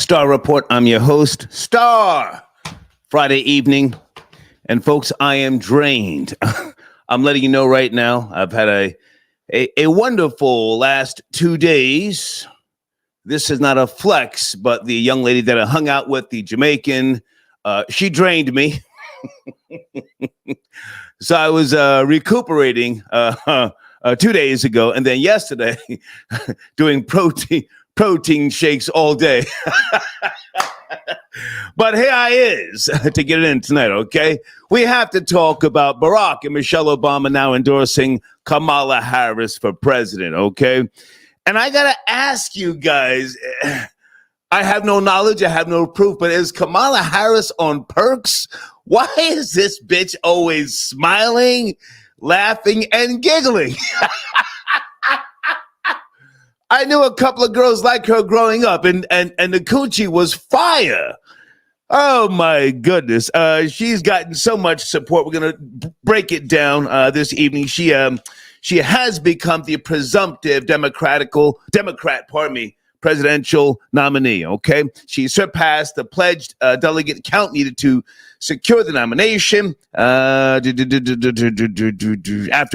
Star Report. I'm your host, Star. Friday evening. And folks, I am drained. I'm letting you know right now, I've had a wonderful last 2 days. This is not a flex, but the young lady that I hung out with, the Jamaican, she drained me. So I was recuperating 2 days ago, and then yesterday doing protein shakes all day. But here I is to get it in tonight, okay? We have to talk about Barack and Michelle Obama now endorsing Kamala Harris for president, okay? And I got to ask you guys, I have no knowledge, I have no proof, but is Kamala Harris on perks? Why is this bitch always smiling, laughing, and giggling? I knew a couple of girls like her growing up, and the coochie was fire. Oh, my goodness. She's gotten so much support. We're going to break it down this evening. She has become the presumptive presidential nominee, okay? She surpassed the pledged delegate count needed to secure the nomination after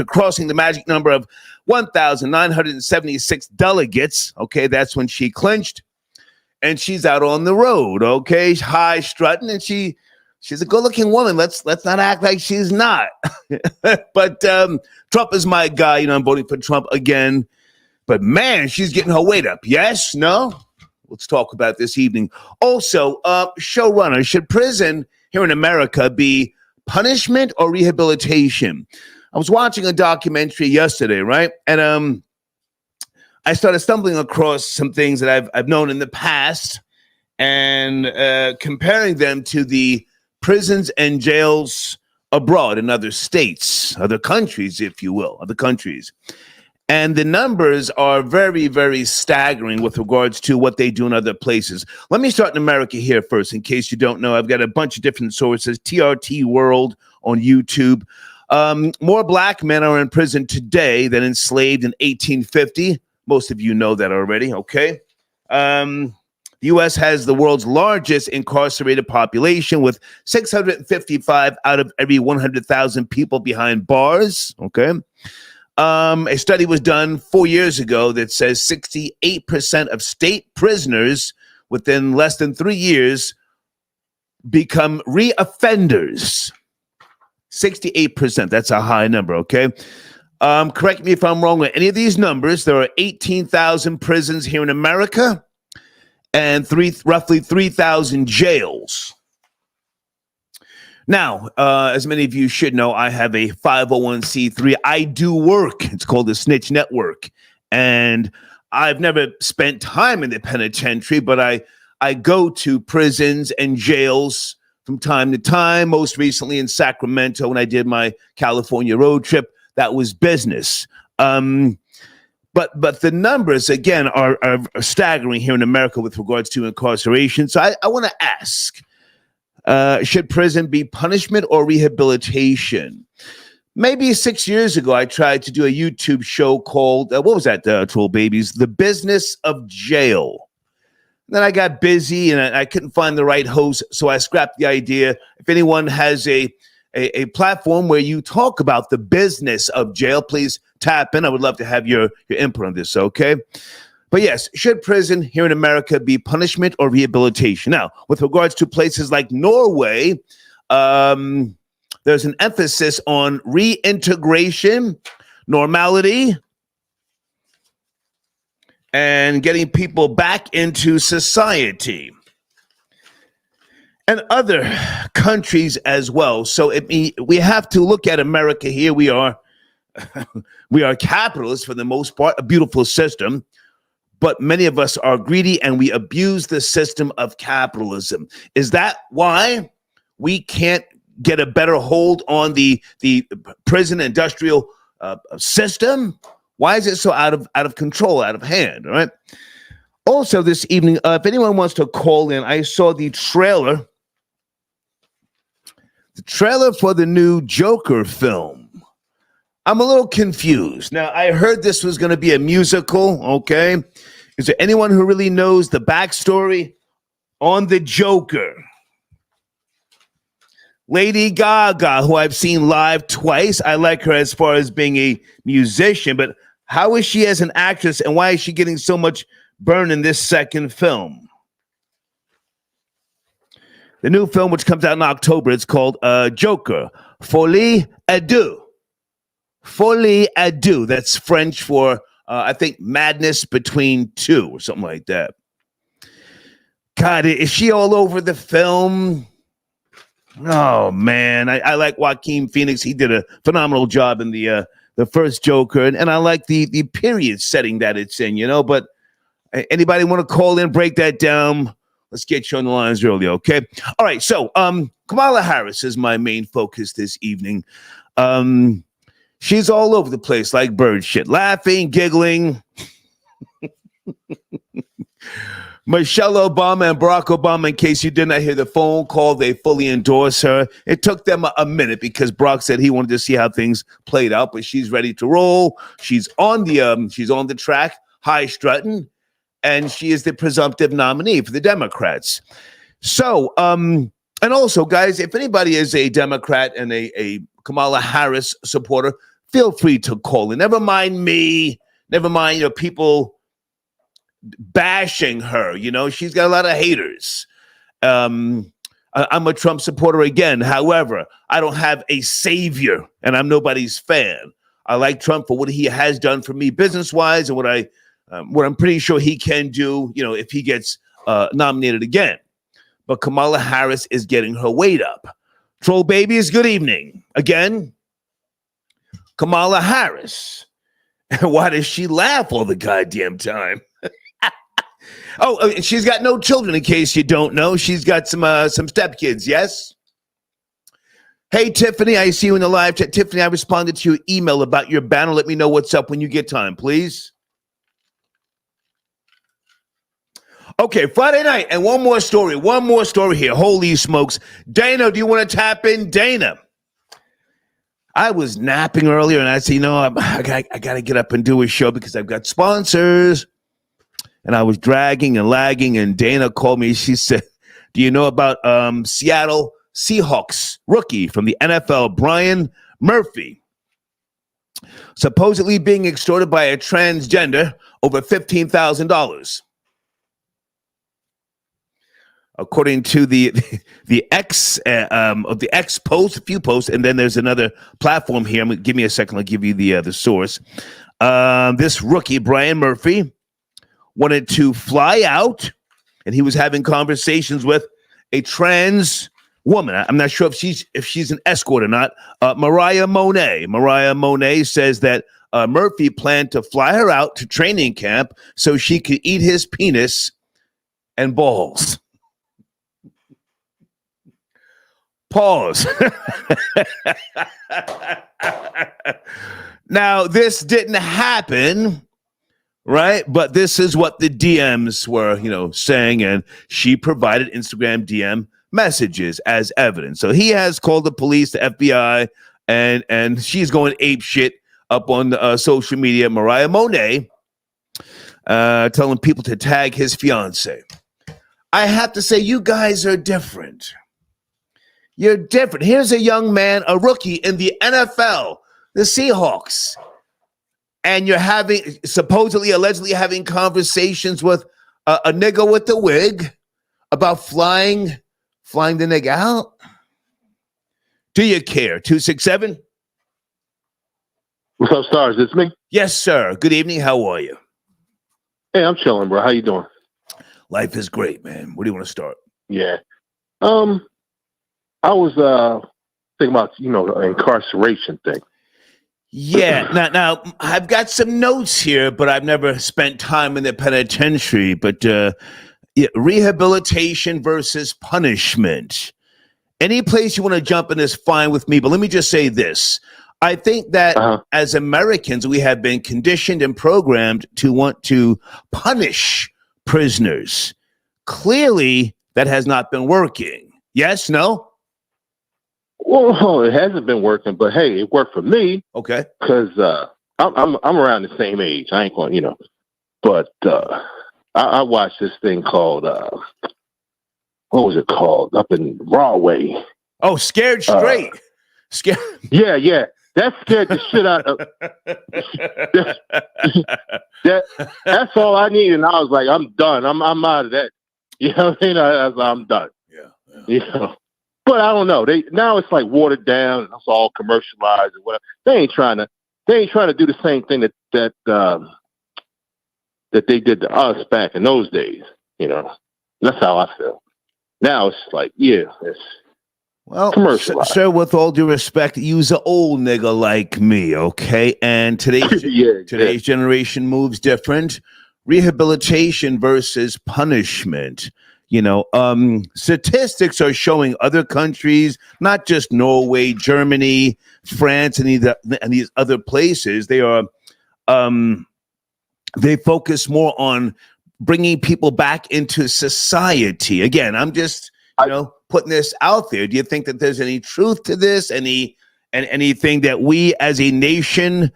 crossing the magic number of 1,976 delegates, okay? That's when she clinched, and she's out on the road, okay? High strutting, and she's a good-looking woman. Let's not act like she's not. But Trump is my guy. You know, I'm voting for Trump again. But, man, she's getting her weight up. Yes? No? Let's talk about this evening. Also, showrunner, should prison here in America be punishment or rehabilitation? I was watching a documentary yesterday, right? And I started stumbling across some things that I've known in the past and comparing them to the prisons and jails abroad in other states, other countries, if you will, other countries. And the numbers are very, very staggering with regards to what they do in other places. Let me start in America here first, in case you don't know. I've got a bunch of different sources. TRT World on YouTube. More black men are in prison today than enslaved in 1850. Most of you know that already, okay? The U.S. has the world's largest incarcerated population with 655 out of every 100,000 people behind bars, okay? A study was done 4 years ago that says 68% of state prisoners within less than 3 years become reoffenders. 68%, that's a high number, okay? Correct me if I'm wrong with any of these numbers. There are 18,000 prisons here in America and roughly 3,000 jails. Now, as many of you should know, I have a 501c3. I do work. It's called the Snitch Network. And I've never spent time in the penitentiary, but I go to prisons and jails from time to time. Most recently in Sacramento when I did my California road trip. That was business. But the numbers, again, are staggering here in America with regards to incarceration. So I want to ask, should prison be punishment or rehabilitation? Maybe 6 years ago, I tried to do a YouTube show called, what was that, Troll Babies? The Business of Jail. Then I got busy and I couldn't find the right host, so I scrapped the idea. If anyone has a platform where you talk about the business of jail, please tap in. I would love to have your input on this, okay? But yes, should prison here in America be punishment or rehabilitation? Now, with regards to places like Norway, there's an emphasis on reintegration, normality, and getting people back into society. And other countries as well. So we have to look at America here. We are capitalists for the most part, a beautiful system. But many of us are greedy and we abuse the system of capitalism. Is that why we can't get a better hold on the prison industrial system? Why is it so out of control, out of hand? All right. Also this evening, if anyone wants to call in, I saw the trailer for the new Joker film. I'm a little confused. Now, I heard this was going to be a musical, okay? Is there anyone who really knows the backstory on the Joker. Lady Gaga, who I've seen live twice. I like her as far as being a musician, but how is she as an actress, and why is she getting so much burn in this second film? The new film, which comes out in October, it's called Joker, Folie à deux. Folie à deux. That's French for, I think, madness between two or something like that. God, is she all over the film? Oh, man. I like Joaquin Phoenix. He did a phenomenal job in the first Joker. And I like the period setting that it's in, But anybody want to call in, break that down? Let's get you on the lines early, okay? All right, so Kamala Harris is my main focus this evening. She's all over the place like bird shit, laughing, giggling. Michelle Obama and Barack Obama, in case you did not hear the phone call, they fully endorse her. It took them a minute because Barack said he wanted to see how things played out, but she's ready to roll. She's on the track, high strutting, and she is the presumptive nominee for the Democrats. So, and also, guys, if anybody is a Democrat and a Kamala Harris supporter, feel free to call in. Never mind me. Never mind people bashing her. She's got a lot of haters. I'm a Trump supporter again. However, I don't have a savior, and I'm nobody's fan. I like Trump for what he has done for me business-wise, and what I'm pretty sure he can do, if he gets nominated again. But Kamala Harris is getting her weight up. Troll babies, good evening. Again, Kamala Harris. Why does she laugh all the goddamn time? Oh, she's got no children, in case you don't know. She's got some stepkids, yes? Hey, Tiffany, I see you in the live chat. Tiffany, I responded to your email about your banner. Let me know what's up when you get time, please. Okay, Friday night, and one more story here. Holy smokes. Dana, do you want to tap in? Dana. I was napping earlier, and I said, I got to get up and do a show because I've got sponsors. And I was dragging and lagging, and Dana called me. She said, do you know about Seattle Seahawks rookie from the NFL, Brian Murphy, supposedly being extorted by a transgender over $15,000? According to the X of the X post, a few posts, and then there's another platform here. Give me a second. I'll give you the source. This rookie, Brian Murphy, wanted to fly out, and he was having conversations with a trans woman. I'm not sure if she's an escort or not. Mariah Monet. Mariah Monet says that Murphy planned to fly her out to training camp so she could eat his penis and balls. Pause. Now, this didn't happen, right? But this is what the DMs were, saying, and she provided Instagram DM messages as evidence. So he has called the police, the FBI, and she's going ape shit up on social media. Mariah Monet telling people to tag his fiance. I have to say, you guys are different. You're different. Here's a young man, a rookie in the NFL, the Seahawks, and you're allegedly having conversations with a nigga with the wig about flying the nigga out. Do you care? 267? What's up, Stars? It's me. Yes, sir. Good evening. How are you? Hey, I'm chilling, bro. How you doing? Life is great, man. Where do you want to start? Yeah. I was thinking about, the incarceration thing. Yeah. Now, I've got some notes here, but I've never spent time in the penitentiary. But rehabilitation versus punishment. Any place you want to jump in is fine with me. But let me just say this. I think that as Americans, we have been conditioned and programmed to want to punish prisoners. Clearly, that has not been working. Yes? No? Well, it hasn't been working, but hey, it worked for me. Okay. Because I'm around the same age. I ain't going, but I watched this thing called what was it called? Up in Broadway. Oh, Scared Straight. Scared. Yeah. That scared the shit out of that's all I need. And I was like, I'm done. I'm out of that. You know what I mean? I was like, I'm done. Yeah. You know. But I don't know. Now it's like watered down and it's all commercialized and whatever. They ain't trying to do the same thing that they did to us back in those days. You know. That's how I feel. Now it's like, it's well, commercialized. Sir, with all due respect, you's an old nigga like me, okay? And today's generation moves different. Rehabilitation versus punishment. You know, statistics are showing other countries, not just Norway, Germany, France, and these other places, they focus more on bringing people back into society. Again, I'm just, putting this out there. Do you think that there's any truth to this? Anything that we as a nation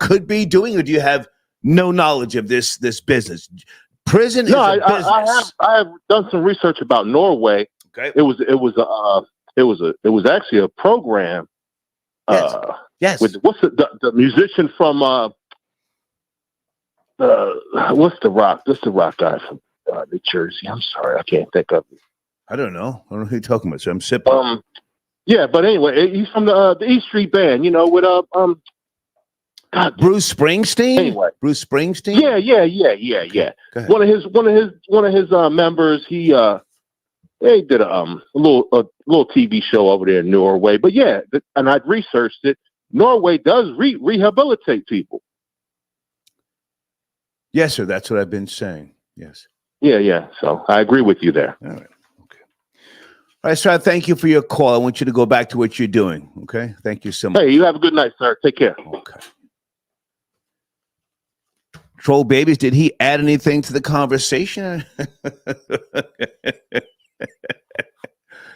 could be doing, or do you have no knowledge of this business? Prison is a business. I have done some research about Norway. Okay, it was actually a program. Yes. With what's the musician from what's the rock? This the rock guy from New Jersey. I'm sorry, I can't think of it. I don't know who you're talking about. So I'm sipping. Yeah, but anyway, he's from the East Street Band. You know, with God, Bruce Springsteen. Anyway, Bruce Springsteen. Yeah. One of his members. They did a little TV show over there in Norway. But yeah, and I'd researched it. Norway does rehabilitate people. Yes, sir. That's what I've been saying. Yes. Yeah. So I agree with you there. All right. Okay. All right, sir. Thank you for your call. I want you to go back to what you're doing. Okay. Thank you so much. Hey, you have a good night, sir. Take care. Okay. Troll Babies, did he add anything to the conversation?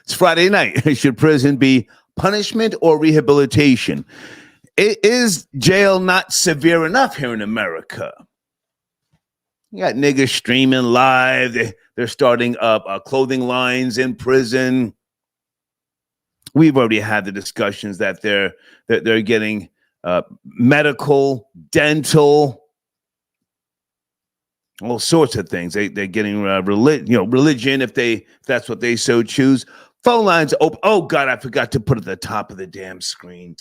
It's Friday night. Should prison be punishment or rehabilitation? Is jail not severe enough here in America? You got niggas streaming live. They're starting up clothing lines in prison. We've already had the discussions that they're getting medical, dental, all sorts of things. They're getting religion if that's what they so choose. Phone lines open. Oh God, I forgot to put at the top of the damn screen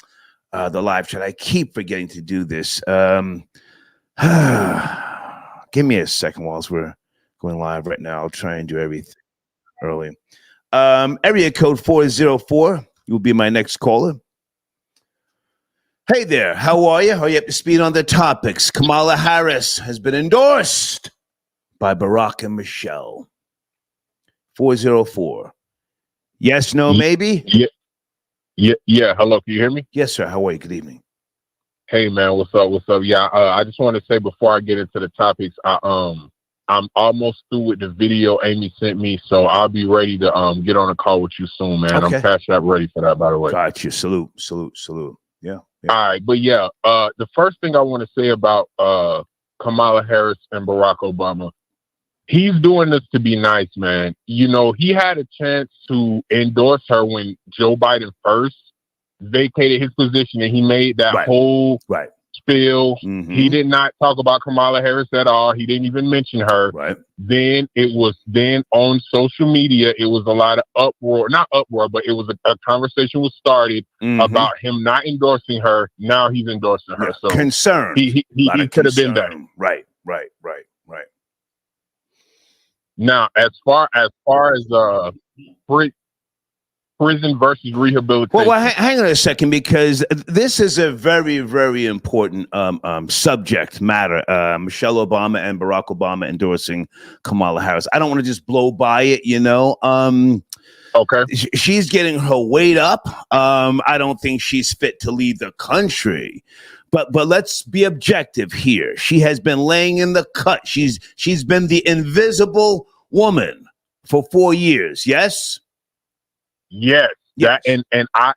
the live chat. I keep forgetting to do this. Give me a second whilst we're going live right now. I'll try and do everything early. Area code 404. You'll be my next caller. Hey there, how are you? Are you up to speed on the topics? Kamala Harris has been endorsed by Barack and Michelle. 404. Yes, no, maybe? Yeah. Hello, can you hear me? Yes, sir. How are you? Good evening. Hey, man, what's up? Yeah, I just want to say before I get into the topics, I'm almost through with the video Amy sent me, so I'll be ready to get on a call with you soon, man. Okay. I'm Cash App ready for that, by the way. Got you. Salute. Yeah. All right, but yeah, the first thing I want to say about Kamala Harris and Barack Obama, he's doing this to be nice, man. You know, he had a chance to endorse her when Joe Biden first vacated his position, and he made that whole spiel. Mm-hmm. He did not talk about Kamala Harris at all. He didn't even mention her. Right. Then on social media, it was a lot of not uproar, but it was a conversation was started about him not endorsing her. Now he's endorsing her. So concern. He could have been that. Right. Now, as far as prison versus rehabilitation. Well, hang on a second, because this is a very, very important subject matter. Michelle Obama and Barack Obama endorsing Kamala Harris. I don't want to just blow by it, you know. Okay. She's getting her weight up. I don't think she's fit to lead the country. But let's be objective here. She has been laying in the cut. She's been the invisible woman for 4 years. Yes. Yes. Yes. And I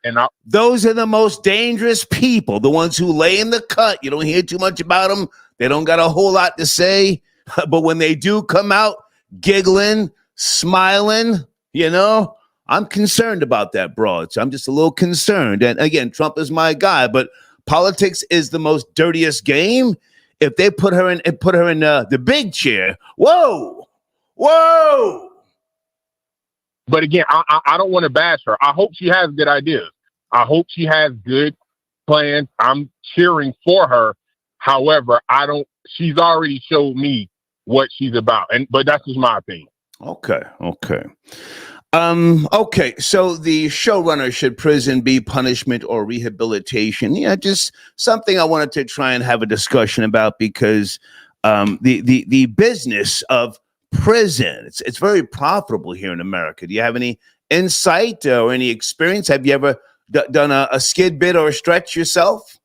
those are the most dangerous people, the ones who lay in the cut. You don't hear too much about them. They don't got a whole lot to say. But when they do come out giggling, smiling, You know, I'm concerned about that broad. So I'm just a little concerned. And again, Trump is my guy, but politics is the most dirtiest game. If they put her in the big chair, whoa. But again, I don't want to bash her. I hope she has good ideas. I hope she has good plans. I'm cheering for her. However, she's already showed me what she's about. But that's just my opinion. Okay. Okay, so the showrunner, should prison be punishment or rehabilitation? Yeah, just something I wanted to try and have a discussion about, because the business of prison, it's very profitable here in America. Do you have any insight or any experience? Have you ever done a skid bit or a stretch yourself?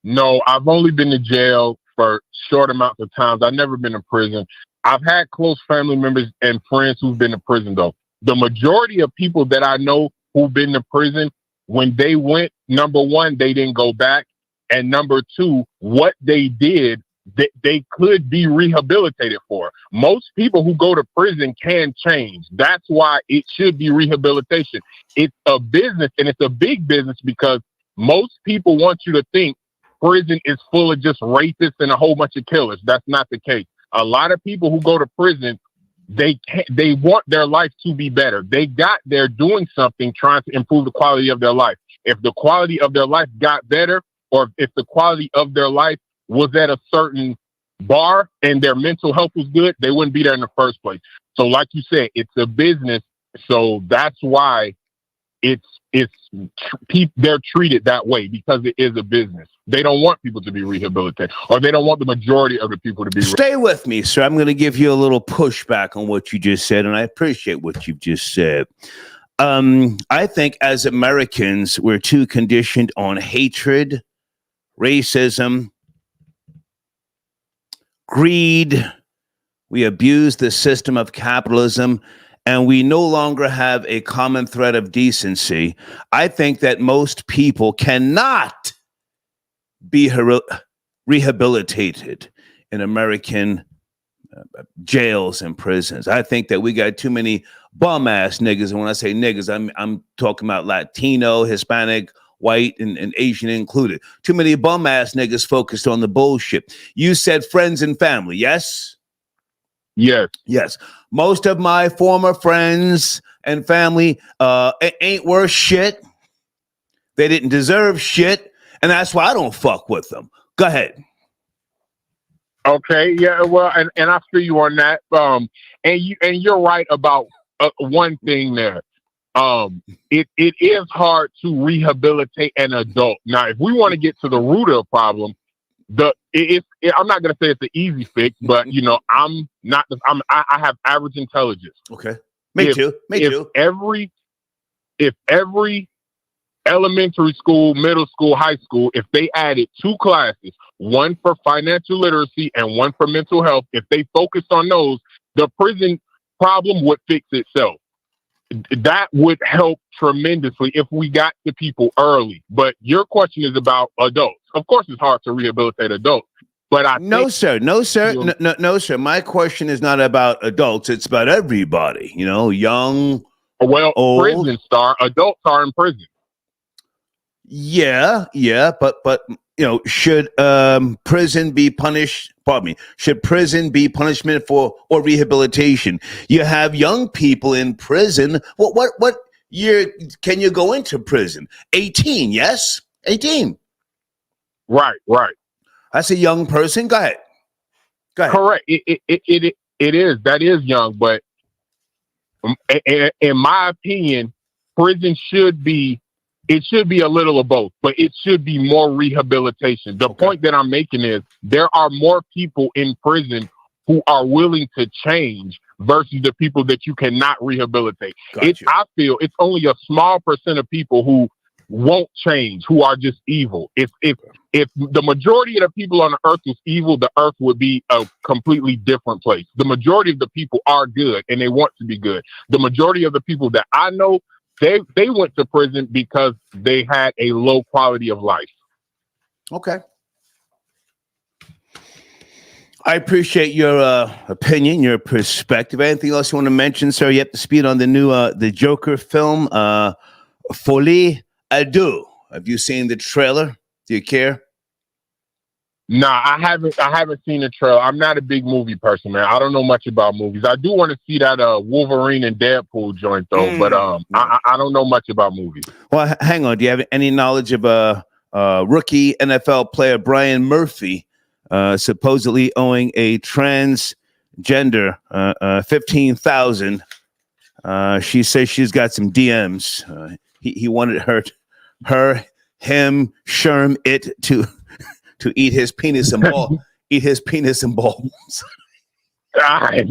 No, I've only been to jail for short amounts of times. I've never been to prison. I've had close family members and friends who've been to prison, though. The majority of people that I know who've been to prison, when they went, number one, they didn't go back. And number two, what they did, they could be rehabilitated for. Most people who go to prison can change. That's why it should be rehabilitation. It's a business, and it's a big business, because most people want you to think prison is full of just rapists and a whole bunch of killers. That's not the case. A lot of people who go to prison, they want their life to be better. They got there doing something, trying to improve the quality of their life. If the quality of their life got better, or if the quality of their life was at a certain bar and their mental health was good, they wouldn't be there in the first place. So like you said, it's a business. So that's why they're treated that way, because it is a business. They don't want people to be rehabilitated, or they don't want the majority of the people to be. Stay with me, sir. I'm going to give you a little pushback on what you just said, and I appreciate what you've just said. I think as Americans, we're too conditioned on hatred, racism, greed. We abuse the system of capitalism, and we no longer have a common thread of decency. I think that most people cannot be rehabilitated in American jails and prisons. I think that we got too many bum ass niggas, and when I say niggas, I'm talking about Latino, Hispanic, white, and Asian included. Too many bum ass niggas focused on the bullshit. You said friends and family, yes? Yes. Most of my former friends and family ain't worth shit. They didn't deserve shit, and that's why I don't fuck with them. Go ahead. Okay, yeah, well, and I feel you on that. And you're right about one thing there. It is hard to rehabilitate an adult. Now, if we want to get to the root of the problem, I'm not going to say it's an easy fix, but I have average intelligence. Okay, me too. If every elementary school, middle school, high school, if they added 2 classes, one for financial literacy and one for mental health, if they focused on those, the prison problem would fix itself. That would help tremendously if we got to people early. But your question is about adults. Of course, it's hard to rehabilitate adults. But no, sir. My question is not about adults. It's about everybody. Young, old. Prison star. Adults are in prison. Yeah, but should prison be punished? Pardon me. Should prison be punishment or rehabilitation? You have young people in prison. What year can you go into prison? 18, yes? 18. Right. That's a young person. Go ahead. Correct. It is. That is young, but in my opinion, prison should be a little of both, but it should be more rehabilitation. The point that I'm making is there are more people in prison who are willing to change versus the people that you cannot rehabilitate. Gotcha. I feel it's only a small percent of people who won't change, who are just evil. If the majority of the people on the earth was evil, the earth would be a completely different place. The majority of the people are good and they want to be good. The majority of the people that I know, they went to prison because they had a low quality of life. Okay. I appreciate your opinion, your perspective. Anything else you want to mention, sir? You have to speed on the new the Joker film, Folie à Deux. Have you seen the trailer? Do you care? Nah, I haven't seen the trailer. I'm not a big movie person, man. I don't know much about movies. I do want to see that Wolverine and Deadpool joint though, but I don't know much about movies. Well, hang on. Do you have any knowledge of rookie NFL player Brian Murphy supposedly owing a transgender $15,000? She says she's got some DMs. He wanted him, Sherm, it to eat his penis and ball, eat his penis and balls. I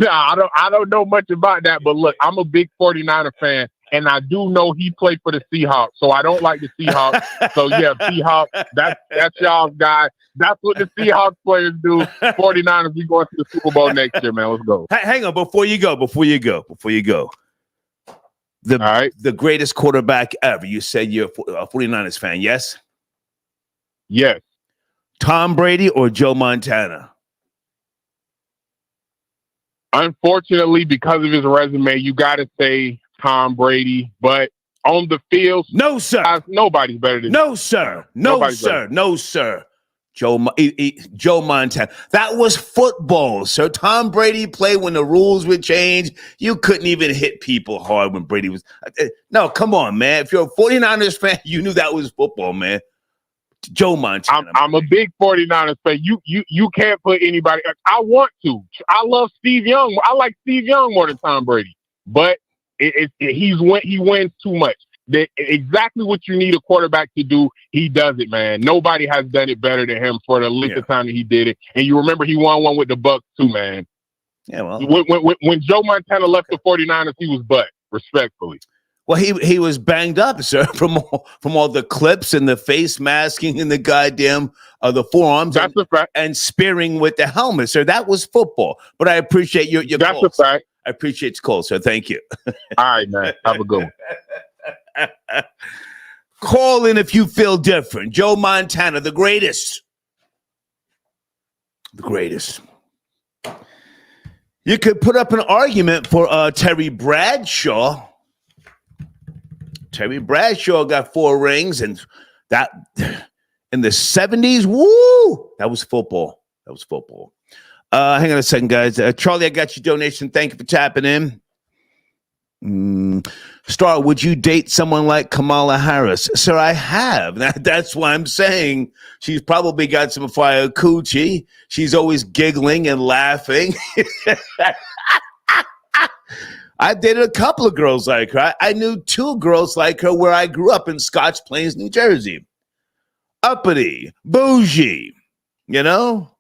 don't know much about that, but look, I'm a big 49er fan, and I do know he played for the Seahawks, so I don't like the Seahawks. So yeah, Seahawks, that's y'all's guy. That's what the Seahawks players do. 49ers, we going to the Super Bowl next year, man. Let's go. Hang on, before you go. The greatest quarterback ever. You said you're a 49ers fan, yes? Yes. Tom Brady or Joe Montana? Unfortunately, because of his resume, you got to say Tom Brady. But on the field, no, sir. Nobody's better than No, sir. No, sir. No, sir. Joe Montana. That was football, sir. Tom Brady played when the rules would change. You couldn't even hit people hard when Brady was. No, come on, man. If you're a 49ers fan, you knew that was football, man. Joe Montana. I'm a big 49ers fan. You can't put anybody. I want to. I love Steve Young. I like Steve Young more than Tom Brady. But he wins too much. Exactly what you need a quarterback to do, he does it, man. Nobody has done it better than him for the length of time that he did it. And you remember he won one with the Bucs too, man. Yeah, well, when Joe Montana left the 49ers, he was butt, respectfully. Well, he was banged up, sir, from all the clips and the face masking and the goddamn the forearms. That's a fact. And spearing with the helmet, sir. That was football. But I appreciate your That's calls. a fact. I appreciate your call, sir. Thank you. All right, man. Have a good one. Call in if you feel different. Joe Montana, the greatest. The greatest. You could put up an argument for Terry Bradshaw. Terry Bradshaw got 4 rings, and that in the 70s, woo! That was football. That was football. Hang on a second, guys. Charlie, I got your donation. Thank you for tapping in. Star, would you date someone like Kamala Harris? Sir, I have. That's why I'm saying she's probably got some fire coochie. She's always giggling and laughing. I've dated a couple of girls like her. I knew 2 girls like her where I grew up in Scotch Plains, New Jersey. Uppity, bougie, you know?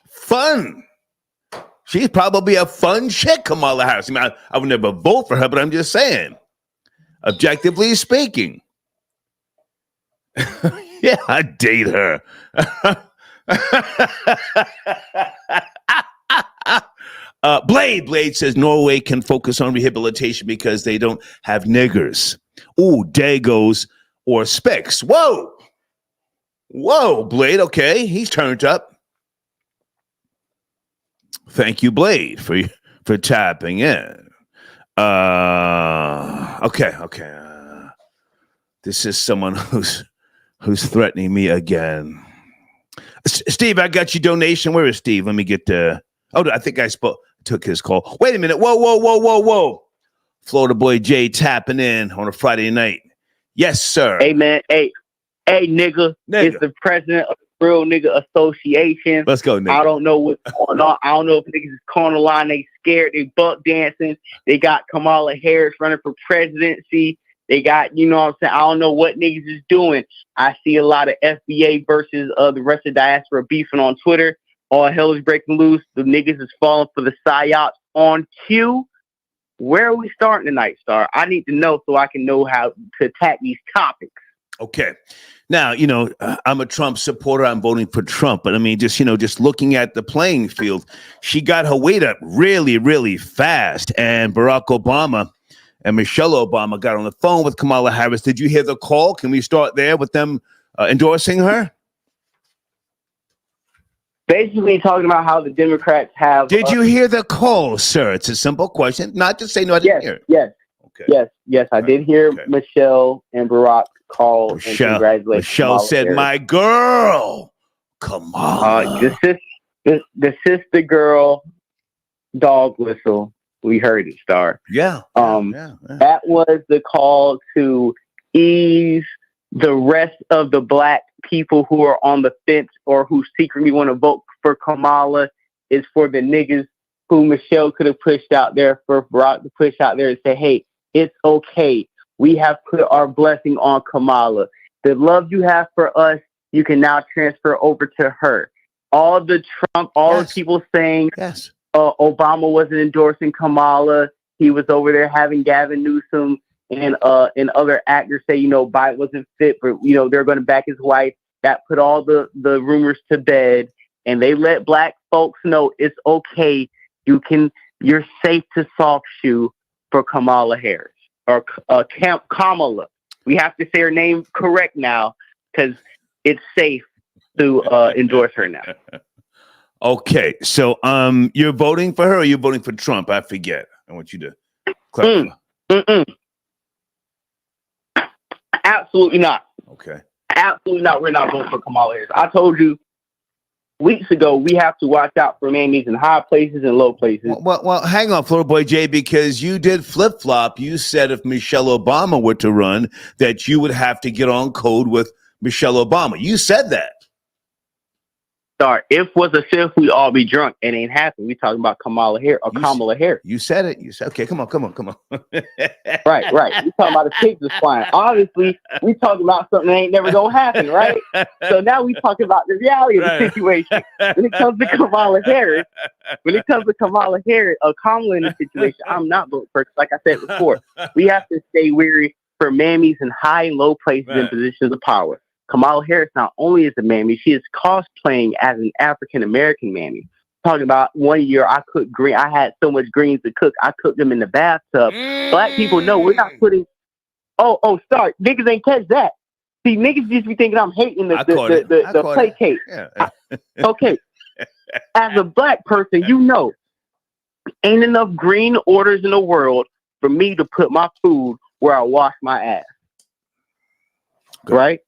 Fun. She's probably a fun chick, Kamala Harris. I mean, I would never vote for her, but I'm just saying, objectively speaking. Yeah, I'd date her. Blade says Norway can focus on rehabilitation because they don't have niggers. Ooh, Dagos or Specs. Whoa, Blade. Okay, he's turned up. Thank you, Blade, for tapping in. Okay. This is someone who's threatening me again. Steve, I got your donation. Where is Steve? Let me get I think I took his call. Wait a minute. Whoa. Florida boy Jay tapping in on a Friday night. Yes, sir. Hey, man. Hey, nigga. It's the president of the Real Nigga Association. Let's go, nigga. I don't know what's going on. I don't know if niggas is calling the line. They scared. They buck dancing. They got Kamala Harris running for presidency. They got, you know what I'm saying? I don't know what niggas is doing. I see a lot of FBA versus the rest of the diaspora beefing on Twitter. All hell is breaking loose. The niggas is falling for the psyops on cue. Where are we starting tonight, Star? I need to know so I can know how to attack these topics. Okay. Now, I'm a Trump supporter. I'm voting for Trump. But I mean, just looking at the playing field, she got her weight up really, really fast. And Barack Obama and Michelle Obama got on the phone with Kamala Harris. Did you hear the call? Can we start there with them endorsing her? Basically talking about how the Democrats have. Did you hear the call, sir? It's a simple question. Not to say no, I didn't hear it. Yes. Okay. Yes. I did hear Michelle and Barack call and congratulate. Michelle said, Harris. "My girl, Kamala." The sister girl dog whistle. We heard it, Star. Yeah. That was the call to ease the rest of the black people who are on the fence or who secretly want to vote for Kamala. Is for the niggas who Michelle could have pushed out there, for Barack to push out there and say, hey, it's okay. We have put our blessing on Kamala. The love you have for us, you can now transfer over to her. All the people saying Obama wasn't endorsing Kamala. He was over there having Gavin Newsom and other actors say, Biden wasn't fit, but, they're going to back his wife. That put all the rumors to bed. And they let black folks know it's okay. You're safe to soft shoe for Kamala Harris or Kamala. We have to say her name correct now because it's safe to endorse her now. Okay, so you're voting for her or you're voting for Trump? I forget. I want you to clarify. Absolutely not. Okay. Absolutely not. We're not voting for Kamala Harris. I told you weeks ago, we have to watch out for mammies in high places and low places. Well, hang on, Florida Boy Jay, because you did flip-flop. You said if Michelle Obama were to run, that you would have to get on code with Michelle Obama. You said that. Sorry, if was a if we all be drunk. It ain't happening. We talking about Kamala Harris or Kamala Harris. You said it. You said, okay, come on. Right. We talking about a pig that's flying. Obviously, we talking about something that ain't never gonna happen, right? So now we talking about the reality of the situation. When it comes to Kamala Harris, or Kamala in the situation, I'm not voting for. Like I said before, we have to stay wary for mammies in high and low places and positions of power. Kamala Harris not only is a mammy, she is cosplaying as an African-American mammy. Talking about one year I cooked green. I had so much greens to cook. I cooked them in the bathtub. Black people know we're not putting. Sorry. Niggas ain't catch that. See, niggas just be thinking I'm hating the plate cake. Yeah. Okay. As a black person, ain't enough green orders in the world for me to put my food where I wash my ass. Good. Right?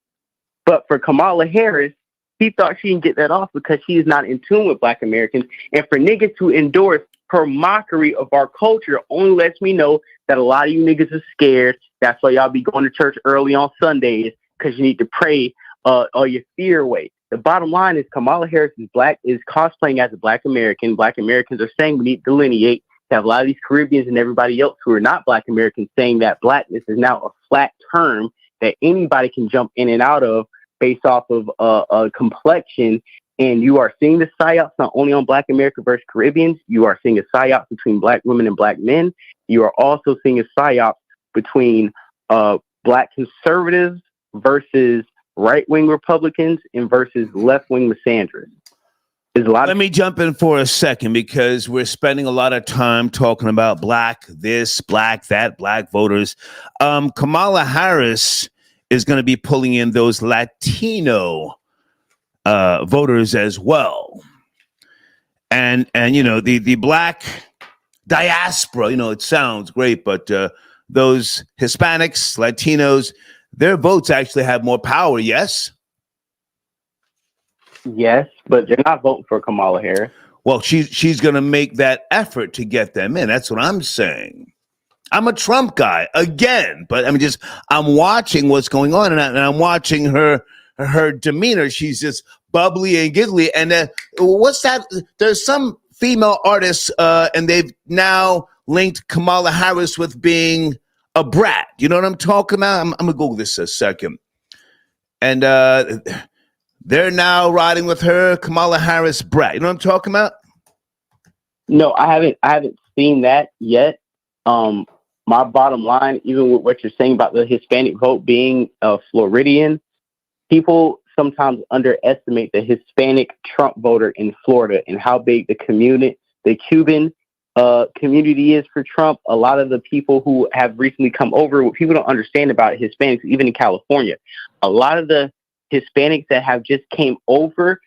But for Kamala Harris, he thought she can get that off because she is not in tune with black Americans. And for niggas to endorse her mockery of our culture only lets me know that a lot of you niggas are scared. That's why y'all be going to church early on Sundays, because you need to pray all your fear away. The bottom line is Kamala Harris is cosplaying as a black American. Black Americans are saying we need to delineate. To have a lot of these Caribbeans and everybody else who are not black Americans saying that blackness is now a flat term that anybody can jump in and out of based off of a complexion. And you are seeing the psyops not only on black America versus Caribbeans, you are seeing a psyops between black women and black men. You are also seeing a psyops between black conservatives versus right-wing Republicans and versus left-wing misandrists. Let me jump in for a second, because we're spending a lot of time talking about black this, black that, black voters. Kamala Harris is going to be pulling in those Latino voters as well. And the black diaspora, it sounds great, but those Hispanics, Latinos, their votes actually have more power, yes? Yes, but they're not voting for Kamala Harris. Well, she's going to make that effort to get them in. That's what I'm saying. I'm a Trump guy again, but I'm watching what's going on, and I'm watching her demeanor. She's just bubbly and giggly. And what's that? There's some female artists, and they've now linked Kamala Harris with being a brat. You know what I'm talking about? I'm gonna Google this a second. And they're now riding with her, Kamala Harris brat. You know what I'm talking about? No, I haven't seen that yet. My bottom line, even with what you're saying about the Hispanic vote being a Floridian, people sometimes underestimate the Hispanic Trump voter in Florida and how big the Cuban community is for Trump. A lot of the people who have recently come over, what people don't understand about Hispanics, even in California, a lot of the Hispanics that have just came over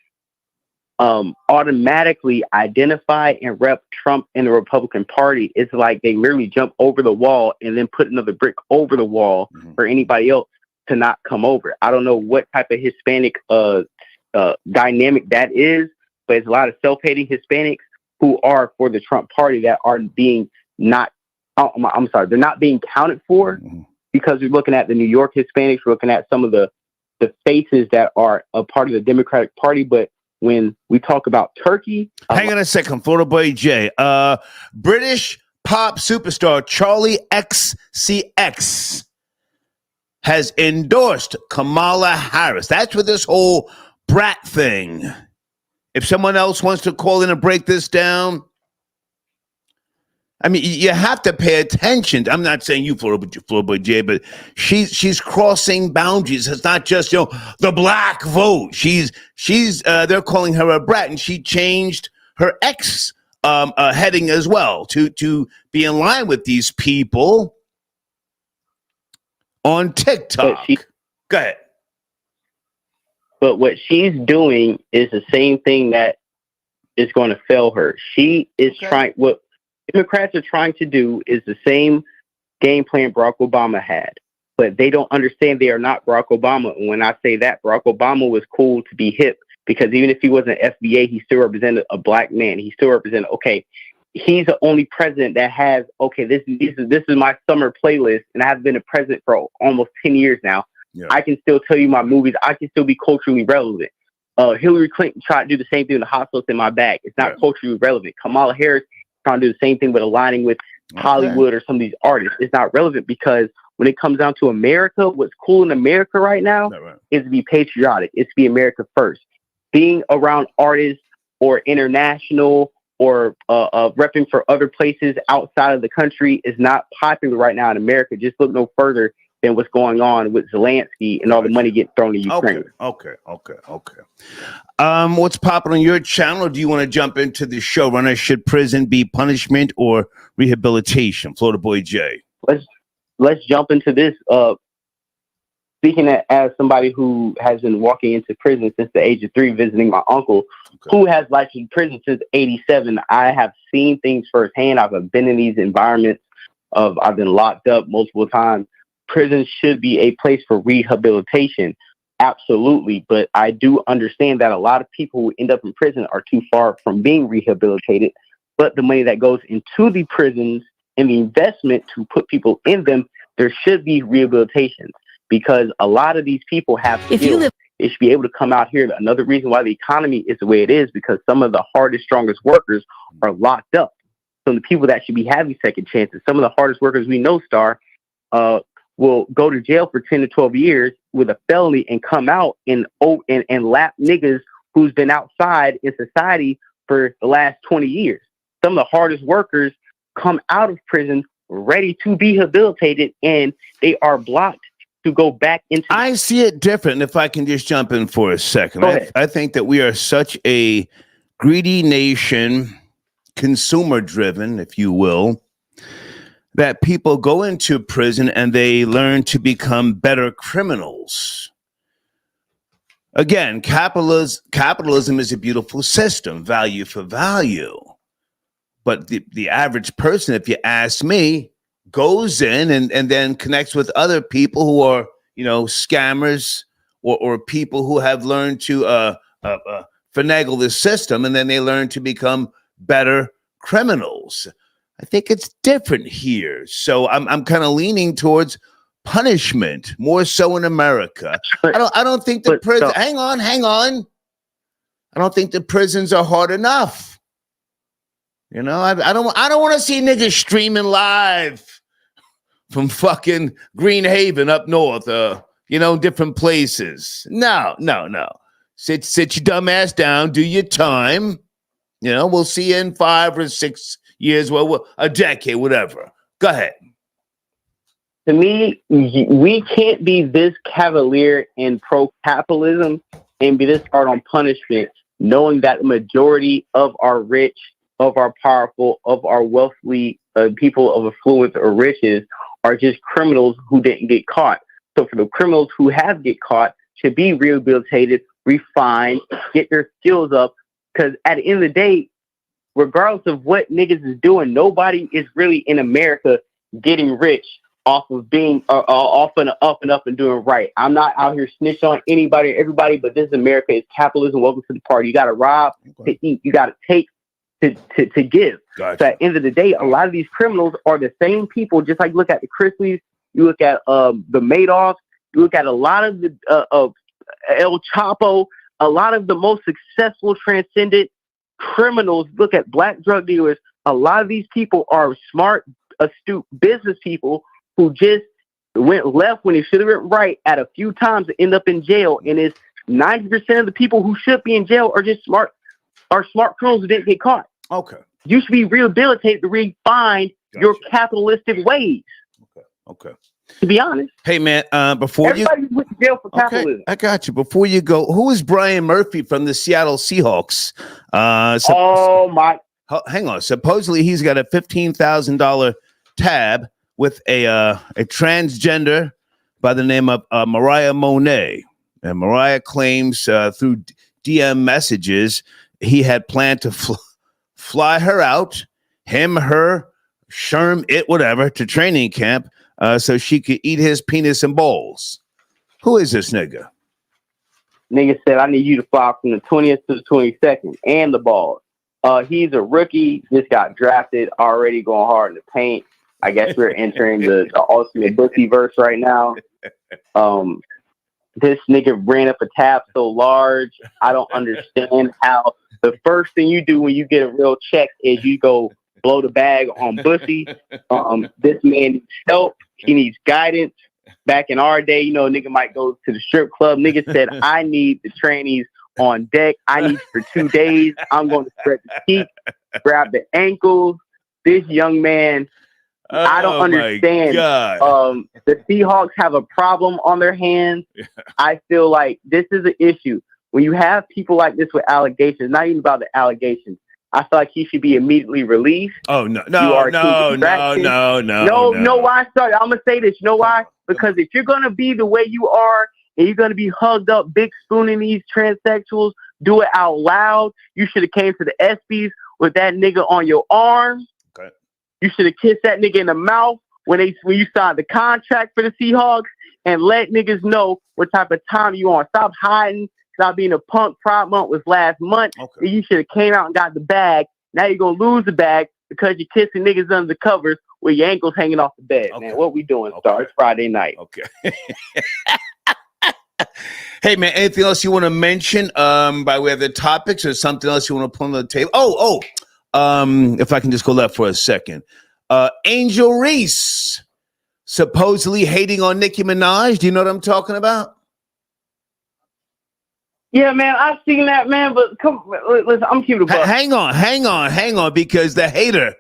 automatically identify and rep Trump and the Republican Party. It's like they literally jump over the wall and then put another brick over the wall for anybody else to not come over. I don't know what type of Hispanic dynamic that is, but it's a lot of self-hating Hispanics who are for the Trump Party that are being they're not being counted for, because we're looking at the New York Hispanics, we're looking at some of the faces that are a part of the Democratic Party. But when we talk about Turkey, hang on a second, Florida Boy J. British pop superstar Charlie XCX has endorsed Kamala Harris. That's what this whole brat thing. If someone else wants to call in and break this down, I mean, you have to pay attention. I'm not saying you, Florida Boy J, but she's crossing boundaries. It's not just, the black vote. They're calling her a brat, and she changed her ex heading as well to be in line with these people on TikTok. Go ahead. But what she's doing is the same thing that is going to fail her. She is trying. What Democrats are trying to do is the same game plan Barack Obama had, but they don't understand they are not Barack Obama. And when I say that, Barack Obama was cool to be hip, because even if he wasn't FBA, he still represented a black man. He still represented, he's the only president that has, this is my summer playlist, and I have been a president for almost 10 years now. Yeah. I can still tell you my movies. I can still be culturally relevant. Hillary Clinton tried to do the same thing with the hot sauce in my bag. It's not culturally relevant. Kamala Harris trying to do the same thing, but aligning with Hollywood or some of these artists. It's not relevant, because when it comes down to America, what's cool in America right now is to be patriotic. It's to be America first. Being around artists or international or repping for other places outside of the country is not popular right now in America. Just look no further than what's going on with Zelensky and all the money getting thrown to Ukraine. Okay. What's popping on your channel? Or do you want to jump into the showrunner? Should prison be punishment or rehabilitation? Florida Boy J. Let's jump into this. Speaking as somebody who has been walking into prison since the age of 3, visiting my uncle, who has licensed in prison since '87, I have seen things firsthand. I've been in these environments. I've been locked up multiple times. Prison should be a place for rehabilitation. Absolutely. But I do understand that a lot of people who end up in prison are too far from being rehabilitated. But the money that goes into the prisons and the investment to put people in them, there should be rehabilitation, because a lot of these people have skills. They should be able to come out here. Another reason why the economy is the way it is, because some of the hardest, strongest workers are locked up. So the people that should be having second chances, some of the hardest workers we know, Star, will go to jail for 10 to 12 years with a felony and come out and lap niggas who's been outside in society for the last 20 years. Some of the hardest workers come out of prison ready to be rehabilitated, and they are blocked to go back into. I see it different. If I can just jump in for a second, I think that we are such a greedy nation, consumer driven, if you will, that people go into prison and they learn to become better criminals. Again, capitalism is a beautiful system, value for value. But the average person, if you ask me, goes in and then connects with other people who are, scammers or people who have learned to finagle the system, and then they learn to become better criminals. I think it's different here. So I'm kind of leaning towards punishment more so in America. I don't think the prison. Hang on. I don't think the prisons are hard enough. I don't want to see niggas streaming live from fucking Greenhaven up north, different places. No. Sit your dumb ass down, do your time. We'll see you in 5 or 6 years, a decade, whatever. Go ahead. To me, we can't be this cavalier in pro-capitalism and be this hard on punishment, knowing that the majority of our rich, of our powerful, of our wealthy people of affluence or riches are just criminals who didn't get caught. So for the criminals who have get caught, should be rehabilitated, refined, get their skills up, Because at the end of the day, regardless of what niggas is doing, nobody is really in America getting rich off of being off and up and doing right. I'm not out here snitching on anybody or everybody, but this is America. It's capitalism. Welcome to the party. You got to rob to eat. You got to take to give. Gotcha. So at the end of the day, a lot of these criminals are the same people. Just like look at the Chrisleys, you look at the Madoffs, you look at a lot of the El Chapo, a lot of the most successful transcendent criminals. Look at black drug dealers. A lot of these people are smart, astute business people who just went left when they should have went right at a few times to end up in jail. And it's 90% of the people who should be in jail are just smart criminals who didn't get caught. Okay. You should be rehabilitated to refine your capitalistic ways. Okay. To be honest. Hey man, before everybody went to jail for capitalism. I got you. Before you go, who is Brian Murphy from the Seattle Seahawks? Hang on. Supposedly he's got a $15,000 tab with a transgender by the name of Mariah Monet. And Mariah claims through DM messages he had planned to fly her out, him, her, Sherm, it, whatever, to training camp so she could eat his penis and balls. Who is this nigga? Nigga said, I need you to fly from the 20th to the 22nd and the balls. He's a rookie, just got drafted, already going hard in the paint. I guess we're entering the ultimate bookie verse right now. This nigga ran up a tab so large. I don't understand how the first thing you do when you get a real check is you go blow the bag on Bussy. This man needs help. He needs guidance. Back in our day, you know, nigga might go to the strip club. Nigga said, I need the trainees on deck. I need for 2 days. I'm going to spread the cheek, grab the ankles. This young man, I don't understand. The Seahawks have a problem on their hands. I feel like this is an issue. When you have people like this with allegations, not even about the allegations, I feel like he should be immediately released. Oh, no. Why I started? I'm going to say this. You know why? Because if you're going to be the way you are and you're going to be hugged up, big spooning these transsexuals, do it out loud. You should have came to the ESPYs with that nigga on your arm. Okay. You should have kissed that nigga in the mouth when you signed the contract for the Seahawks and let niggas know what type of time you on. Stop hiding. Stop being a punk. Pride Month was last month. Okay. You should have came out and got the bag. Now you're going to lose the bag because you're kissing niggas under the covers with your ankles hanging off the bed. Okay. Man, what we doing, Star? It's Friday night. Okay. Hey, man, anything else you want to mention by way of the topics or something else you want to put on the table? If I can just go left for a second. Angel Reese supposedly hating on Nicki Minaj. Do you know what I'm talking about? Yeah, man, I've seen that, man, but listen, I'm keeping it. Hang on, because the hater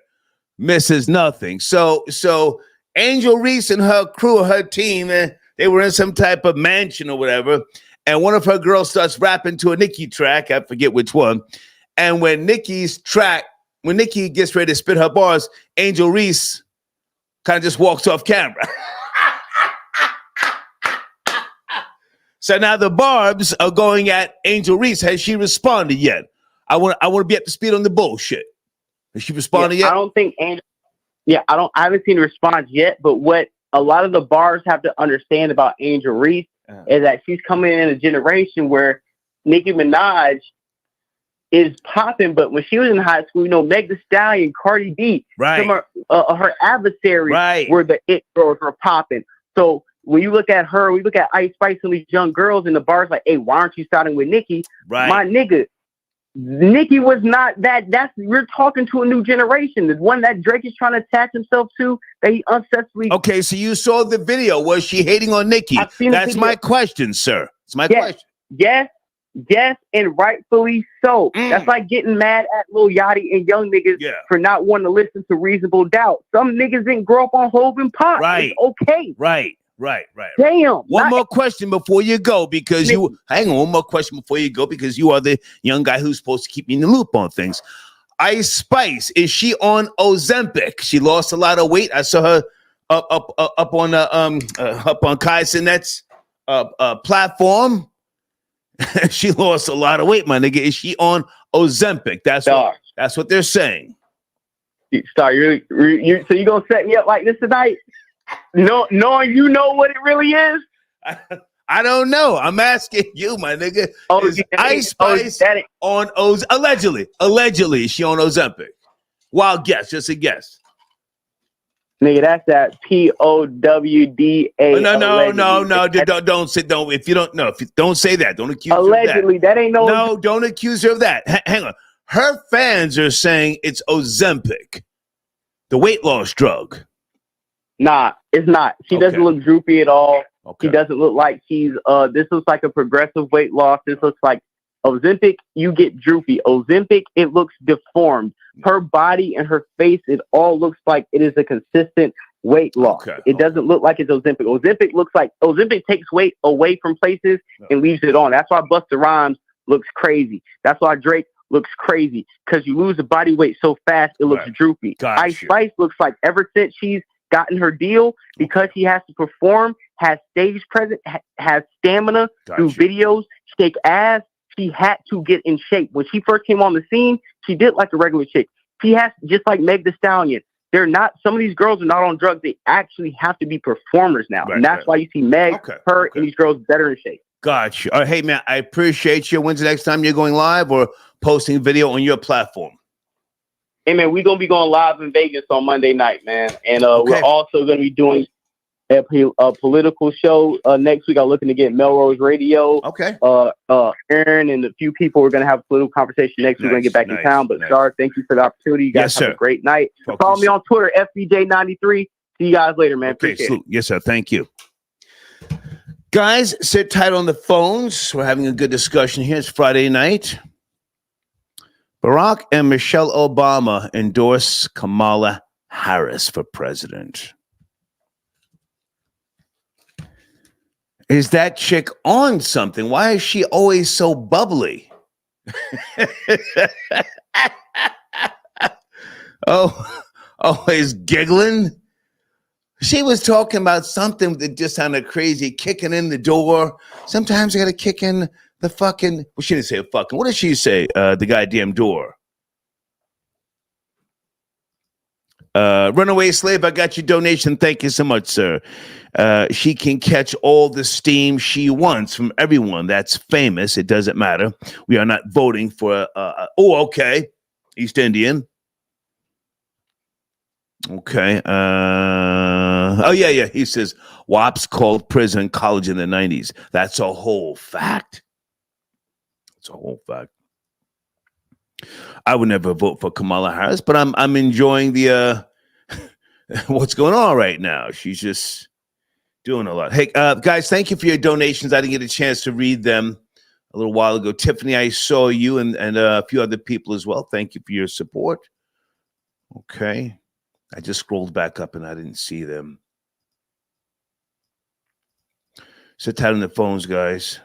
misses nothing. So Angel Reese and her crew, her team, they were in some type of mansion or whatever, and one of her girls starts rapping to a Nicki track, I forget which one, and when Nicki gets ready to spit her bars, Angel Reese kind of just walks off camera. So now the barbs are going at Angel Reese. Has she responded yet? I want to be up to speed on the bullshit. Has she responded yet? I don't think Angel. Yeah, I haven't seen a response yet. But what a lot of the bars have to understand about Angel Reese is that she's coming in a generation where Nicki Minaj is popping. But when she was in high school, you know, Meg Thee Stallion, Cardi B, some of her adversaries were the it girls were popping. So when you look at her, we look at Ice Spice and these young girls in the bars like, hey, why aren't you starting with Nicki? Right. My nigga, Nicki was not that. We're talking to a new generation. The one that Drake is trying to attach himself to, that he unsuccessfully. Okay, so you saw the video. Was she hating on Nicki? That's my question, sir. It's my question. Yes, and rightfully so. That's like getting mad at Lil Yachty and young niggas for not wanting to listen to Reasonable Doubt. Some niggas didn't grow up on Hov and Pop. Right. It's okay. Right. Damn. One more question before you go, because you are the young guy who's supposed to keep me in the loop on things. Ice Spice, is she on Ozempic? She lost a lot of weight. I saw her up on Kai Sinet's platform, She lost a lot of weight, my nigga. Is she on Ozempic? That's what they're saying. Star, so you gonna set me up like this tonight? No, knowing you know what it really is. I don't know. I'm asking you, my nigga. Is Ice Spice on allegedly? Allegedly, is she on Ozempic? Wild guess, just a guess. Nigga, that's that POWDA. No. Don't say don't. If you don't know, don't say that. Don't accuse her of that. Allegedly, that ain't no. No, don't accuse her of that. Hang on. Her fans are saying it's Ozempic, the weight loss drug. Nah, it's not. She doesn't look droopy at all. Okay. She doesn't look like she's. This looks like a progressive weight loss. This looks like Ozempic. You get droopy. Ozempic, it looks deformed. Her body and her face, it all looks like it is a consistent weight loss. It doesn't look like it's Ozempic. Ozempic looks like Ozempic takes weight away from places and leaves it on. That's why Busta Rhymes looks crazy. That's why Drake looks crazy, because you lose the body weight so fast it looks droopy. Ice Spice looks like ever since she's gotten her deal, because he has to perform, has stage presence, has stamina, do videos, shake ass. She had to get in shape. When she first came on the scene, she did like a regular chick. She has, just like Meg Thee Stallion. They're not, some of these girls are not on drugs. They actually have to be performers now. And that's why you see Meg, and these girls better in shape. Gotcha. Hey, man, I appreciate you. When's the next time you're going live or posting video on your platform? Hey, man, we're going to be going live in Vegas on Monday night, man. And we're also going to be doing a political show next week. I'm looking to get Melrose Radio. Aaron and a few people are going to have a political conversation next week. We're going to get back in town. But Star, thank you for the opportunity. You guys have a great night. Follow me on Twitter, FBJ93. See you guys later, man. Appreciate it. Yes, sir. Thank you. Guys, sit tight on the phones. We're having a good discussion here. It's Friday night. Barack and Michelle Obama endorse Kamala Harris for president. Is that chick on something? Why is she always so bubbly? Always giggling. She was talking about something that just sounded crazy, kicking in the door. Sometimes I got to kick in the fucking, well, she didn't say fucking. What did she say? The goddamn door. Runaway Slave, I got your donation. Thank you so much, sir. She can catch all the steam she wants from everyone that's famous. It doesn't matter. We are not voting for, East Indian. Okay. He says WAPs called prison college in the 90s. That's a whole fact. It's a whole fact. I would never vote for Kamala Harris, but I'm enjoying the what's going on right now. She's just doing a lot. Hey, guys, thank you for your donations. I didn't get a chance to read them a little while ago. Tiffany, I saw you and a few other people as well. Thank you for your support. Okay. I just scrolled back up and I didn't see them. Sit tight on the phones, guys.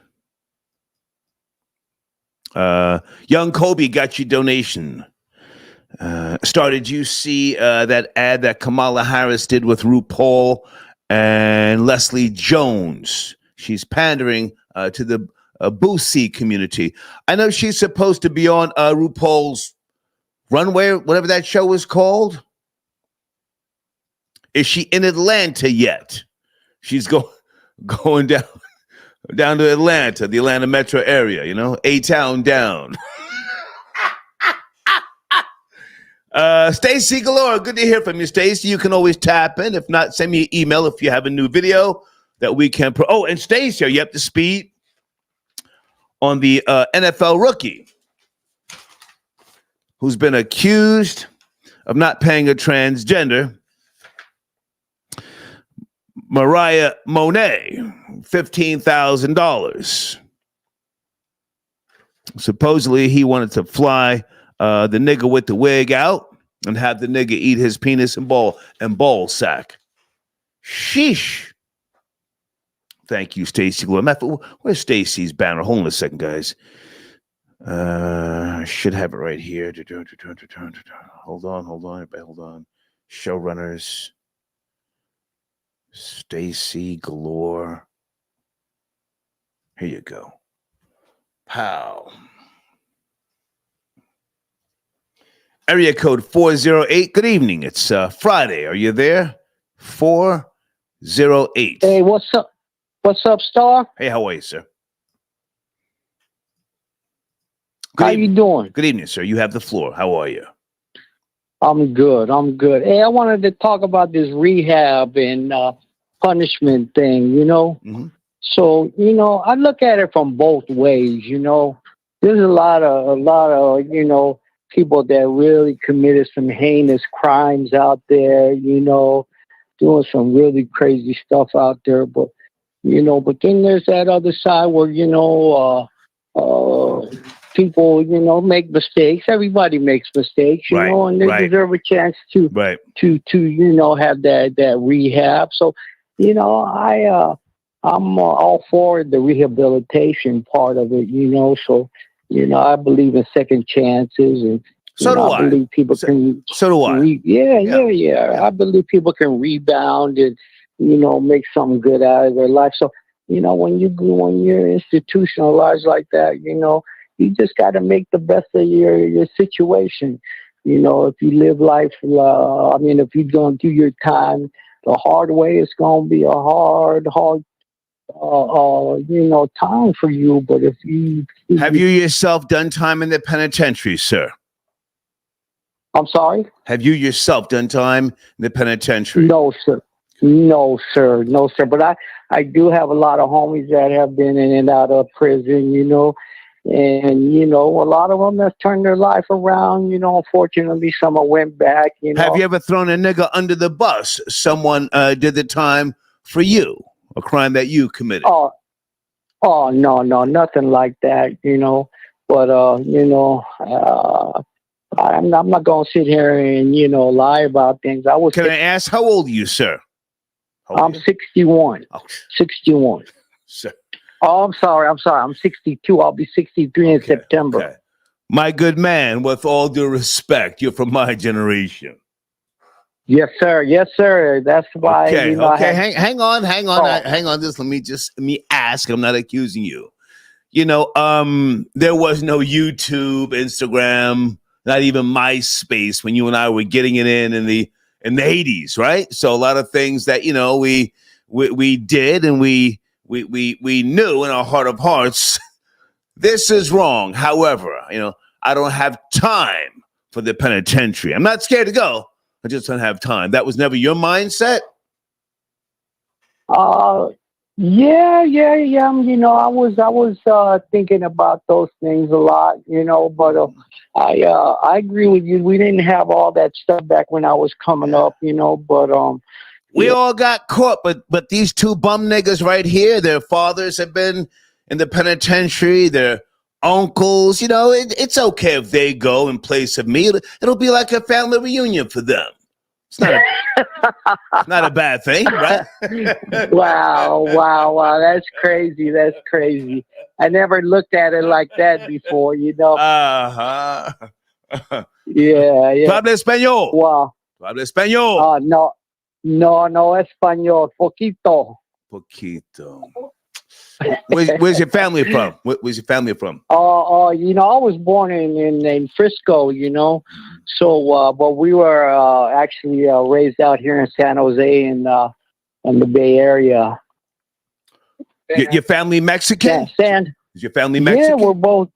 Young Kobe got your donation. Did you see that ad that Kamala Harris did with RuPaul and Leslie Jones? She's pandering to the Boosie community. I know she's supposed to be on RuPaul's Runway, whatever that show is called. Is she in Atlanta yet? She's going down to Atlanta, the Atlanta metro area, A-Town down. Stacy Galore, good to hear from you, Stacy. You can always tap in. If not, send me an email if you have a new video that we can. And Stacy, are you up to speed on the NFL rookie who's been accused of not paying a transgender, Mariah Monet, $15,000. Supposedly, he wanted to fly the nigga with the wig out and have the nigga eat his penis and ball sack. Sheesh. Thank you, Stacey. Where's Stacey's banner? Hold on a second, guys. I should have it right here. Hold on, everybody, hold on. Showrunners. Stacy Galore. Here you go. How? Area code 408. Good evening. It's Friday. Are you there? 408. Hey, what's up? What's up, Star? Hey, how are you, sir? How you doing? Good evening, sir. You have the floor. How are you? I'm good. I'm good. Hey, I wanted to talk about this rehab and punishment thing, Mm-hmm. So, I look at it from both ways, There's a lot of, people that really committed some heinous crimes out there, doing some really crazy stuff out there. But then there's that other side where, people, make mistakes. Everybody makes mistakes, and they deserve a chance to have that rehab. So, I'm all for the rehabilitation part of it, So, I believe in second chances, and so do I. Believe people can. So do I. Yeah. I believe people can rebound and make something good out of their life. So, when you're institutionalized like that, you just got to make the best of your situation. If you live life, if you're going through your time the hard way, it's going to be a hard time for you. But if you have you yourself done time in the penitentiary, sir? I'm sorry? Have you yourself done time in the penitentiary? No, sir. No, sir. But I do have a lot of homies that have been in and out of prison, and, a lot of them have turned their life around. Unfortunately, some went back, Have you ever thrown a nigga under the bus? Someone did the time for you, a crime that you committed. Oh, no, nothing like that, But, I'm not going to sit here and, lie about things. Can I ask, how old are you, sir? I'm 61. Oh. 61. Sir. Oh, I'm sorry. I'm 62. I'll be 63 in September. Okay. My good man, with all due respect, you're from my generation. Yes, sir. That's why. Okay. Hang on. Hang on. Let me ask. I'm not accusing you. There was no YouTube, Instagram, not even MySpace when you and I were getting it in the 80s, right? So a lot of things that we did and we knew in our heart of hearts, this is wrong. However, I don't have time for the penitentiary. I'm not scared to go. I just don't have time. That was never your mindset? Yeah. I was thinking about those things a lot, but I agree with you. We didn't have all that stuff back when I was coming up, but we all got caught, but these two bum niggas right here, their fathers have been in the penitentiary, their uncles, it's okay if they go in place of me. It'll be like a family reunion for them. It's not a bad thing, right? Wow. That's crazy. I never looked at it like that before, Uh-huh. Yeah. ¿Tú hablas español? Wow. ¿Tú hablas español? No español. Poquito. Where's your family from? Where's your family from? I was born in Frisco, So, but we were actually raised out here in San Jose in the Bay Area. Your family Mexican? Is your family Mexican? Yeah, we're both.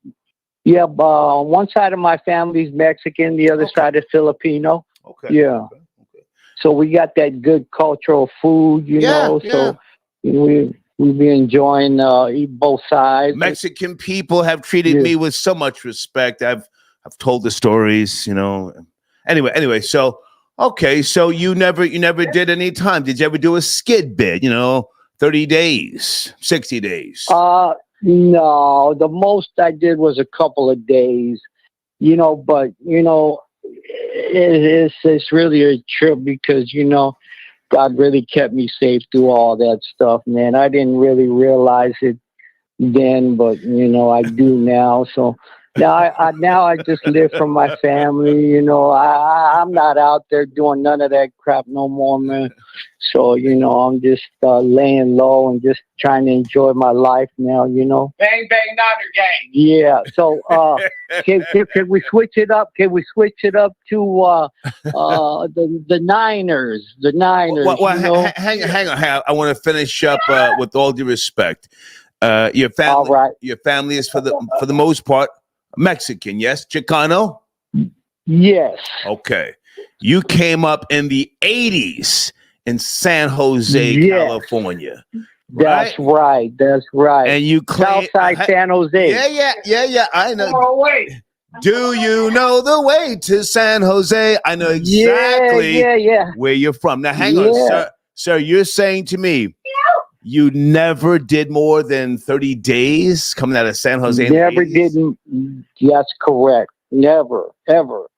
Yeah, one side of my family's Mexican, the other side is Filipino. Okay. Yeah. Okay. So we got that good cultural food, So we be enjoying eat both sides. Mexican people have treated me with so much respect. I've told the stories, Anyway, so okay, so you never did any time. Did you ever do a skid bid? 30 days, 60 days. No, the most I did was a couple of days. But it's really a trip because God really kept me safe through all that stuff, man. I didn't really realize it then, but I do now. So Now I just live for my family. I'm not out there doing none of that crap no more, man. So I'm just laying low and just trying to enjoy my life now. Bang bang Niner gang. Yeah. So can we switch it up? Can we switch it up to the Niners? The Niners. Well, hang on. I want to finish up with all due respect. Your family, all right. Your family is for the most part Mexican, yes? Chicano? Yes. Okay. You came up in the 80s in San Jose, California. That's right. That's right. And you claim Southside San Jose. Yeah. I know. Oh, wait. Do you know the way to San Jose? I know exactly where you're from. Now, hang on, sir. Sir, you're saying to me, you never did more than 30 days coming out of San Jose? Never did. That's correct. Never, ever.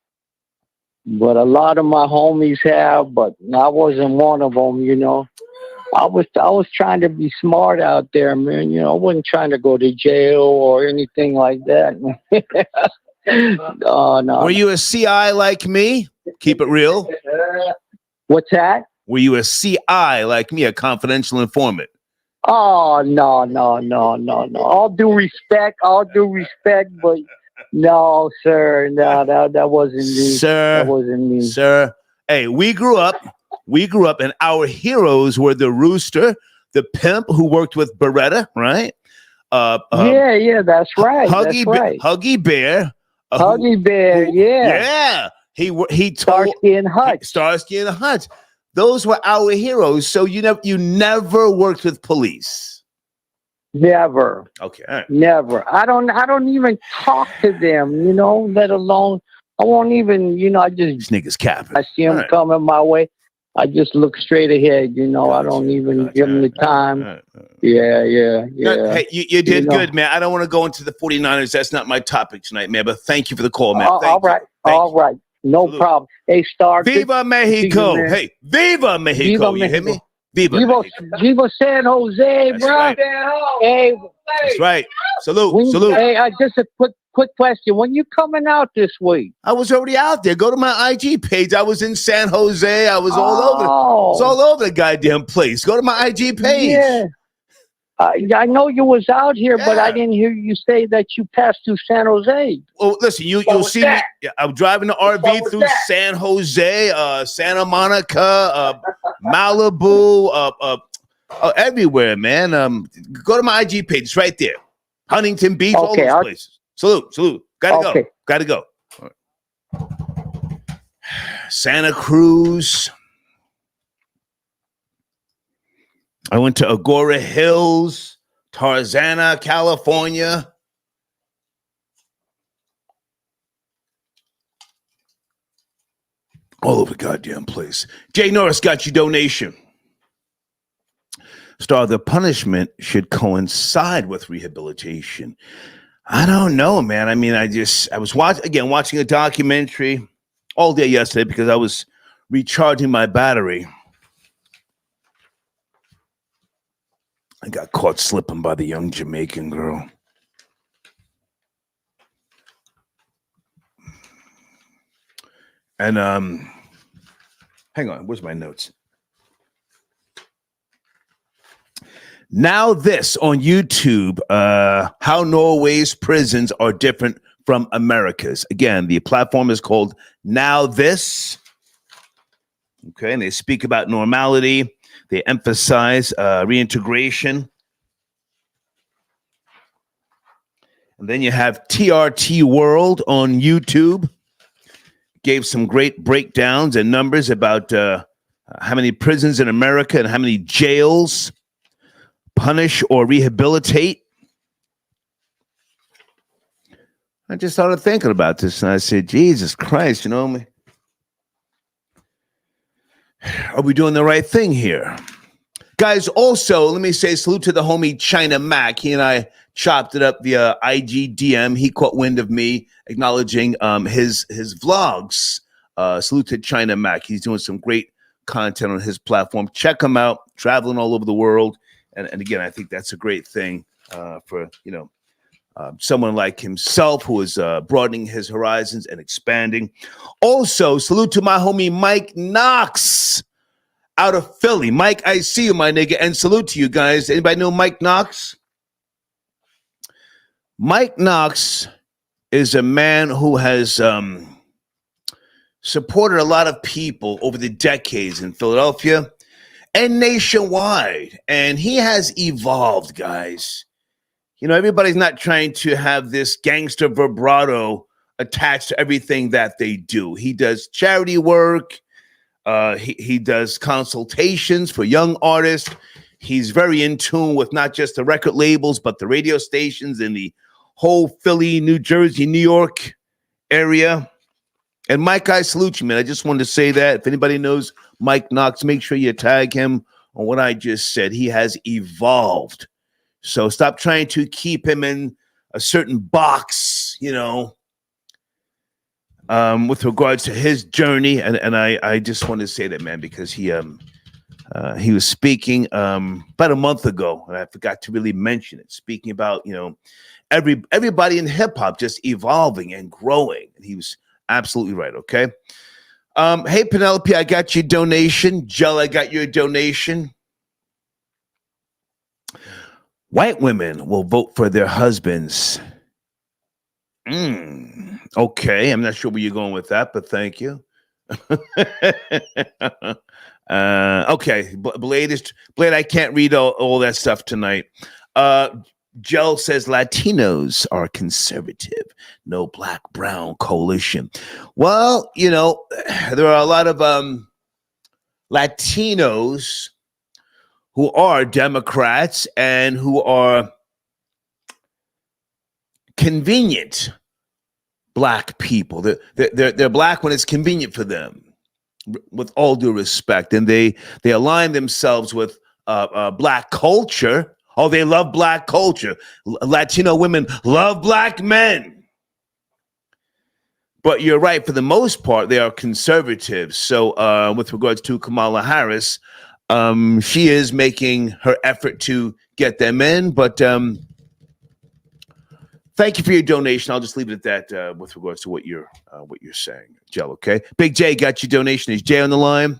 But a lot of my homies have, but I wasn't one of them, I was trying to be smart out there, man. I wasn't trying to go to jail or anything like that. No. Were you a CI like me? Keep it real. What's that? Were you a CI like me, a confidential informant? Oh, no. All due respect, but no, sir. No, that wasn't me. Sir, that wasn't me. Sir, hey, we grew up, and our heroes were the Rooster, the pimp who worked with Beretta, right? Yeah, that's right. Huggy Bear. Huggy Bear, Yeah. He told Starsky and Hutch. Those were our heroes. So you never worked with police. Never. Okay. All right. Never. I don't even talk to them, let alone I won't even, I just this nigga's capping. I see them coming my way. I just look straight ahead, I don't even give them the time. Right. Yeah. Hey, you did good, man. I don't want to go into the 49ers. That's not my topic tonight, man, but thank you for the call, man. All right. No problem. Hey, Star. Viva Mexico. Hey, Viva Mexico. You hear me? Viva San Jose, that's bro. Right. Hey. That's right. Salute. Hey, just a quick question. When you coming out this week? I was already out there. Go to my IG page. I was in San Jose. I was all over. It's all over the goddamn place. Go to my IG page. Yeah. I know you was out here, but I didn't hear you say that you passed through San Jose. Well, listen, you'll see me. I'm driving the RV through San Jose, Santa Monica, Malibu, everywhere, man. Go to my IG page. It's right there. Huntington Beach, all those places. Salute. Gotta go. Right. Santa Cruz. I went to Agora Hills, Tarzana, California. All over the goddamn place. Jay Norris got your donation. Star, the punishment should coincide with rehabilitation. I don't know, man. I mean, I was watching a documentary all day yesterday because I was recharging my battery. I got caught slipping by the young Jamaican girl. And hang on, where's my notes? Now this on YouTube, how Norway's prisons are different from America's. Again, the platform is called Now This. Okay, and they speak about normality. They emphasize reintegration. And then you have TRT World on YouTube. Gave some great breakdowns and numbers about how many prisons in America and how many jails punish or rehabilitate. I just started thinking about this and I said, Jesus Christ, are we doing the right thing here? Guys, also, let me say salute to the homie China Mac. He and I chopped it up via IG DM. He caught wind of me acknowledging his vlogs. Salute to China Mac. He's doing some great content on his platform. Check him out, traveling all over the world. And again, I think that's a great thing for, someone like himself who is broadening his horizons and expanding. Also, salute to my homie Mike Knox out of Philly. Mike, I see you, my nigga, and salute to you guys. Anybody know Mike Knox? Mike Knox is a man who has supported a lot of people over the decades in Philadelphia and nationwide. And he has evolved, guys. You know, everybody's not trying to have this gangster vibrato attached to everything that they do. He does charity work. He does consultations for young artists. He's very in tune with not just the record labels, but the radio stations in the whole Philly, New Jersey, New York area. And Mike, I salute you, man. I just wanted to say that. If anybody knows Mike Knox, make sure you tag him on what I just said. He has evolved. So stop trying to keep him in a certain box, you know, with regards to his journey. And I just wanted to say that, man, because he was speaking about a month ago, and I forgot to really mention it, speaking about, you know, everybody in hip hop just evolving and growing. And he was absolutely right. Okay. Hey, Penelope, I got your donation. Jell, I got your donation. White women will vote for their husbands. Okay. I'm not sure where you're going with that, but thank you. Okay. Blade, I can't read all that stuff tonight. Joe says Latinos are conservative. No black-brown coalition. Well, you know, there are a lot of Latinos who are Democrats and who are convenient black people. They're black when it's convenient for them, with all due respect. And they align themselves with black culture. Oh, they love black culture. Latino women love black men. But you're right. For the most part, they are conservatives. So with regards to Kamala Harris, she is making her effort to get them in. But thank you for your donation. I'll just leave it at that with regards to what you're saying, Jill. Okay. Big J got your donation. Is Jay on the line?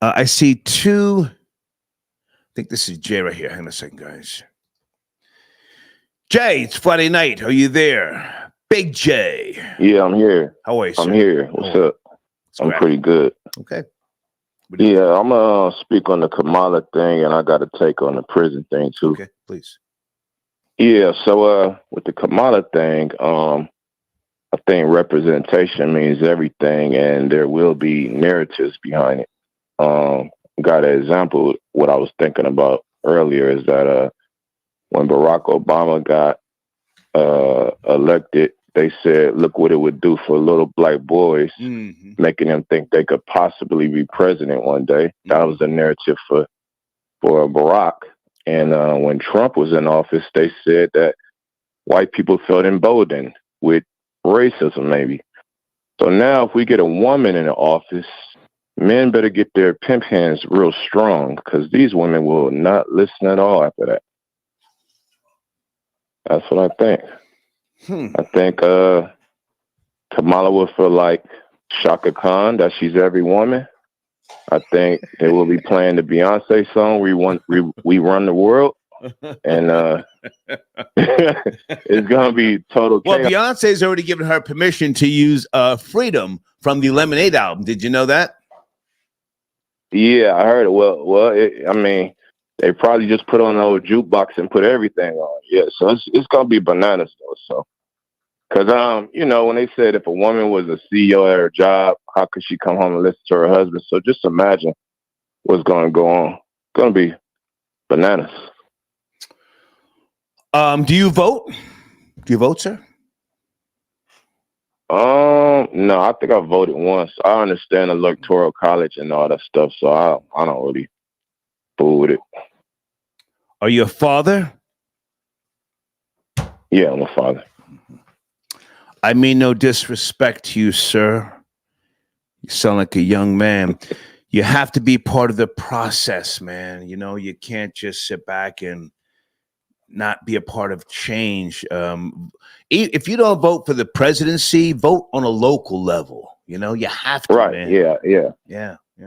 I see two. I think this is Jay right here. Hang on a second, guys. Jay, it's Friday night. Are you there? Big J. Yeah, I'm here. How are you, sir? I'm here. What's up? I'm pretty good. Okay. Yeah, I'm going to speak on the Kamala thing, and I got a take on the prison thing, too. Okay, please. Yeah, so with the Kamala thing, I think representation means everything, and there will be narratives behind it. Got an example. What I was thinking about earlier is that when Barack Obama got elected, they said, look what it would do for little black boys, making them think they could possibly be president one day. That was the narrative for Barack. And when Trump was in office, they said that white people felt emboldened with racism, maybe. So now if we get a woman in the office, men better get their pimp hands real strong, because these women will not listen at all after that. That's what I think. I think Kamala will feel like Shaka Khan, that she's every woman. I think they will be playing the Beyonce song, We Run the World. And it's going to be total chaos. Well, Beyonce's already given her permission to use Freedom from the Lemonade album. Did you know that? Yeah, I heard it. Well, I mean, they probably just put on an old jukebox and put everything on. Yeah, so it's gonna be bananas though. So, because you know, when they said if a woman was a CEO at her job, how could she come home and listen to her husband? So just imagine what's gonna go on. It's gonna be bananas. Do you vote? Do you vote, sir? No, I think I voted once. I understand electoral college and all that stuff, so I don't really fool with it. Are you a father? Yeah, I'm a father. I mean no disrespect to you, sir. You sound like a young man. You have to be part of the process, man. You know, you can't just sit back and not be a part of change. If you don't vote for the presidency, vote on a local level. You know, you have to, Right. man. Yeah.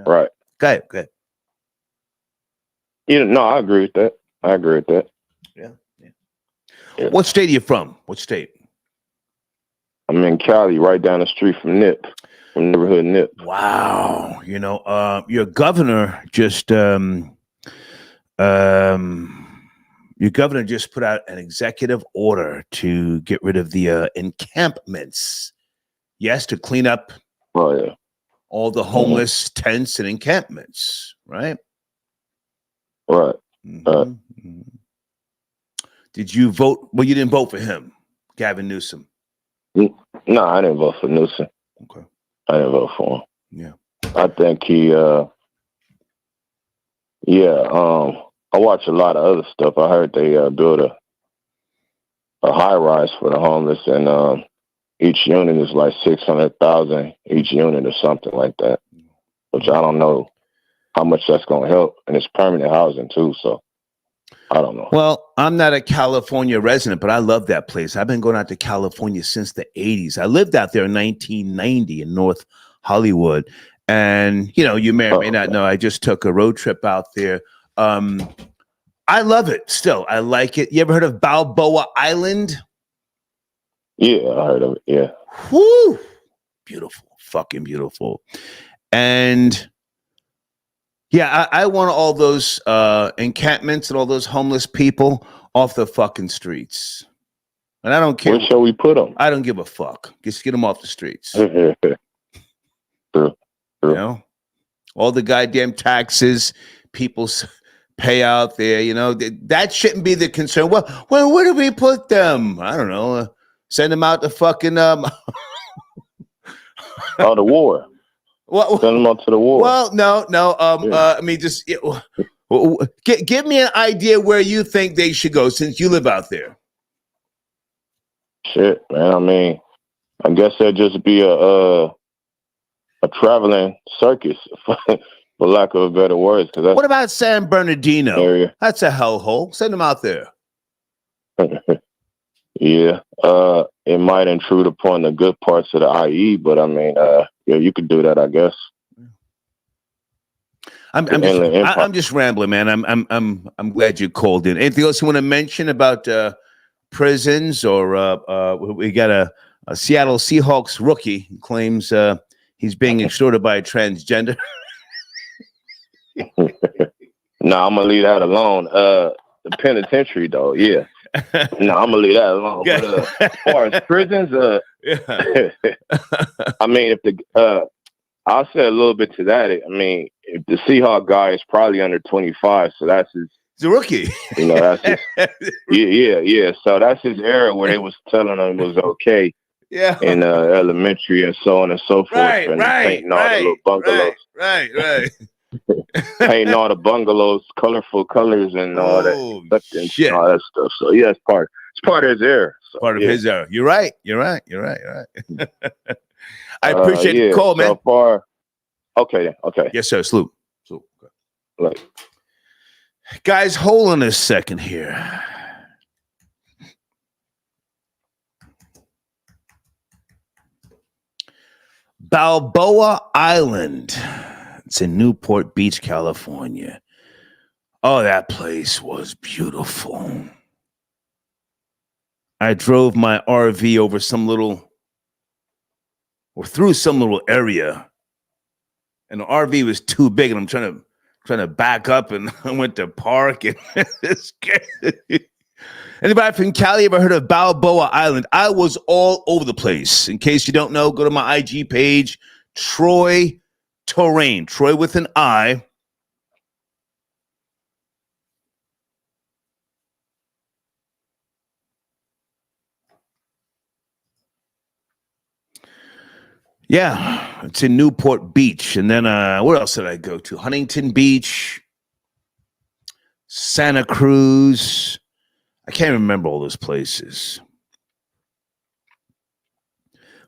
Right. Good. No, I agree with that. Yeah. What state are you from? What state? I'm in Cali, right down the street from Nip, from neighborhood Nip. Wow. You know, your governor just put out an executive order to get rid of the encampments. Yes, to clean up all the homeless tents and encampments, right? Right. Did you vote? Well, you didn't vote for him, Gavin Newsom. No, I didn't vote for Newsom. Okay. I didn't vote for him. Yeah. I think he, I watch a lot of other stuff. I heard they built a high rise for the homeless, and each unit is like 600,000 each unit or something like that, which I don't know how much that's going to help. And it's permanent housing too, so I don't know. Well, I'm not a California resident, but I love that place. I've been going out to California since the 80s. I lived out there in 1990 in North Hollywood. And, you know, you may or may not know, I just took a road trip out there. I love it still. I like it. You ever heard of Balboa Island? Yeah, I heard of it. Yeah. Whoo! Beautiful. Fucking beautiful. And yeah, I want all those encampments and all those homeless people off the fucking streets. And I don't care. Where shall we put them? I don't give a fuck. Just get them off the streets. True. You know, all the goddamn taxes people pay out there, you know, that shouldn't be the concern. Well, where do we put them? I don't know. Send them out to fucking the war. Well, send them out to the war. Well, no. I mean, just give me an idea where you think they should go since you live out there. Shit, man. I mean, I guess there'd just be a traveling circus, for lack of a better words. What about San Bernardino? Area? That's a hellhole. Send them out there. Yeah, it might intrude upon the good parts of the IE, but I mean, yeah, you could do that, I guess. I'm just rambling, man. I'm glad you called in. Anything else you want to mention about prisons, or we got a Seattle Seahawks rookie who claims he's being extorted by a transgender? No, I'm gonna leave that alone. The penitentiary, though, yeah. No, I'm gonna leave that alone. But, as far as prisons, I mean, if I'll say a little bit to that. I mean, if the Seahawk guy is probably under 25, so that's his. He's a rookie. You know, that's his, yeah. So that's his era where they was telling him it was okay. Yeah. In elementary and so on and so forth, and painting all the little bungalows. Right. Painting all the bungalows, colorful colors, and all that shit. All that stuff. So yeah, it's part of his era. So, part of his era. You're right. I appreciate the call, man. So far, okay. Yes, sir. Salute. Right. Guys, hold on a second here. Balboa Island. It's in Newport Beach, California. Oh, that place was beautiful. I drove my RV over through some little area, and the RV was too big, and I'm trying to back up, and I went to park, and it's crazy. Anybody from Cali ever heard of Balboa Island? I was all over the place. In case you don't know, go to my IG page, Troy Terrain, Troy with an I. Yeah, it's in Newport Beach. And then where else did I go to? Huntington Beach, Santa Cruz. I can't remember all those places.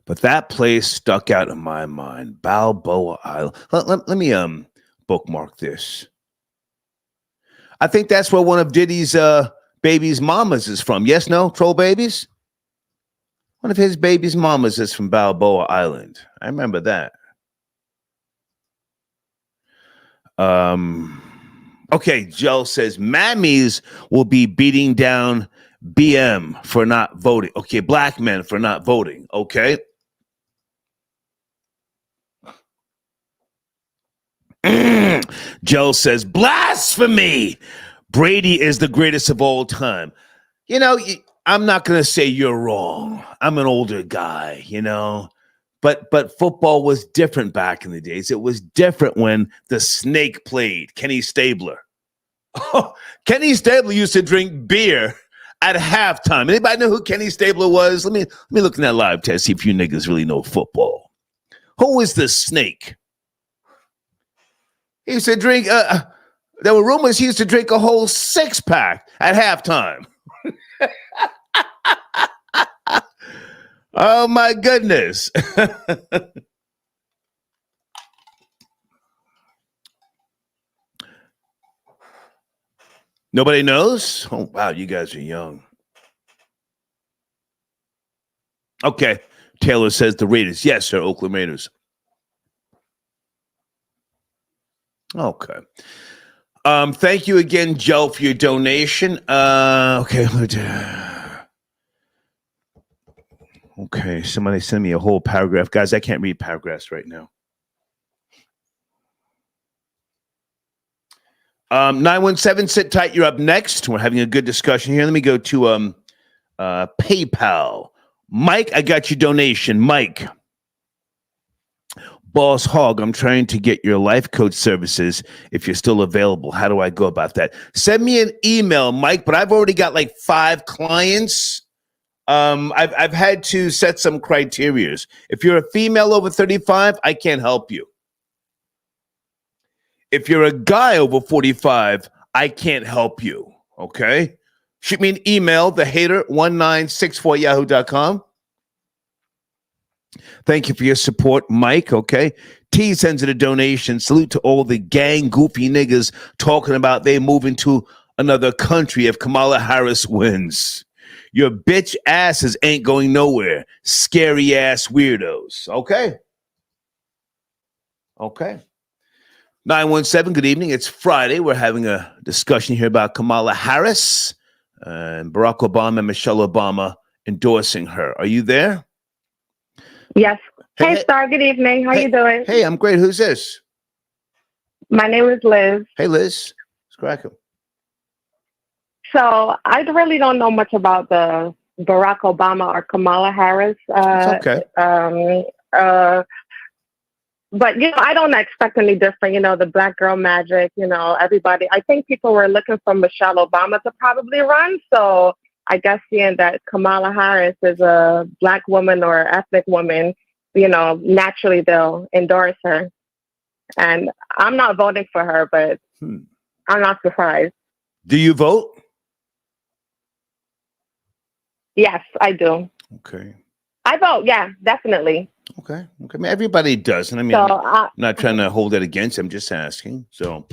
But that place stuck out in my mind. Balboa Island. Let me bookmark this. I think that's where one of Diddy's baby's mamas is from. Yes, no, Troll Babies? One of his baby's mamas is from Balboa Island. I remember that. Okay, Joe says mammies will be beating down BM for not voting. Okay, black men for not voting. Okay. Joe says blasphemy. Brady is the greatest of all time. You know, I'm not going to say you're wrong. I'm an older guy, you know. But football was different back in the days. It was different when the Snake played, Kenny Stabler. Oh, Kenny Stabler used to drink beer at halftime. Anybody know who Kenny Stabler was? Let me look in that live test, see if you niggas really know football. Who is the Snake? He used to drink, there were rumors he used to drink a whole 6-pack at halftime. Oh, my goodness. Nobody knows? Oh, wow, you guys are young. Okay. Taylor says the Raiders. Yes, sir, Oakland Raiders. Okay. Thank you again, Joe, for your donation. Okay. Okay, somebody send me a whole paragraph. Guys, I can't read paragraphs right now. 917, sit tight. You're up next. We're having a good discussion here. Let me go to PayPal. Mike, I got your donation. Mike. Boss Hog, I'm trying to get your life coach services if you're still available. How do I go about that? Send me an email, Mike, but I've already got like 5 clients. I've had to set some criterias. If you're a female over 35, I can't help you. If you're a guy over 45, I can't help you. Okay? Shoot me an email, thehater1964yahoo.com. Thank you for your support, Mike. Okay. T sends it a donation. Salute to all the gang goofy niggas talking about they moving to another country if Kamala Harris wins. Your bitch asses ain't going nowhere. Scary ass weirdos. Okay. Okay. 917, good evening. It's Friday. We're having a discussion here about Kamala Harris and Barack Obama and Michelle Obama endorsing her. Are you there? Yes. Hey, Star. Good evening. How you doing? Hey, I'm great. Who's this? My name is Liz. Hey, Liz. Let's crack 'em. So I really don't know much about the Barack Obama or Kamala Harris. It's okay. But, you know, I don't expect any different. You know, the black girl magic, you know, everybody. I think people were looking for Michelle Obama to probably run. So I guess seeing that Kamala Harris is a black woman or ethnic woman, you know, naturally they'll endorse her. And I'm not voting for her, but I'm not surprised. Do you vote? Yes, I do. Okay. I vote. Yeah, definitely. Okay. I mean, everybody does. And I mean, I'm not trying to hold that against. I'm just asking. So,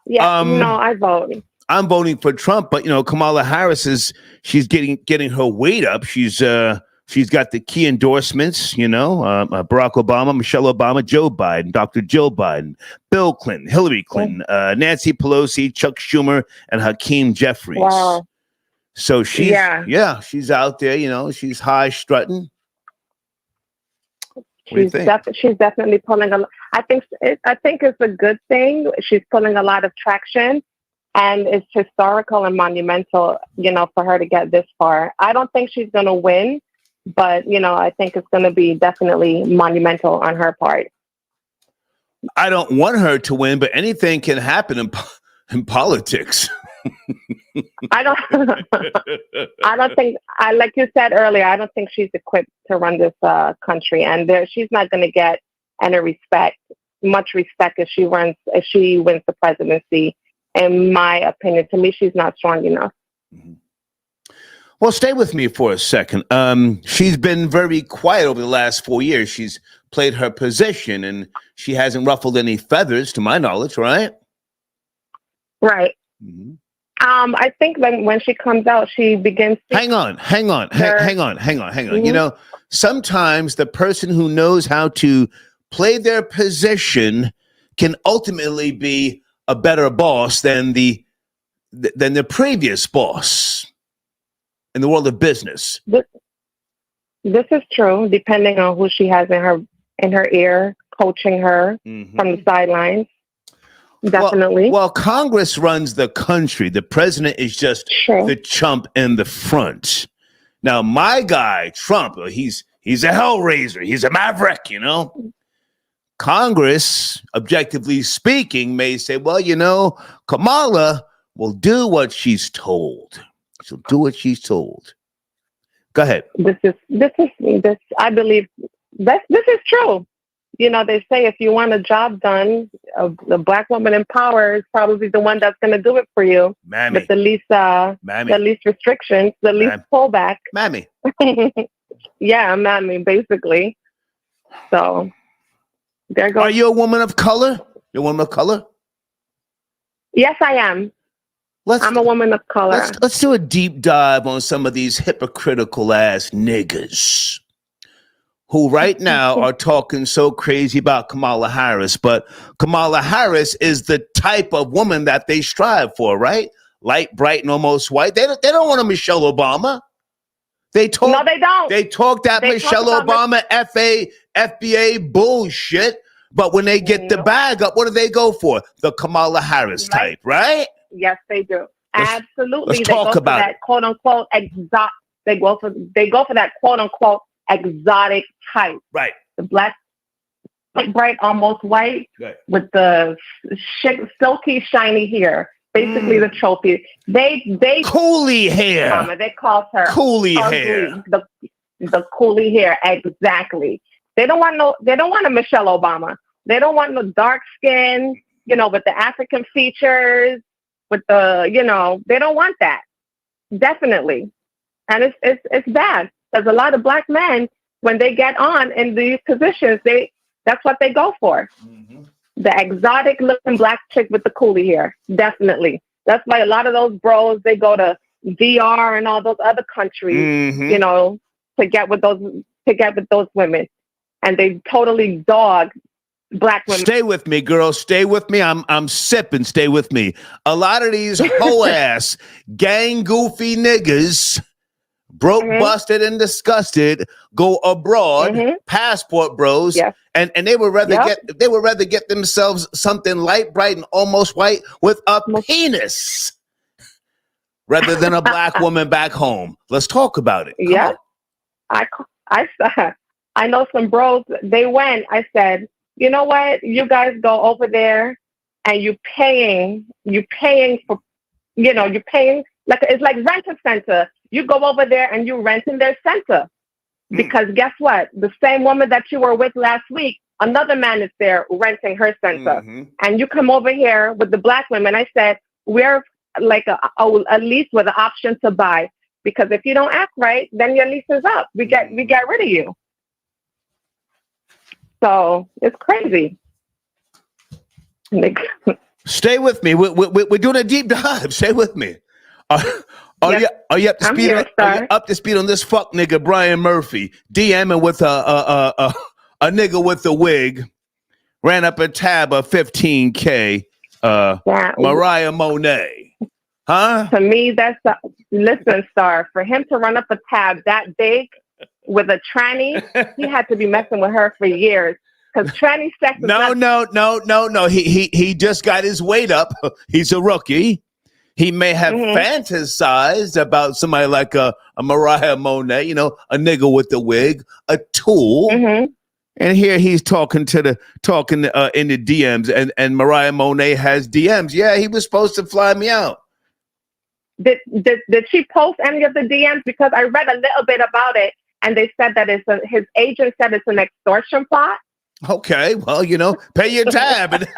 yeah, no, I vote. I'm voting for Trump, but you know, Kamala Harris she's getting her weight up. She's got the key endorsements, you know, Barack Obama, Michelle Obama, Joe Biden, Dr. Jill Biden, Bill Clinton, Hillary Clinton, Nancy Pelosi, Chuck Schumer, and Hakeem Jeffries. Wow. So she's out there, you know, she's high strutting. She's definitely pulling a lot. I think it's a good thing. She's pulling a lot of traction, and it's historical and monumental, you know, for her to get this far. I don't think she's going to win, but, you know, I think it's going to be definitely monumental on her part. I don't want her to win, but anything can happen in politics. I don't think, like you said earlier, I don't think she's equipped to run this country, and she's not going to get any much respect if she wins the presidency. In my opinion, to me, she's not strong enough. Mm-hmm. Well, stay with me for a second. She's been very quiet over the last 4 years. She's played her position, and she hasn't ruffled any feathers, to my knowledge, right? Right. Mm-hmm. I think when she comes out, she begins to hang on. You know, sometimes the person who knows how to play their position can ultimately be a better boss than the previous boss in the world of business. This is true, depending on who she has in her ear, coaching her from the sidelines. Definitely. Well, Congress runs the country. The president is just the chump in the front. Now, my guy, Trump, he's a hellraiser. He's a maverick, you know. Congress, objectively speaking, may say, well, you know, Kamala will do what she's told. She'll do what she's told. Go ahead. This. I believe this is true. You know, they say if you want a job done, the black woman in power is probably the one that's going to do it for you. Mammy. With the least restrictions, the least pullback. Mammy. Yeah, mammy, basically. So there goes. Are you a woman of color? You're a woman of color? Yes, I am. I'm a woman of color. Let's do a deep dive on some of these hypocritical ass niggas who right now are talking so crazy about Kamala Harris, but Kamala Harris is the type of woman that they strive for, right? Light, bright, and almost white. They don't want a Michelle Obama. No, they don't. They talk that Michelle Obama FBA bullshit, but when they get the bag up, what do they go for? The Kamala Harris type, right? Yes, they do. Absolutely. Let's talk about that quote unquote exotic. They go for that quote unquote exotic type. Right. The black, bright, almost white, with the silky, shiny hair. Basically, the trophy. They coolie hair. Mama, they call her coolie ugly. hair. The coolie hair, exactly. They don't want a Michelle Obama. They don't want no dark skin, you know, with the African features, with the, you know, they don't want that. Definitely. And it's bad. There's a lot of black men, when they get on in these positions, that's what they go for. The exotic looking black chick with the coolie hair. Definitely. That's why a lot of those bros, they go to DR and all those other countries, you know, to get with those women. And they totally dog black women. Stay with me, girl. Stay with me. I'm sipping. Stay with me. A lot of these hoe ass gang goofy niggas, broke, busted, and disgusted, go abroad, passport bros, and they would rather get themselves something light, bright, and almost white with a penis rather than a black woman back home. Let's talk about it. Yeah, I know some bros. They went. I said, you know what? You guys go over there, and you're paying for, you know, you're paying it's like rent a center. You go over there and you rent in their center. Because guess what? The same woman that you were with last week, another man is there renting her center. And you come over here with the black women. I said, we're like a lease with an option to buy. Because if you don't act right, then your lease is up. We get rid of you. So it's crazy. Stay with me. We're doing a deep dive. Stay with me. Are you up to speed? Are you up to speed on this fuck nigga Brian Murphy DMing with a nigga with a wig, ran up a tab of $15K. Mariah Monet, huh? To me, listen, Star. For him to run up a tab that big with a tranny, he had to be messing with her for years. Because tranny sex. No. He just got his weight up. He's a rookie. He may have fantasized about somebody like a Mariah Monet, you know, a nigga with a wig, a tool. And here he's talking in the DMs, and Mariah Monet has DMs. Yeah, he was supposed to fly me out. Did she post any of the DMs? Because I read a little bit about it, and they said that his agent said it's an extortion plot. Okay, well, you know, pay your tab and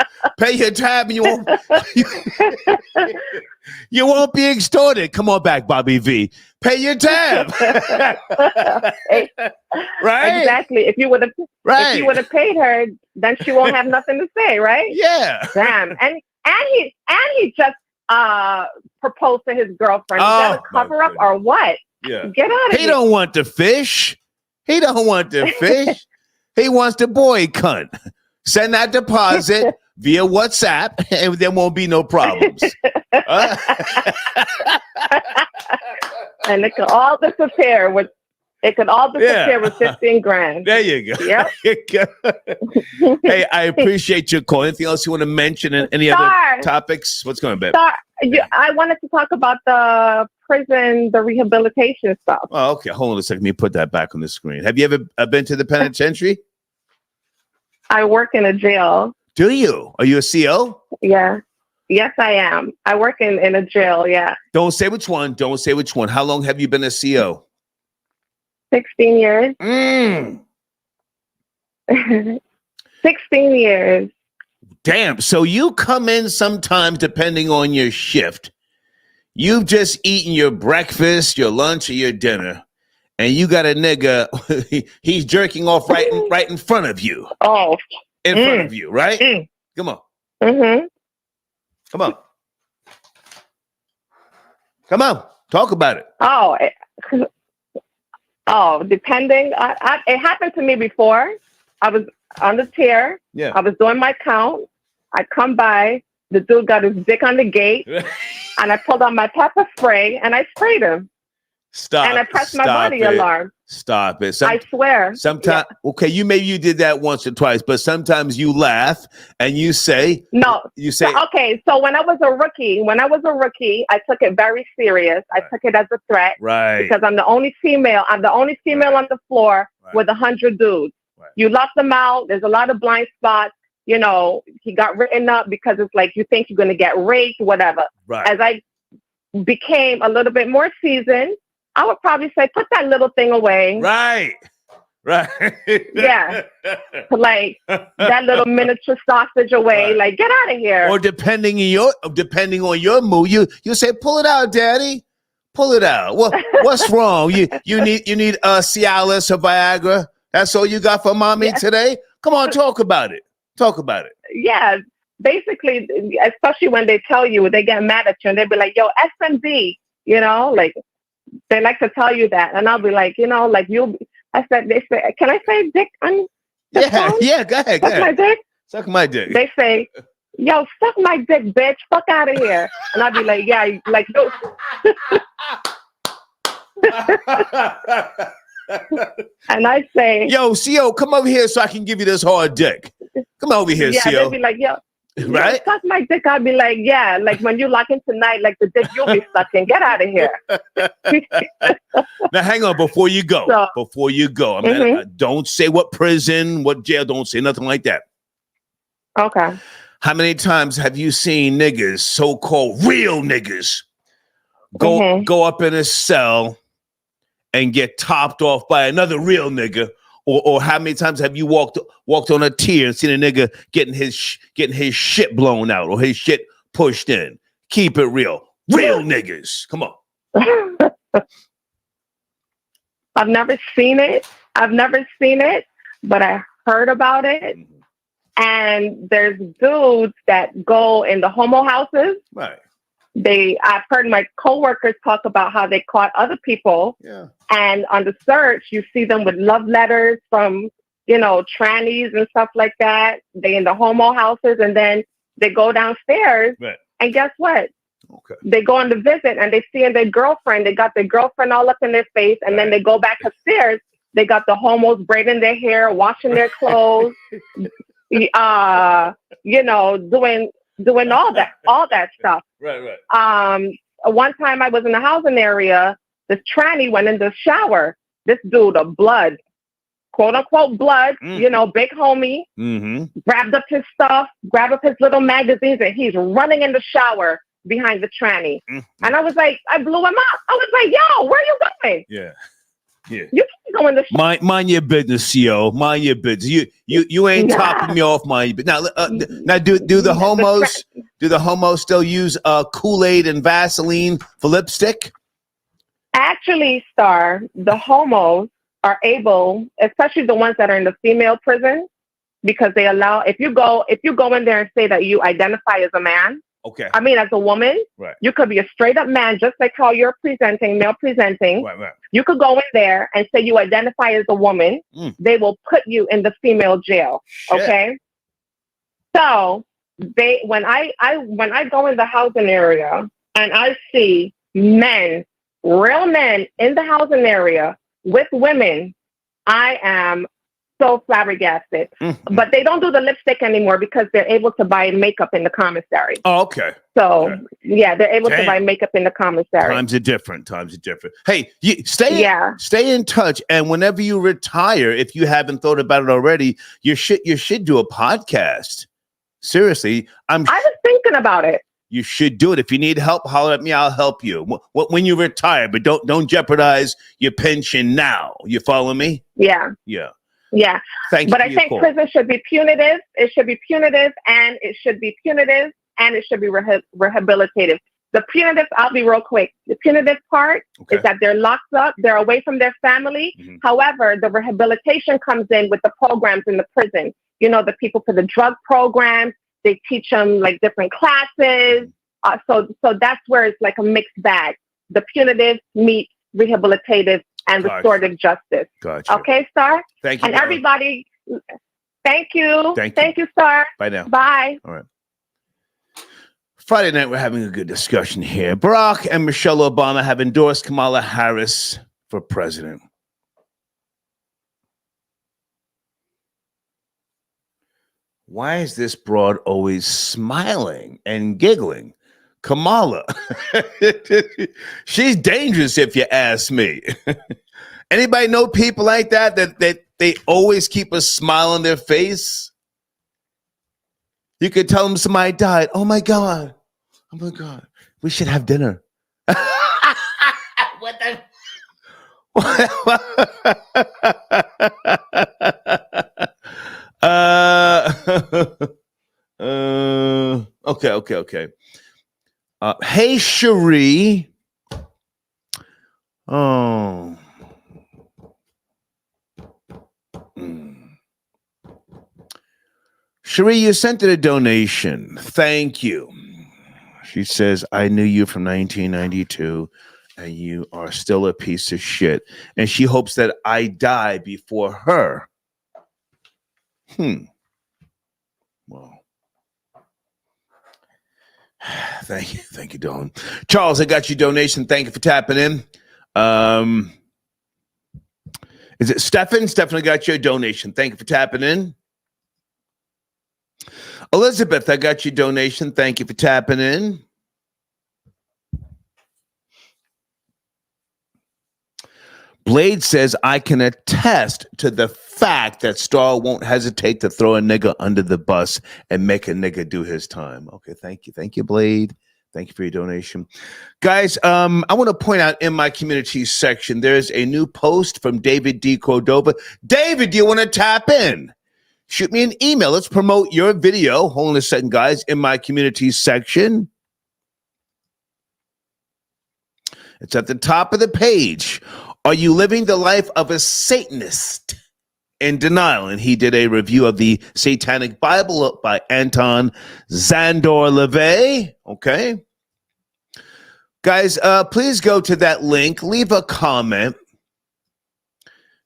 you won't be extorted. Come on back, Bobby V. Pay your tab. Right? Exactly. If you would have paid her, then she won't have nothing to say, right? Yeah. Damn. And he proposed to his girlfriend. Is that a cover up or what? Yeah. Get out of here. He don't want the fish. He don't want the fish. He wants the boy cunt. Send that deposit via WhatsApp, and there won't be no problems. And it could all disappear with 15 grand. There you go. Yep. Hey, I appreciate your call. Anything else you want to mention? Any other topics? What's going on, babe? I wanted to talk about the prison, the rehabilitation stuff. Oh, okay. Hold on a second. Let me put that back on the screen. Have you ever been to the penitentiary? I work in a jail. Do you? Are you a CO? Yeah. Yes, I am. I work in a jail, yeah. Don't say which one. Don't say which one. How long have you been a CO? 16 years. 16 years. Damn. So you come in sometimes depending on your shift. You've just eaten your breakfast, your lunch, or your dinner, and you got a nigga, he's jerking off right in front of you. Oh. In front of you, right? Come on. Mm-hmm. Come on. Come on. Talk about it. Depending. It happened to me before. I was on the chair. Yeah. I was doing my count. I come by. The dude got his dick on the gate. And I pulled out my pepper spray and I sprayed him. Stop. And I pressed my body alarm. Stop it. I swear. Sometimes, okay, you did that once or twice, but sometimes you laugh and you say, no. You say, okay. So when I was a rookie, I took it very serious. Right. I took it as a threat, right? Because I'm the only female. I'm the only female on the floor with 100 dudes. Right. You lock them out. There's a lot of blind spots. You know, he got written up because it's like you think you're going to get raped, whatever. Right. As I became a little bit more seasoned, I would probably say, put that little thing away. Right. Yeah. Like that little miniature sausage away. Right. Like, get out of here. Or depending on your mood, you say, pull it out, daddy. Pull it out. What's wrong? You need Cialis or Viagra? That's all you got for mommy today? Come on, talk about it. Yeah. Basically, especially when they tell you, they get mad at you and they be like, yo, SMD, like they like to tell you that. And I'll be like, like they say, can I say dick on the phone? Yeah, go ahead. My dick? Suck my dick. They say, yo, suck my dick, bitch. Fuck out of here. And I'll be like, yeah, like, yo. And I say, yo, CO, come over here so I can give you this hard dick. Come over here, CO. They'd be like, yo. Right? Suck my dick. I'd be like, yeah, like when you lock in tonight, like the dick you'll be sucking. Get out of here. Now, hang on before you go. I mean, don't say what prison, what jail. Don't say nothing like that. Okay. How many times have you seen niggas, so-called real niggas, go up in a cell and get topped off by another real nigga? Or how many times have you walked on a tier and seen a nigga getting his shit blown out or his shit pushed in? Keep it real. Real niggas. Come on. I've never seen it, but I heard about it. And there's dudes that go in the homo houses. Right. I've heard my coworkers talk about how they caught other people. Yeah. And on the search, you see them with love letters from, trannies and stuff like that. They in the homo houses, and then they go downstairs. Right. And guess what? Okay. They go on the visit and they see their girlfriend. They got their girlfriend all up in their face. And then they go back upstairs. They got the homos braiding their hair, washing their clothes, doing all that stuff. Right. One time I was in the housing area, this tranny went in the shower. This dude, a blood, quote unquote blood, big homie, grabbed up his stuff, grabbed up his little magazines, and he's running in the shower behind the tranny. And I was like, I blew him up. I was like, yo, where are you going? Yeah. You can't go in the shower. Mind your business, CO. Mind your business. You ain't topping me off. Mind your business. Now, do the homos still use Kool-Aid and Vaseline for lipstick? Actually, Star, the homos are able, especially the ones that are in the female prison, because they allow, if you go in there and say that you identify as a man, Okay. I mean, as a woman, right. You could be a straight up man, just like how you're presenting, male presenting. Right. You could go in there and say you identify as a woman. They will put you in the female jail. Shit. Okay. So when I go in the housing area and I see men, real men in the housing area with women, I am so flabbergasted. But they don't do the lipstick anymore because they're able to buy makeup in the commissary. Oh, okay. So okay. Yeah, they're able to buy makeup in the commissary. Times are different. Hey, stay in touch, and whenever you retire, if you haven't thought about it already, you should do a podcast. Seriously, I was thinking about it. You should do it. If you need help, holler at me. I'll help you. When you retire, but don't jeopardize your pension now. You follow me? Yeah. Thank you. But I think prison should be punitive. It should be punitive, and it should be punitive, and it should be rehabilitative. The punitive, I'll be real quick. The punitive part is that they're locked up, they're away from their family. However, the rehabilitation comes in with the programs in the prison. You know, the people for the drug programs, they teach them like different classes. So that's where it's like a mixed bag. The punitive meets rehabilitative and restorative justice. Gotcha. Okay, Star? Thank you. And everybody, thank you. Thank you, Star. Bye now. Bye. All right. Friday night, we're having a good discussion here. Barack and Michelle Obama have endorsed Kamala Harris for president. Why is this broad always smiling and giggling? Kamala. She's dangerous if you ask me. Anybody know people like that they always keep a smile on their face? You could tell them somebody died. Oh my God. We should have dinner. What the? Okay. Hey, Cherie. Oh. Cherie, you sent it a donation. Thank you. She says, I knew you from 1992, and you are still a piece of shit. And she hopes that I die before her. Well, thank you, Dawn. Charles, I got your donation. Thank you for tapping in. Is it Stefan? Stefan, I got your donation. Thank you for tapping in. Elizabeth, I got your donation. Thank you for tapping in. Blade says, I can attest to the fact that Star won't hesitate to throw a nigga under the bus and make a nigga do his time. Okay, thank you. Thank you, Blade. Thank you for your donation. Guys, I want to point out in my community section, there's a new post from David D. Cordova. David, do you want to tap in? Shoot me an email. Let's promote your video. Hold on a second, guys, in my community section. It's at the top of the page. Are you living the life of a Satanist in denial? And he did a review of the Satanic Bible by Anton Szandor LaVey. Okay. Guys, please go to that link. Leave a comment.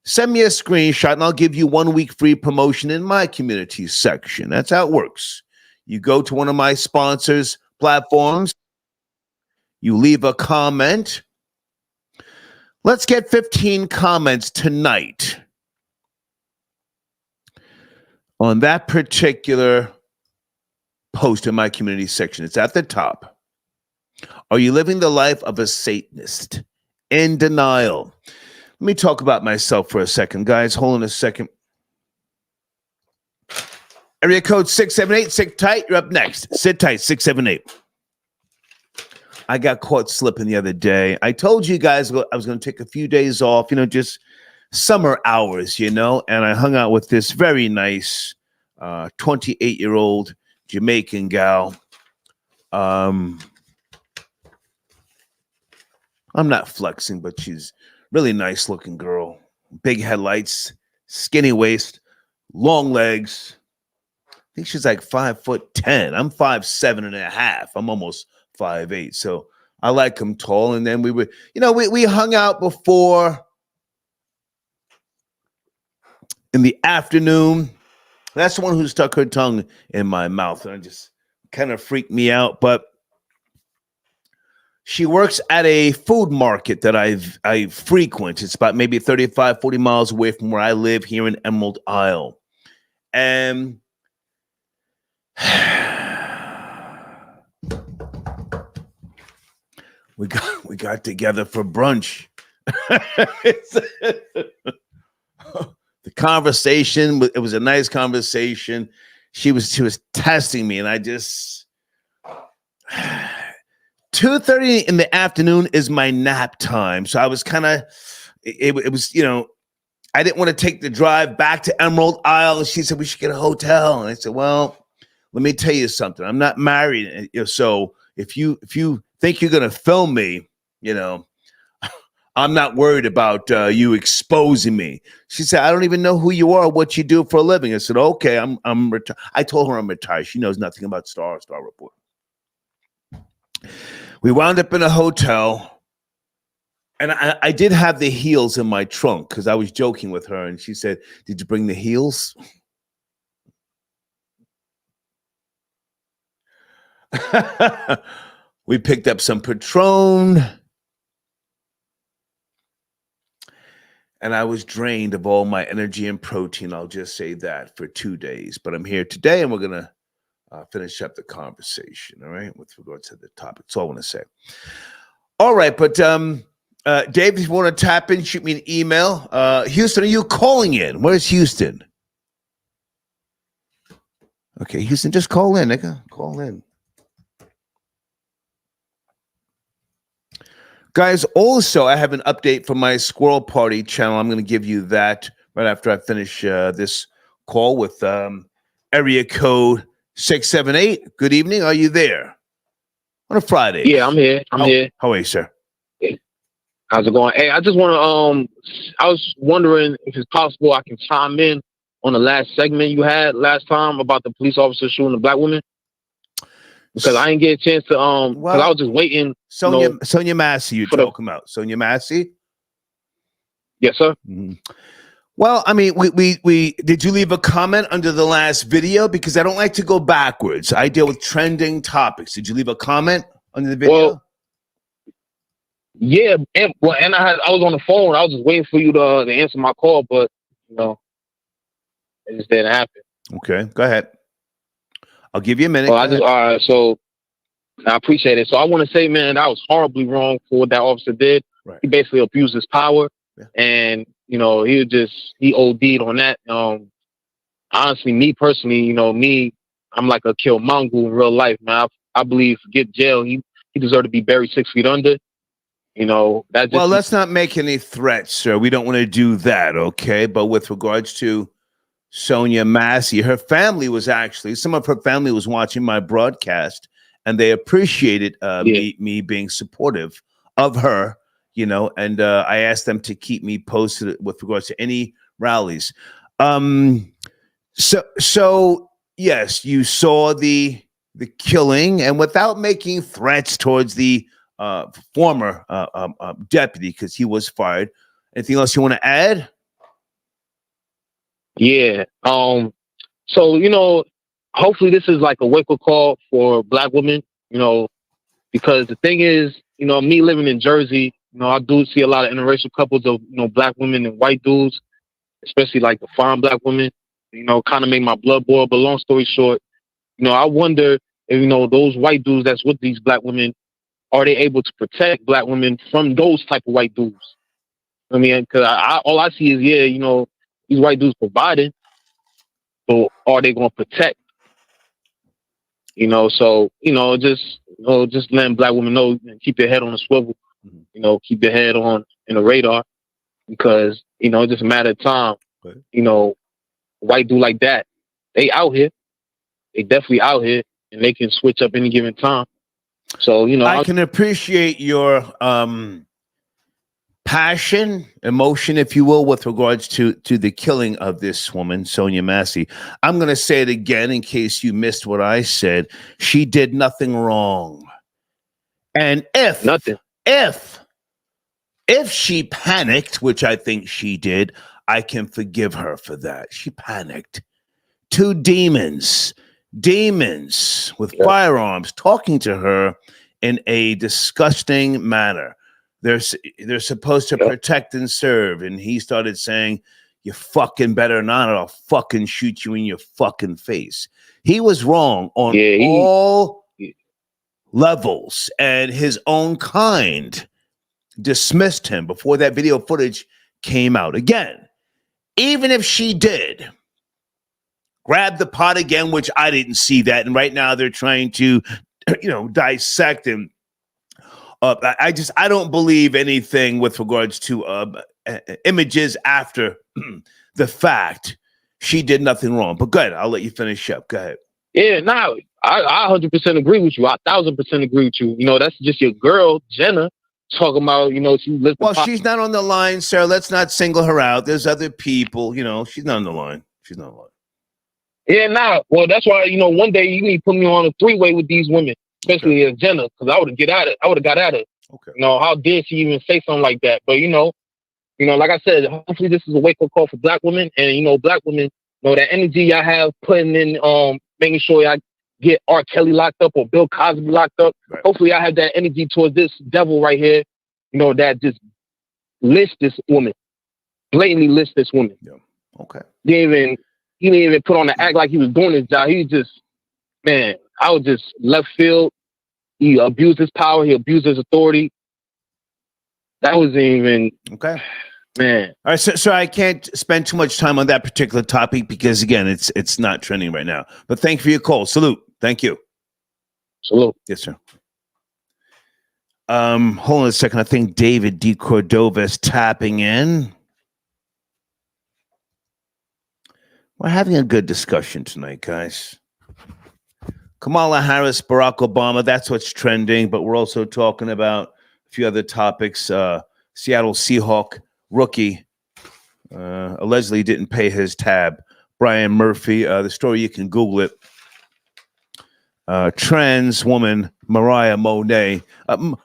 Send me a screenshot, and I'll give you 1 week free promotion in my community section. That's how it works. You go to one of my sponsors' platforms. You leave a comment. Let's get 15 comments tonight on that particular post in my community section. It's at the top. Are you living the life of a Satanist in denial? Let me talk about myself for a second, guys. Hold on a second. Area code 678. Sit tight. You're up next. Sit tight. 678. I got caught slipping the other day. I told you guys I was going to take a few days off, just summer hours, and I hung out with this very nice 28-year-old Jamaican gal. I'm not flexing, but she's really nice looking girl. Big headlights, skinny waist, long legs. I think she's like 5'10". I'm 5'7.5". I'm almost 5'8". So I like him tall. And then we hung out before in the afternoon. That's the one who stuck her tongue in my mouth, and it just kind of freaked me out. But she works at a food market that I frequent. It's about maybe 35, 40 miles away from where I live here in Emerald Isle. And we got together for brunch. The conversation, it was a nice conversation. She was testing me, and I just 2:30 in the afternoon is my nap time. So I was kind of, it was, I didn't want to take the drive back to Emerald Isle. And she said, we should get a hotel. And I said, well, let me tell you something. I'm not married. So if you think you're going to film me, I'm not worried about you exposing me. She said, I don't even know who you are, what you do for a living. I said, okay, I'm retired. I told her I'm retired. She knows nothing about Star Report. We wound up in a hotel, and I did have the heels in my trunk because I was joking with her, and she said, did you bring the heels? We picked up some Patron, and I was drained of all my energy and protein. I'll just say that for 2 days. But I'm here today, and we're going to finish up the conversation, all right, with regard to the topic. That's all I want to say. All right, but Dave, if you want to tap in, shoot me an email. Houston, are you calling in? Where's Houston? Okay, Houston, just call in, nigga. Call in. Guys, also, I have an update from my Squirrel Party channel. I'm going to give you that right after I finish this call with area code 678. Good evening. Are you there? On a Friday. Yeah, I'm here. I'm here. How are you, sir? How's it going? Hey, I just want to, I was wondering if it's possible I can chime in on the last segment you had last time about the police officer shooting the black woman. Because I didn't get a chance to, because I was just waiting. Sonia Massey, you're talking about. Sonia Massey? Yes, sir. Mm-hmm. Well, I mean, we did you leave a comment under the last video? Because I don't like to go backwards. I deal with trending topics. Did you leave a comment under the video? Well, yeah, and I was on the phone. I was just waiting for you to answer my call, but it just didn't happen. Okay, go ahead. I'll give you a minute. Well, so I appreciate it. So I want to say, man, that was horribly wrong for what that officer did. Right. He basically abused his power, and he OD'd on that. Honestly, me personally, I'm like a kill mongoose in real life, man. I believe forget jail. He deserved to be buried 6 feet under. Let's not make any threats, sir. We don't want to do that, okay? But with regards to Sonia Massey, some of her family was watching my broadcast, and they appreciated me being supportive of her, and I asked them to keep me posted with regards to any rallies. So yes, you saw the killing, and without making threats towards the former deputy, because he was fired. Anything else you want to add? Yeah. So, hopefully this is like a wake-up call for black women, because the thing is, me living in Jersey, I do see a lot of interracial couples of, black women and white dudes, especially like the foreign black women, kind of make my blood boil. But long story short, I wonder if, those white dudes that's with these black women, are they able to protect black women from those type of white dudes? I mean, because all I see is, these white dudes providing, but are they going to protect? So, just letting black women know, keep their head on a swivel, keep their head on in the radar, because, it's just a matter of time. Right. White dude like that, they out here. They definitely out here, and they can switch up any given time. So, I can appreciate your passion, emotion, if you will, with regards to the killing of this woman, Sonia Massey. I'm going to say it again in case you missed what I said. She did nothing wrong. And if she panicked, which I think she did, I can forgive her for that. She panicked. 2 demons with firearms talking to her in a disgusting manner. They're supposed to protect and serve. And he started saying, you fucking better not, or I'll fucking shoot you in your fucking face. He was wrong on all levels, and his own kind dismissed him before that video footage came out. Again, even if she did grab the pot again, which I didn't see that, and right now they're trying to, dissect and I don't believe anything with regards to images after the fact. She did nothing wrong. But go ahead, I'll let you finish up. Go ahead. Yeah, no, I 100% agree with you. I 1,000% agree with you. That's just your girl, Jenna, talking about, she lives. Well, she's not on the line, sir. Let's not single her out. There's other people, she's not on the line. She's not on the line. Yeah, nah. Well, that's why, one day you need to put me on a 3-way with these women, especially as Jenna, because I would have got at it. Okay. How dare she even say something like that? But, like I said, hopefully this is a wake-up call for black women. And, black women, that energy y'all have putting in, making sure y'all get R. Kelly locked up or Bill Cosby locked up. Right. Hopefully I have that energy towards this devil right here, that just lists this woman, blatantly lists this woman. Yeah. Okay. He didn't even put on the act like he was doing his job. He just, I was just left field. He abused his power. He abused his authority. That wasn't even okay. Man. All right, so I can't spend too much time on that particular topic because again, it's not trending right now. But thank you for your call. Salute. Thank you. Salute. Yes, sir. Hold on a second. I think David D. Cordova is tapping in. We're having a good discussion tonight, guys. Kamala Harris, Barack Obama, that's what's trending, but we're also talking about a few other topics. Seattle Seahawk rookie allegedly didn't pay his tab. Brian Murphy, the story, you can Google it. Trans woman, Mariah Monet.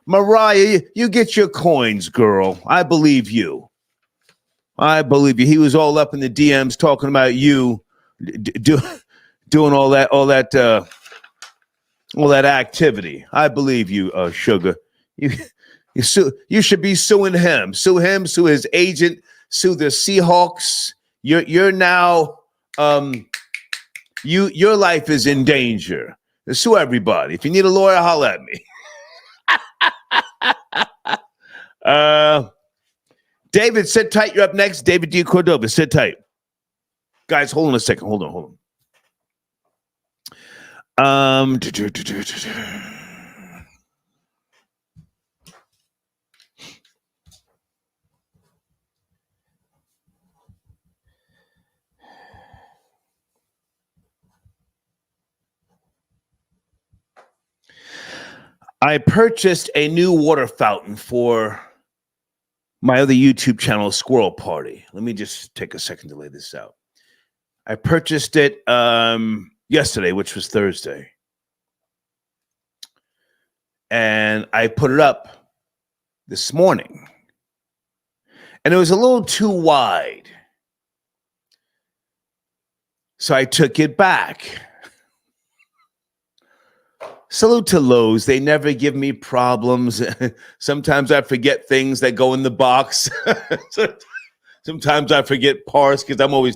Mariah, you get your coins, girl. I believe you. He was all up in the DMs talking about you doing all that activity. I believe you, sugar. You should be suing him. Sue him, sue his agent, sue the Seahawks. You're now your life is in danger. Sue everybody. If you need a lawyer, holler at me. David, sit tight. You're up next. David D. Cordova, sit tight. Guys, hold on a second. Hold on. I purchased a new water fountain for my other YouTube channel, Squirrel Party. Let me just take a second to lay this out. I purchased it yesterday, which was Thursday. And I put it up this morning. And it was a little too wide. So I took it back. Salute to Lowe's. They never give me problems. Sometimes I forget things that go in the box. Sometimes I forget parts because I'm always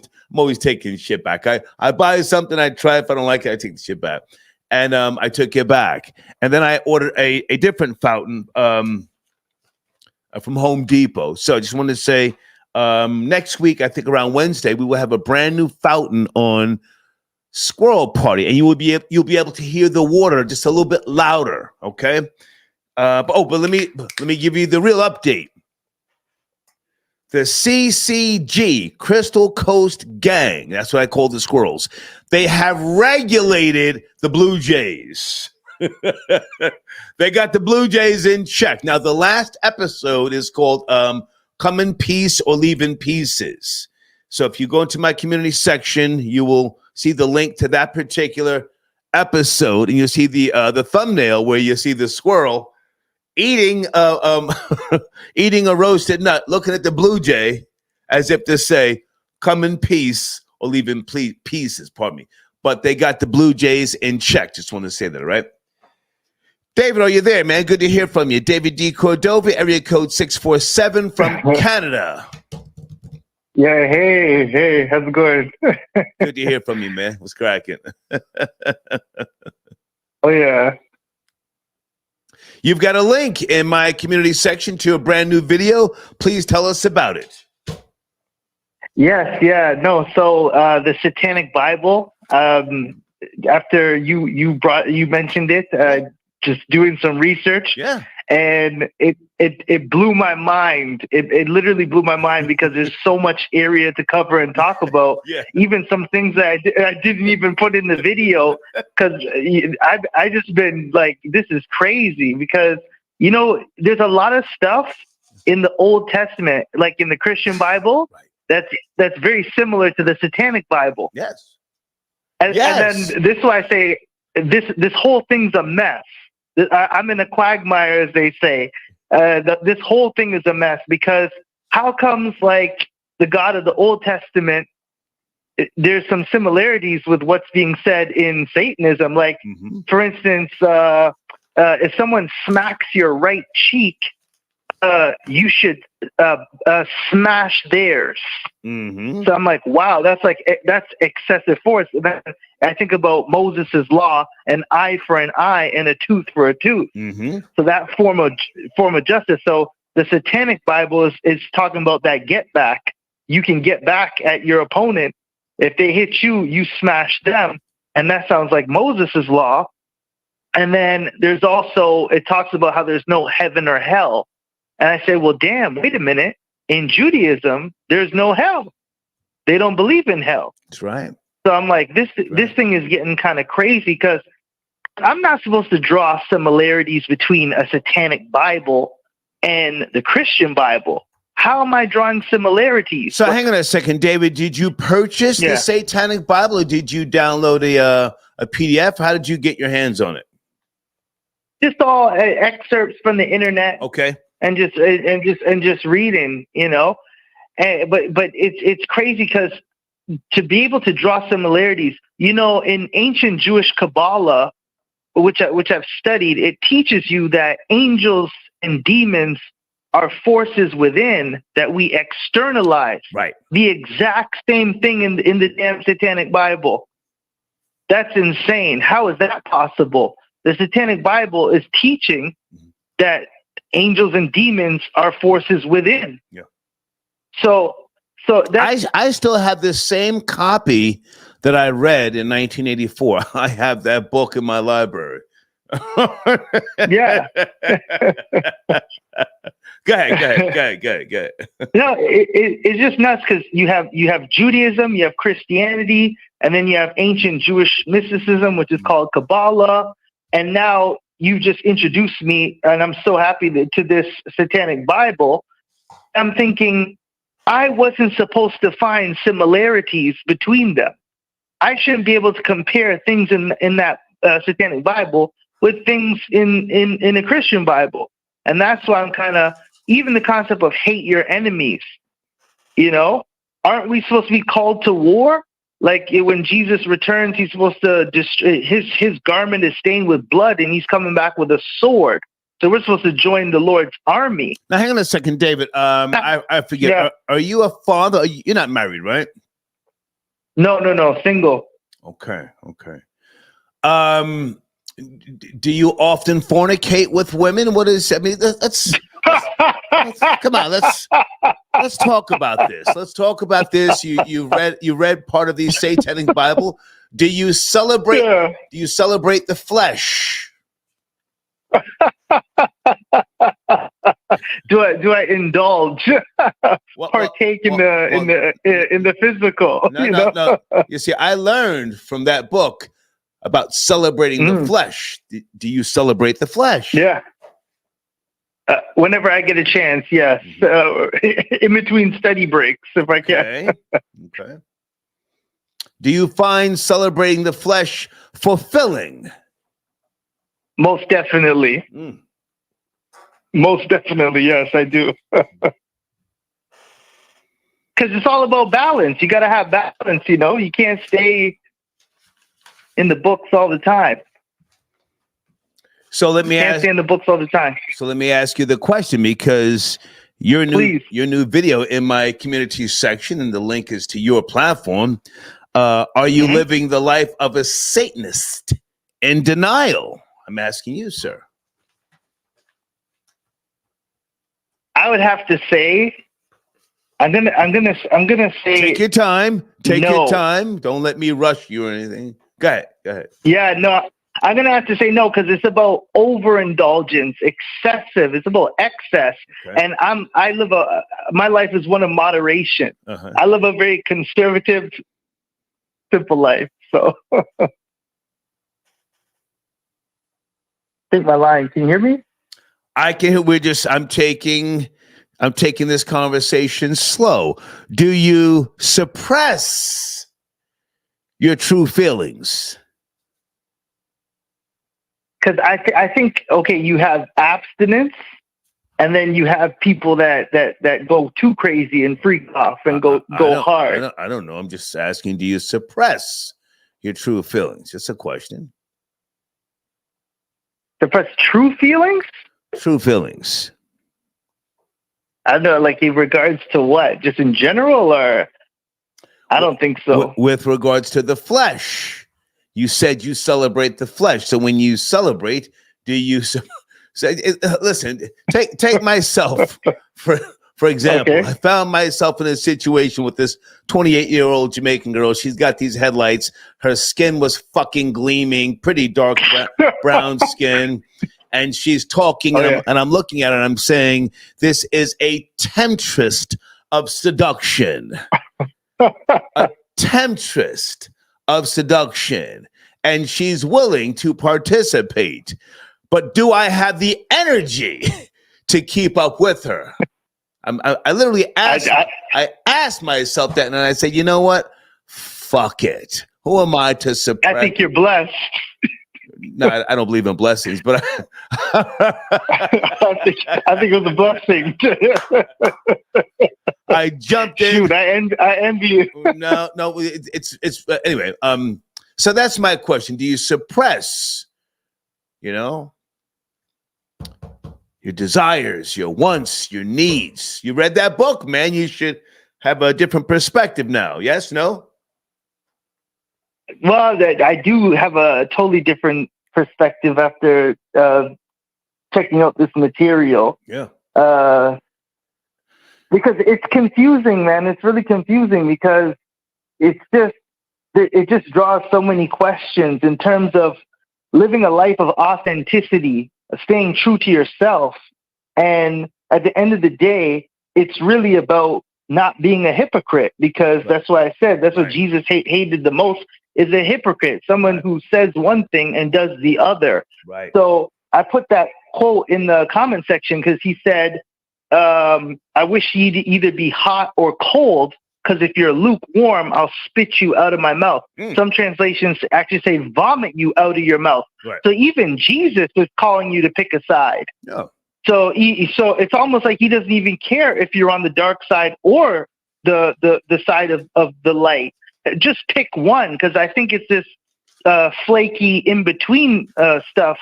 taking shit back. I buy something, I try. If I don't like it, I take the shit back. And I took it back. And then I ordered a different fountain from Home Depot. So I just wanted to say next week, I think around Wednesday, we will have a brand new fountain on Squirrel Party, and you'll be able to hear the water just a little bit louder. Okay. But let me give you the real update. The CCG, Crystal Coast Gang, that's what I call the squirrels. They have regulated the Blue Jays. They got the Blue Jays in check. Now, the last episode is called come in peace or leave in pieces. So if you go into my community section, you will see the link to that particular episode, and you'll see the thumbnail where you see the squirrel eating eating a roasted nut, looking at the blue jay as if to say, come in peace or leave in pieces, pardon me. But they got the Blue Jays in check. Just want to say that, right? David, are you there, man? Good to hear from you. David D. Cordova, area code 647 from Canada. Yeah, hey, how's it going? Good to hear from you, man. What's cracking? Oh, yeah. You've got a link in my community section to a brand new video. Please tell us about it. Yes, yeah, no. So the Satanic Bible. After you mentioned it, just doing some research. Yeah. And it blew my mind. It literally blew my mind because there's so much area to cover and talk about. Yeah. Even some things that I didn't even put in the video because I just been like, this is crazy because, you know, there's a lot of stuff in the Old Testament, like in the Christian Bible, right, that's very similar to the Satanic Bible. Yes. And then this is why I say this whole thing's a mess. I'm in a quagmire, as they say. This whole thing is a mess because how comes like the God of the Old Testament, there's some similarities with what's being said in Satanism. Like, for instance, if someone smacks your right cheek, you should smash theirs. So I'm like, wow, that's excessive force. I think about Moses's law, an eye for an eye and a tooth for a tooth. So that form of justice. So the Satanic Bible is talking about that get back. You can get back at your opponent. If they hit you, you smash them. And that sounds like Moses's law. And then there's also, it talks about how there's no heaven or hell. And I say, well, damn, wait a minute. In Judaism, there's no hell. They don't believe in hell. That's right. So I'm like, this thing is getting kind of crazy because I'm not supposed to draw similarities between a Satanic Bible and the Christian Bible. How am I drawing similarities? So hang on a second, David. Did you purchase the Satanic Bible or did you download a PDF? How did you get your hands on it? Just all excerpts from the internet. Okay. And just reading, you know. But it's crazy because to be able to draw similarities, you know, in ancient Jewish Kabbalah, which I've studied, it teaches you that angels and demons are forces within that we externalize. Right. The exact same thing in the damn Satanic Bible. That's insane. How is that possible? The Satanic Bible is teaching that angels and demons are forces within. Yeah. So that's, I still have the same copy that I read in 1984. I have that book in my library. Yeah. Go ahead. No, it's just nuts because you have Judaism, you have Christianity, and then you have ancient Jewish mysticism, which is called Kabbalah, and now you just introduced me, and I'm so happy to this Satanic Bible. I'm thinking I wasn't supposed to find similarities between them. I shouldn't be able to compare things in that Satanic Bible with things in a Christian Bible. And that's why I'm kind of, even the concept of hate your enemies, you know, aren't we supposed to be called to war? Like when Jesus returns, he's supposed to his garment is stained with blood and he's coming back with a sword. So we're supposed to join the Lord's army. Now, hang on a second, David. I forget. Yeah. Are you a father? You're not married, right? No, single. Okay. Do you often fornicate with women? What is? I mean, let's come on. Let's talk about this. Let's talk about this. You read part of the Satanic Bible. Do you celebrate? Yeah. Do you celebrate the flesh? Do I indulge? Partake in the physical? No. You see, I learned from that book about celebrating the flesh. Do you celebrate the flesh? Yeah. Whenever I get a chance, yes. In between study breaks, if I can. Okay. Do you find celebrating the flesh fulfilling? Most definitely. Most definitely, yes, I do. Because it's all about balance. You got to have balance, you know. You can't stay in the books all the time. So let me ask. Stay in the books all the time. So let me ask you the question, because your new video in my community section, and the link is to your platform. Are you living the life of a Satanist in denial? I'm asking you, sir. I would have to say, I'm gonna say. Take your time. Take your time. Don't let me rush you or anything. Go ahead. Yeah, no, I'm gonna have to say no, because it's about overindulgence, excessive. It's about excess, and my life is one of moderation. I live a very conservative, simple life. So, think my line. Can you hear me? I can. I'm taking this conversation slow. Do you suppress your true feelings? Because I think, okay, you have abstinence, and then you have people that go too crazy and freak off and go hard. I don't know. I'm just asking, do you suppress your true feelings? Just a question. Suppress true feelings? True feelings. I don't know, like in regards to what? Just in general, or? I don't think so. With regards to the flesh. You said you celebrate the flesh. So when you celebrate, do you say, listen, take myself for example. I found myself in a situation with this 28-year-old Jamaican girl. She's got these headlights. Her skin was fucking gleaming, pretty dark brown skin. And she's talking, and I'm looking at her, and I'm saying, this is a temptress of seduction. A temptress of seduction. And she's willing to participate. But do I have the energy to keep up with her? I literally asked myself that, and I said, you know what? Fuck it. Who am I to suppress? I think you're blessed. No, I don't believe in blessings, but I think it was a blessing. I jumped in. Shoot, I envy you. No, it's anyway. So that's my question. Do you suppress, your desires, your wants, your needs? You read that book, man. You should have a different perspective now. Yes, no? Well, I do have a totally different perspective after checking out this material. Yeah. Because it's confusing, man. It's really confusing because it just draws so many questions in terms of living a life of authenticity, staying true to yourself. And at the end of the day, it's really about not being a hypocrite, because that's why I said that's what Jesus hated the most, is a hypocrite, someone who says one thing and does the other. Right. So I put that quote in the comment section because he said, I wish you'd either be hot or cold, because if you're lukewarm, I'll spit you out of my mouth. Some translations actually say vomit you out of your mouth. Right. So even Jesus is calling you to pick a side. Yeah. So it's almost like he doesn't even care if you're on the dark side or the side of the light. Just pick one, because I think it's this flaky in between stuff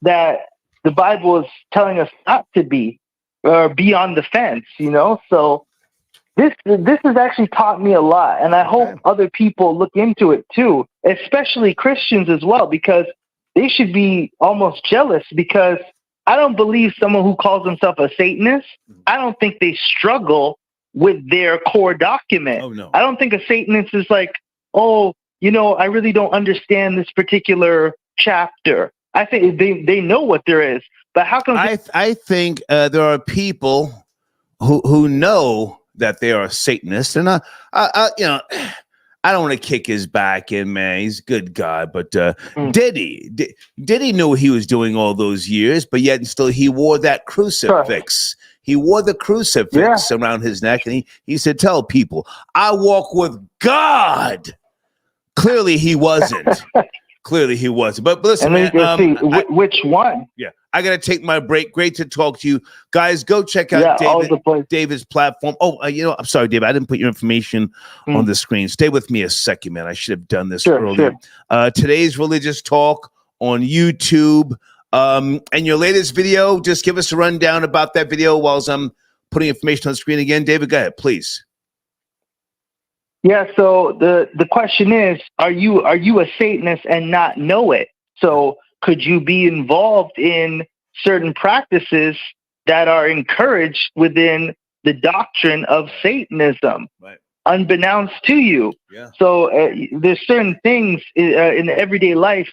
that the Bible is telling us not to be, or be on the fence. So this has actually taught me a lot, and I hope other people look into it too, especially Christians as well, because they should be almost jealous, because I don't believe someone who calls himself a Satanist, I don't think they struggle with their core document. Oh, no. I don't think a Satanist is like, I really don't understand this particular chapter. I think they know what there is. But how come? I think there are people who know that they are Satanists, and I I don't want to kick his back in, man. He's a good guy, but Diddy knew what he was doing all those years, but yet and still he wore that crucifix. He wore the crucifix around his neck, and he said, "Tell people, I walk with God." Clearly, he wasn't. Clearly, he wasn't. But listen, man, which one? Yeah, I got to take my break. Great to talk to you guys. Go check out David's platform. Oh, I'm sorry, David. I didn't put your information on the screen. Stay with me a second, man. I should have done this earlier. Sure. Today's Religious Talk on YouTube. And your latest video, just give us a rundown about that video while I'm putting information on the screen again. David, go ahead, please. Yeah, so the question is, are you a Satanist and not know it? So could you be involved in certain practices that are encouraged within the doctrine of Satanism, unbeknownst to you? Yeah. So there's certain things in everyday life,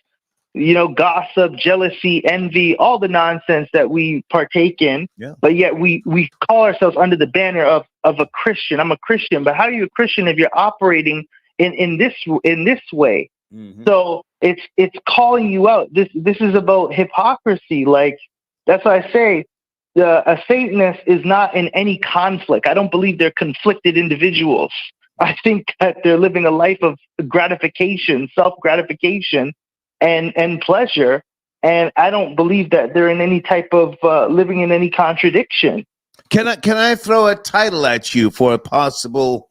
gossip, jealousy, envy, all the nonsense that we partake in. Yeah. But yet we call ourselves under the banner of a Christian. I'm a Christian, but how are you a Christian if you're operating in this way? Mm-hmm. So it's calling you out. This is about hypocrisy. Like, that's why I say a Satanist is not in any conflict. I don't believe they're conflicted individuals. I think that they're living a life of gratification, self-gratification, and pleasure, and I don't believe that they're in any type of living in any contradiction. Can I throw a title at you for a possible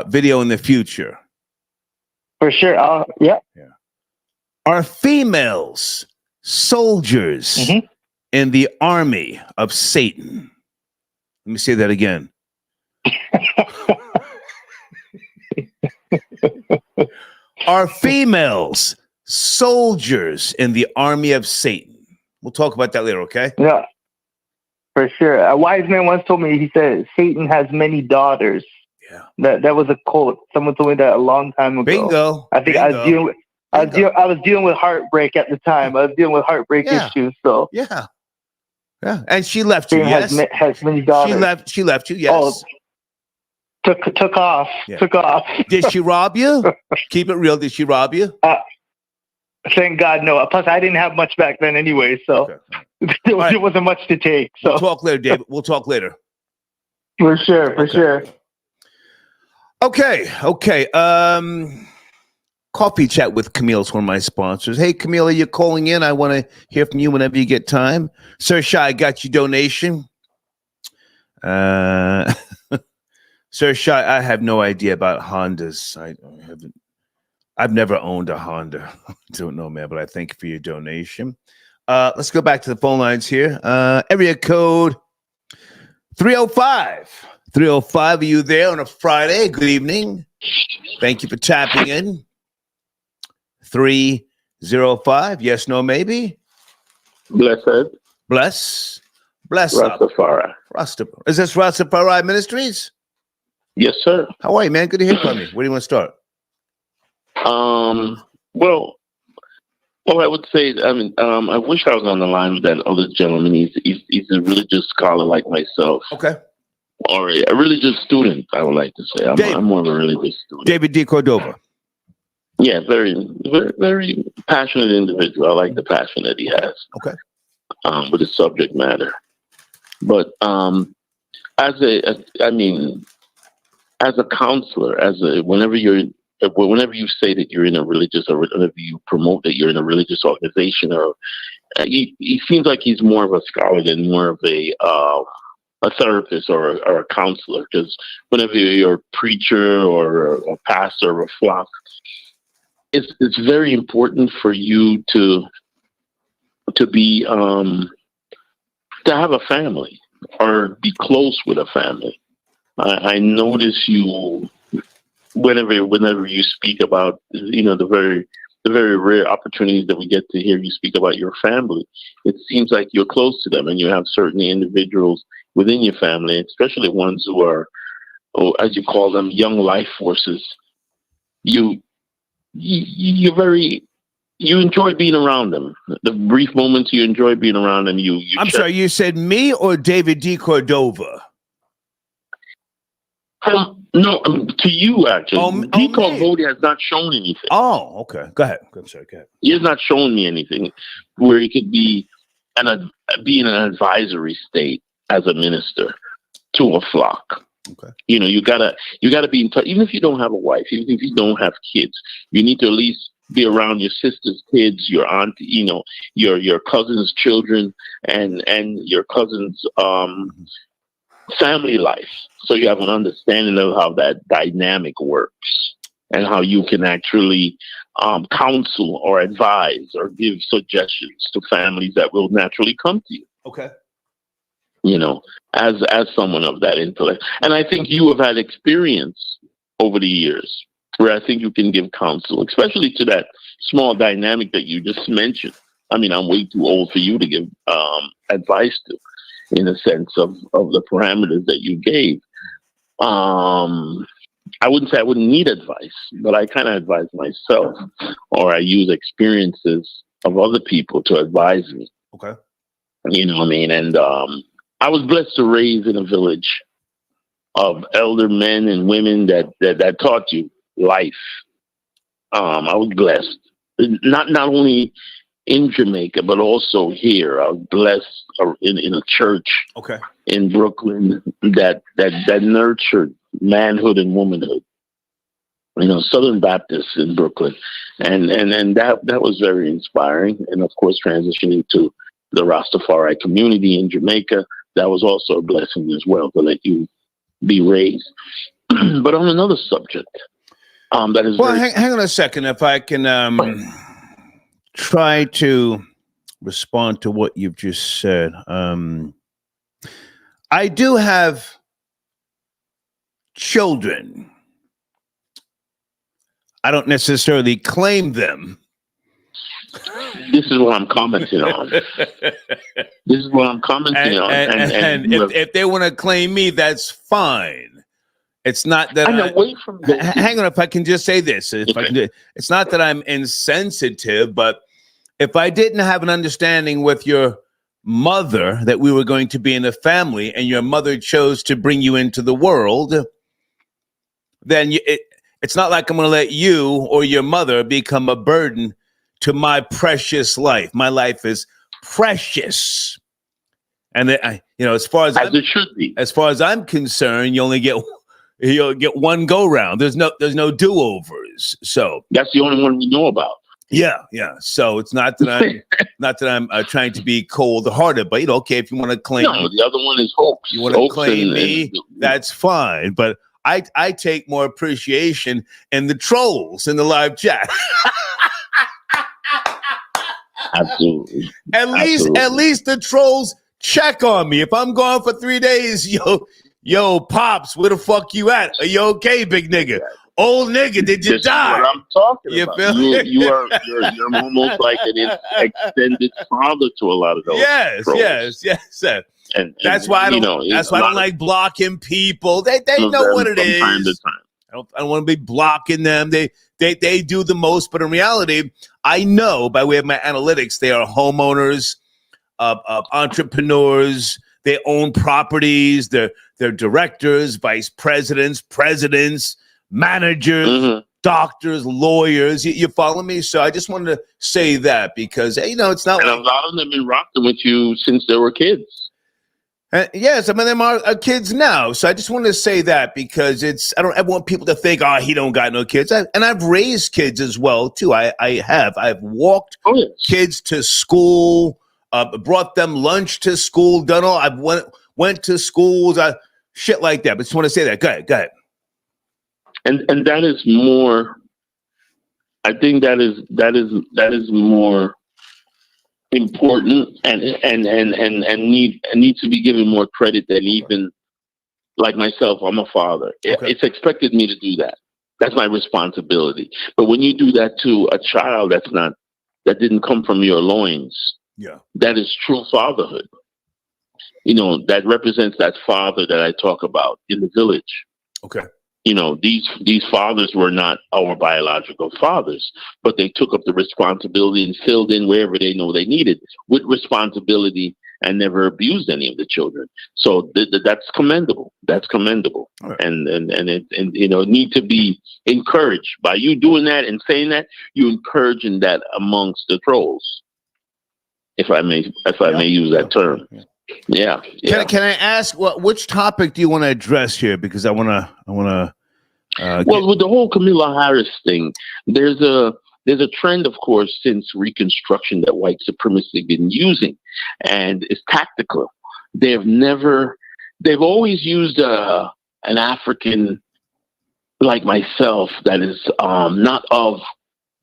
video in the future? For sure. Yeah. Are females soldiers in the army of Satan? Let me say that again. Are females soldiers in the army of Satan? We'll talk about that later, okay? Yeah, for sure. A wise man once told me, he said, Satan has many daughters. Yeah. That was a quote. Someone told me that a long time ago. Bingo. I think Bingo. I was dealing with heartbreak at the time. I was dealing with heartbreak issues. So yeah. And she left you. Yes. Has many daughters. She left you. Yes. Oh, took off. Yeah. Took off. Did she rob you? Keep it real. Did she rob you? Thank God, no. Plus, I didn't have much back then anyway, so there wasn't much to take. So we'll talk later, David. We'll talk later. For sure. Okay. Coffee Chat with Camille is one of my sponsors. Hey, Camille, you're calling in. I want to hear from you whenever you get time. Sir Shai, got your donation. Sir Shai, I have no idea about Hondas. I've never owned a Honda. I don't know, man, but I thank you for your donation. Let's go back to the phone lines here. Area code 305. 305, are you there on a Friday? Good evening. Thank you for tapping in. 305, yes, no, maybe? Blessed. Bless. Rastafari. Is this Rastafari Ministries? Yes, sir. How are you, man? Good to hear from you. Where do you want to start? Well, I would say, I wish I was on the line with that other gentleman. He's a religious scholar like myself. Okay. Or a religious student, I would like to say. I'm more of a religious student. David D. Cordova. Yeah, very, very, very passionate individual. I like the passion that he has. Okay. With the subject matter. But as a counselor, whenever you say that you're in a religious, or whenever you promote that you're in a religious organization, or he seems like he's more of a scholar than more of a therapist or a counselor. Because whenever you're a preacher or a pastor or a flock, it's very important for you to be to have a family or be close with a family. I notice you whenever you speak about the very rare opportunities that we get to hear you speak about your family. It seems like you're close to them, and you have certain individuals within your family, especially ones who are, as you call them, young life forces. You enjoy being around them. The brief moments you enjoy being around them. I'm sorry, you said me or David D. Cordova? No, to you actually. He called voting has not shown anything. Oh, okay. Go ahead. I'm sorry. Go ahead. He has not shown me anything where he could be in an advisory state as a minister to a flock. Okay. You know, you gotta be in touch. Even if you don't have a wife, even if you don't have kids, you need to at least be around your sister's kids, your aunt, you know, your cousin's children, and your cousin's family life, so you have an understanding of how that dynamic works and how you can actually counsel or advise or give suggestions to families that will naturally come to you. Okay. You know, as someone of that intellect. And I think you have had experience over the years where I think you can give counsel, especially to that small dynamic that you just mentioned. I mean, I'm way too old for you to give advice to, in a sense of the parameters that you gave. I wouldn't say I wouldn't need advice, but I kind of advise myself, or I use experiences of other people to advise me. Okay. You know what I mean? And I was blessed to raise in a village of elder men and women that taught you life. I was blessed, not only in Jamaica, but also here. I was blessed in a church in Brooklyn that nurtured manhood and womanhood. You know, Southern Baptists in Brooklyn. And that was very inspiring. And of course, transitioning to the Rastafari community in Jamaica, that was also a blessing as well, to let you be raised. But on another subject, that is hang on a second, if I can try to respond to what you've just said. I do have children. I don't necessarily claim them. This is what I'm commenting on. This is what I'm commenting on. And if they want to claim me, that's fine. It's not that hang on, if I can just say this. It's not that I'm insensitive, but if I didn't have an understanding with your mother that we were going to be in a family and your mother chose to bring you into the world, then it's not like I'm going to let you or your mother become a burden to my precious life. My life is precious. And as far as it should be. As far as I'm concerned, you'll get one go round. There's no do-overs. So that's the only one we know about. Yeah. So it's not that I'm trying to be cold-hearted, but okay, if you want to claim, no, the other one is hoax. You want to claim me, that's fine. But I take more appreciation in the trolls in the live chat. Absolutely. At least the trolls check on me. If I'm gone for 3 days, yo, Pops, where the fuck you at? Are you okay, big nigga? Old nigga, did you die? What I'm talking you about. Feel you're almost like an extended father to a lot of those. Yes. And that's why I don't like blocking people. They know what it is. Time to time. I don't want to be blocking them. They do the most, but in reality, I know by way of my analytics, they are homeowners, entrepreneurs. They own properties. They're directors, vice presidents, managers, doctors, lawyers. You follow me? So I just wanted to say that because it's not. And a lot of them have been rocking with you since they were kids. Yes, some of them are kids now. So I just wanted to say that because I want people to think, he don't got no kids. And I've raised kids as well too. I've walked kids to school, brought them lunch to school, done all. I've went to schools, shit like that. But just want to say that. Go ahead. And that is more. I think that is more important and needs to be given more credit than even like myself. I'm a father. Okay. It's expected me to do that. That's my responsibility. But when you do that to a child that didn't come from your loins, that is true fatherhood. That represents that father that I talk about in the village. Okay. These fathers were not our biological fathers, but they took up the responsibility and filled in wherever they know they needed with responsibility and never abused any of the children. So that's commendable. That's commendable, right. and need to be encouraged. By you doing that and saying that, you encouraging that amongst the trolls, if I may use that term. Yeah. Can I ask which topic do you want to address here? Because I want to. Well, with the whole Kamala Harris thing, there's a trend, of course, since Reconstruction that white supremacy have been using, and it's tactical. They've always used an African like myself that is not of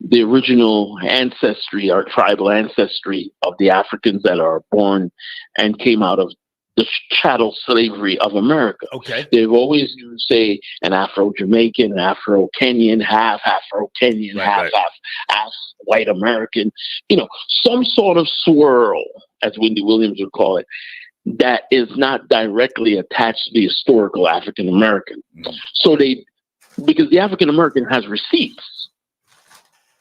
the original ancestry or tribal ancestry of the Africans that are born and came out of the chattel slavery of America. Okay. They've always used, say, an Afro-Jamaican, Afro-Kenyan, half Afro-Kenyan, half white American, some sort of swirl, as Wendy Williams would call it, that is not directly attached to the historical African American. Mm-hmm. So because the African American has receipts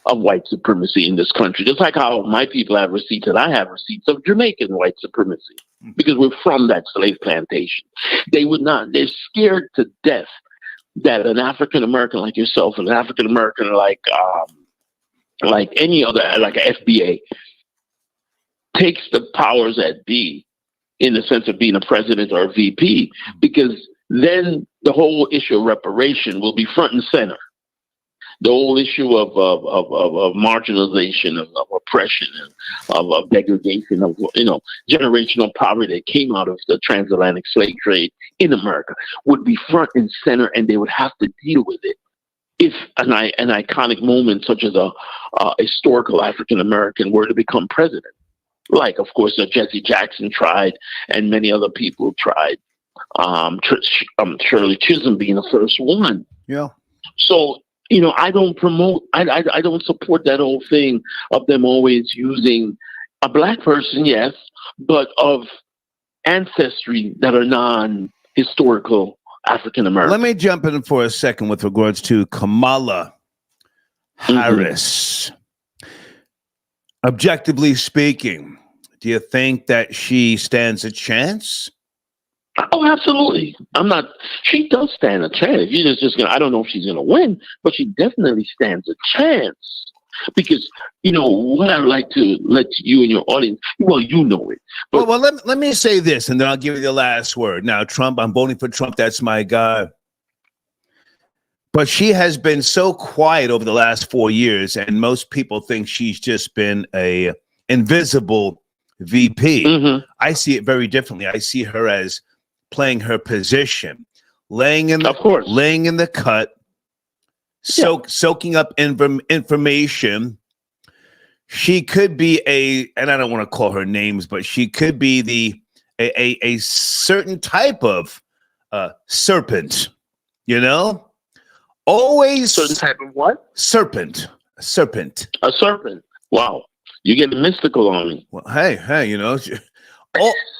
of white supremacy in this country, just like how my people have receipts and I have receipts of Jamaican white supremacy, because we're from that slave plantation. They're scared to death that an African American like yourself, an African American like any other, like a FBA, takes the powers that be in the sense of being a president or a VP, because then the whole issue of reparation will be front and center. The whole issue of marginalization, of oppression, of degradation, of generational poverty that came out of the transatlantic slave trade in America would be front and center, and they would have to deal with it if an iconic moment such as a historical African American were to become president. Like, of course, Jesse Jackson tried, and many other people tried. Shirley Chisholm being the first one. Yeah. So. I don't support that whole thing of them always using a black person, yes, but of ancestry that are non-historical African American. Let me jump in for a second with regards to Kamala Harris. Objectively speaking, do you think that she stands a chance? Oh, absolutely. She does stand a chance. I don't know if she's going to win, but she definitely stands a chance. Because, what I'd like to let you and your audience, well, you know it. But, well, let me say this, and then I'll give you the last word. Now, Trump, I'm voting for Trump. That's my guy. But she has been so quiet over the last 4 years, and most people think she's just been a invisible VP. Mm-hmm. I see it very differently. I see her as playing her position, laying in the cut, soaking up information. She could be and I don't want to call her names, but she could be a certain type of serpent, always certain type of what? Serpent. A serpent. Wow. You're getting mystical on me. Well, hey,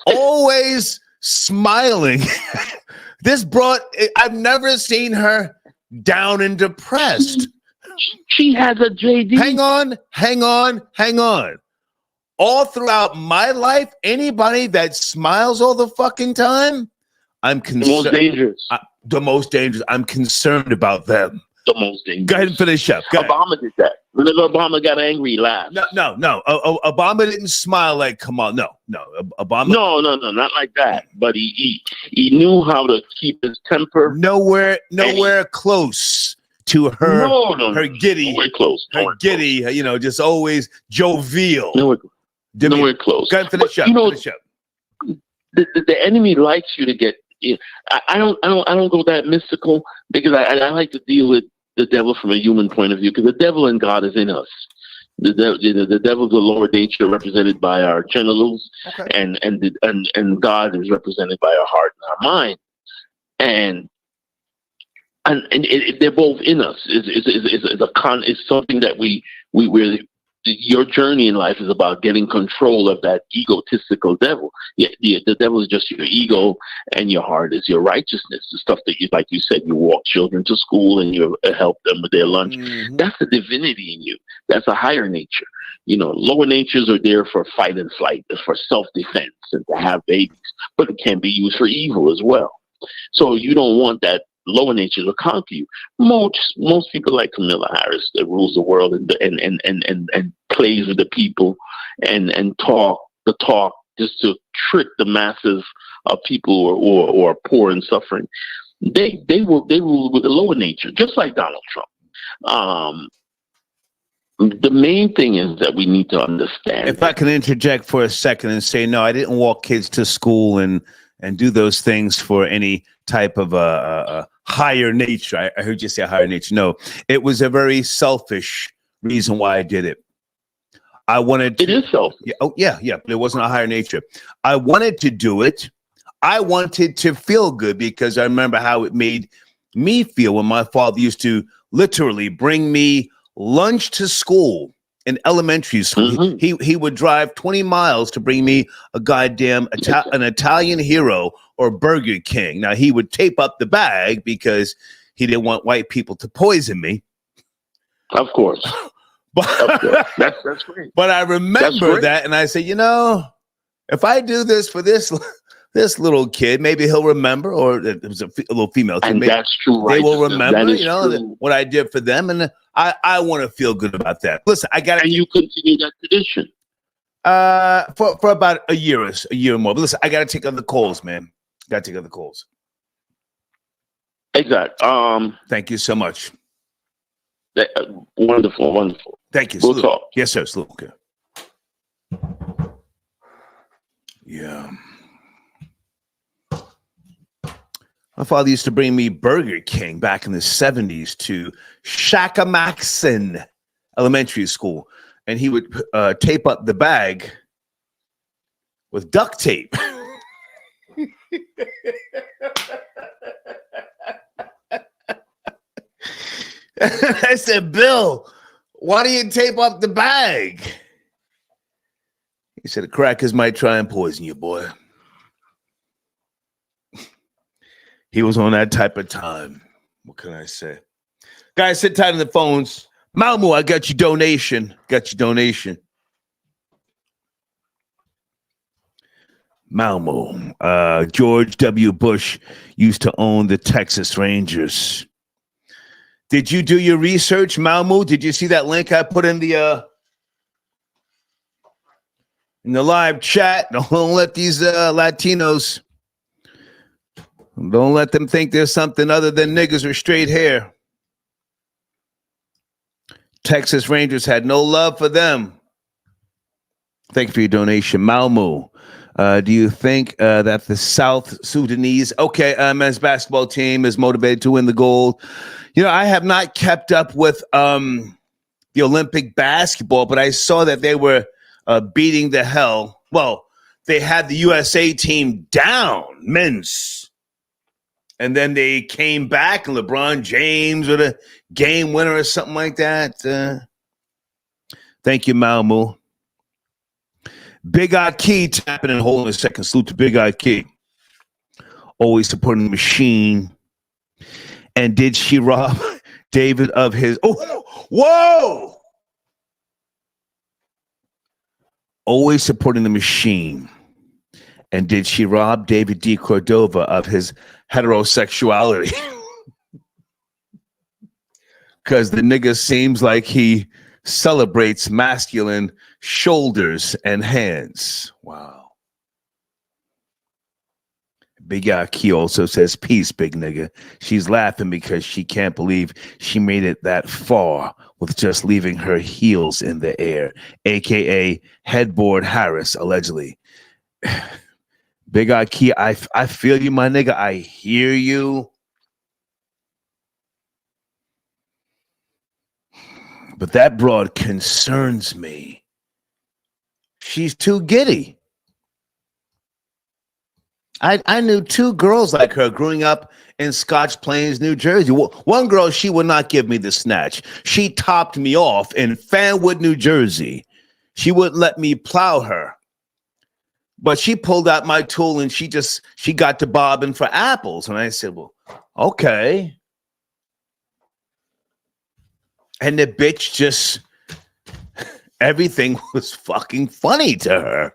always smiling. I've never seen her down and depressed. She has a JD. Hang on. All throughout my life, anybody that smiles all the fucking time, I'm concerned. The most dangerous. The most dangerous. I'm concerned about them. The most dangerous. Go ahead and finish up. Obama did that. Whenever Obama got angry, he laughed. No. Obama didn't smile like Kamala. No. Obama. No, not like that. But he knew how to keep his temper. Nowhere close to her. No. Her giddy. Nowhere close. Giddy. Just always jovial. Nowhere close. Go ahead and finish up. Finish up. The enemy likes you to get. I don't go that mystical, because I like to deal with the devil from a human point of view, because the devil and God is in us. The devil is the lower nature represented by our genitals, and God is represented by our heart and our mind, and they're both in us. It's something that we're your journey in life is about getting control of that egotistical devil. The devil is just your ego, and your heart is your righteousness. The stuff that you, like you said, you walk children to school and you help them with their lunch. Mm-hmm. That's the divinity in you. That's a higher nature. Lower natures are there for fight and flight, for self-defense and to have babies, but it can be used for evil as well. So you don't want that lower nature to conquer you. Most people like Kamala Harris that rules the world and plays with the people and talk the talk just to trick the masses of people who are poor and suffering. They rule with the lower nature, just like Donald Trump. The main thing is that we need to understand. If I can interject for a second and say, no, I didn't walk kids to school and do those things for any type of a higher nature. I heard you say higher nature. No, it was a very selfish reason why I did it. I wanted to. It is selfish. Yeah, but it wasn't a higher nature. I wanted to do it. I wanted to feel good because I remember how it made me feel when my father used to literally bring me lunch to school in elementary school. Mm-hmm. He would drive 20 miles to bring me a goddamn an Italian hero or Burger King. Now, he would tape up the bag because he didn't want white people to poison me. Of course. That's great. But I remember that, and I said, if I do this for this little kid, maybe he'll remember, or it was a little female kid. And maybe that's true. They will remember, what I did for them, and I want to feel good about that. Listen, I got. And you continue that tradition. For about a year or more. But listen, I got to take other calls, man. Got to take other calls. Exactly. Thank you so much. Wonderful. Thank you. We'll salute. Talk. Yes, sir. Salute. Okay. Yeah. My father used to bring me Burger King back in the 70s to Shakamaxon Elementary School. And he would tape up the bag with duct tape. I said, Bill, why do you tape up the bag? He said, the crackers might try and poison you, boy. He was on that type of time. What can I say? Guys, sit tight on the phones. Malmo, I got your donation. Malmo. George W. Bush used to own the Texas Rangers. Did you do your research, Malmo? Did you see that link I put in the live chat? Don't let these Latinos, don't let them think there's something other than niggas with straight hair. Texas Rangers had no love for them. Thank you for your donation, Malmo. Do you think that the South Sudanese men's basketball team is motivated to win the gold? I have not kept up with the Olympic basketball, but I saw that they were beating the hell. Well, they had the USA team down, men's. And then they came back, and LeBron James with a game winner or something like that. Thank you, Malmo. Big Eye Key tapping and holding a second. Salute to Big Eye Key. Always supporting the machine. And did she rob David of his... Oh, whoa! Always supporting the machine. And did she rob David D. Cordova of his heterosexuality? Because the nigga seems like he celebrates masculine shoulders and hands. Wow. Big Guy Key also says, peace, big nigga. She's laughing because she can't believe she made it that far with just leaving her heels in the air, a.k.a. Headboard Harris, allegedly. Big Eye Key, I feel you, my nigga. I hear you. But that broad concerns me. She's too giddy. I knew 2 girls like her growing up in Scotch Plains, New Jersey. One girl, she would not give me the snatch. She topped me off in Fanwood, New Jersey. She wouldn't let me plow her. But she pulled out my tool and she got to bobbing for apples. And I said, well, okay. And the bitch just, everything was fucking funny to her.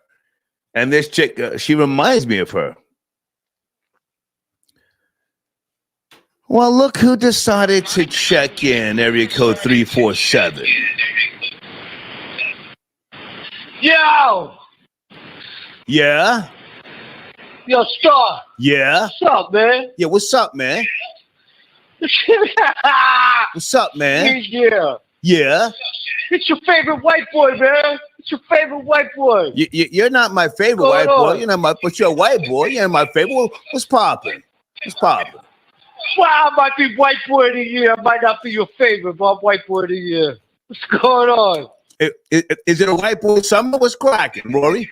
And this chick, she reminds me of her. Well, look who decided to check in, area code 347. Yo! Yeah? Yo, Star. Yeah? What's up, man? Yeah, what's up, man? What's up, man? Yeah. Yeah? It's your favorite white boy, man. It's your favorite white boy. You're not my favorite white boy. You're not my, but you're a white boy. You're my favorite. What's popping? What's popping? Well, I might be white boy of the year. I might not be your favorite, but I'm white boy of the year. What's going on? Is it a white boy summer? What's cracking, Rory?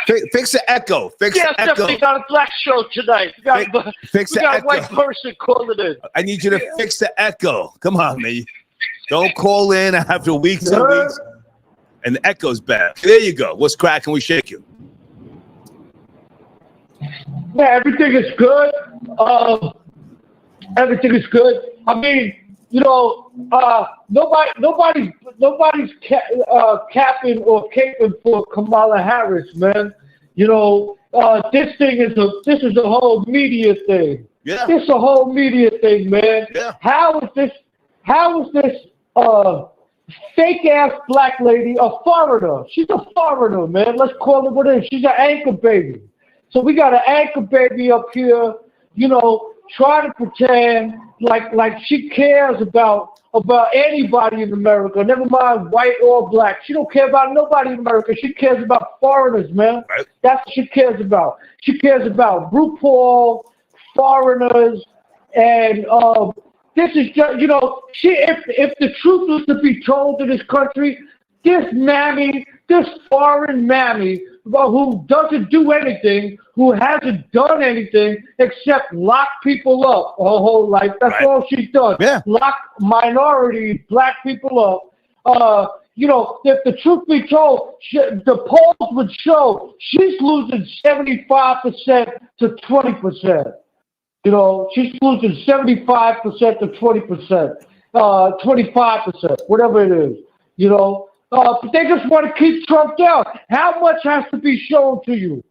Fix the echo. Fix the echo. Definitely got a black show tonight. We got a white person calling in. I need you to fix the echo. Come on, man. Don't call in after weeks and weeks. And the echo's bad. There you go. What's cracking? We shake you. Yeah, everything is good. Everything is good. I mean, you know, nobody's capping or caping for Kamala Harris, man. You know, this is a whole media thing. Yeah. This is a whole media thing, man. Yeah. How is this fake ass black lady a foreigner? She's a foreigner, man. Let's call it what it is. She's an anchor baby. So we got an anchor baby up here, you know, trying to pretend like she cares about anybody in America, never mind white or black. She don't care about nobody in America. She cares about foreigners, man. Right. That's what she cares about. She cares about RuPaul, foreigners, and this is just, you know, if the truth was to be told in this country, this foreign mammy, who doesn't do anything, who hasn't done anything except lock people up her whole life. That's right. all she's done. Yeah. Lock minorities, black people up. You know, if the truth be told, the polls would show she's losing 75% to 20%. You know, she's losing 75% to 20%, 25%, whatever it is. You know. But they just want to keep Trump down. How much has to be shown to you?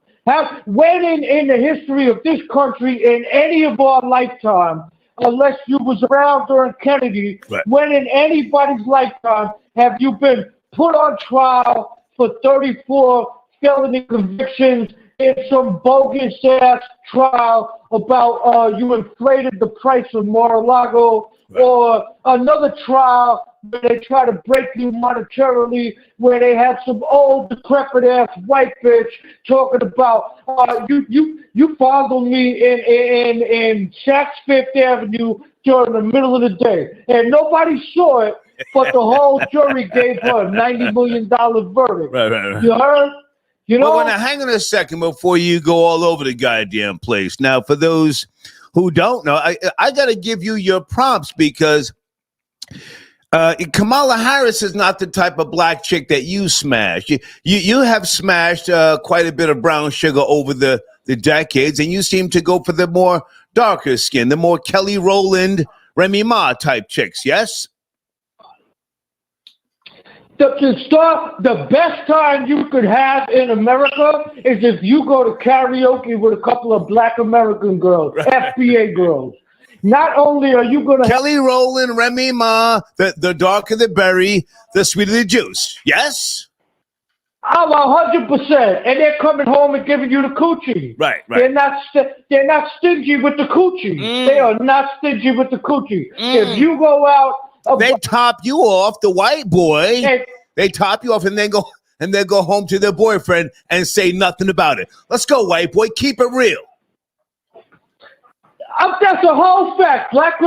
When in the history of this country, in any of our lifetime, unless you was around during Kennedy, right. When in anybody's lifetime have you been put on trial for 34 felony convictions in some bogus-ass trial about you inflated the price of Mar-a-Lago, right. Or another trial where they try to break you monetarily, where they had some old decrepit-ass white bitch talking about, you fondled me in Saks Fifth Avenue during the middle of the day. And nobody saw it, but the whole jury gave her a $90 million verdict. Right. You heard? You know? Well, now hang on a second before you go all over the goddamn place. Now, for those who don't know, I got to give you your prompts because Kamala Harris is not the type of black chick that you smash. You have smashed quite a bit of brown sugar over the decades, and you seem to go for the more darker skin, the more Kelly Rowland, Remy Ma type chicks, yes? The best time you could have in America is if you go to karaoke with a couple of black American girls, right. FBA girls. Not only are you going to Kelly Rowland, Remy Ma, the darker the berry, the sweeter the juice. Yes? I'm 100%. And they're coming home and giving you the coochie. Right. They're not stingy with the coochie. They are not stingy with the coochie. If you go out, they top you off, the white boy. They top you off and then go home to their boyfriend and say nothing about it. Let's go, white boy. Keep it real. That's a whole fact. Black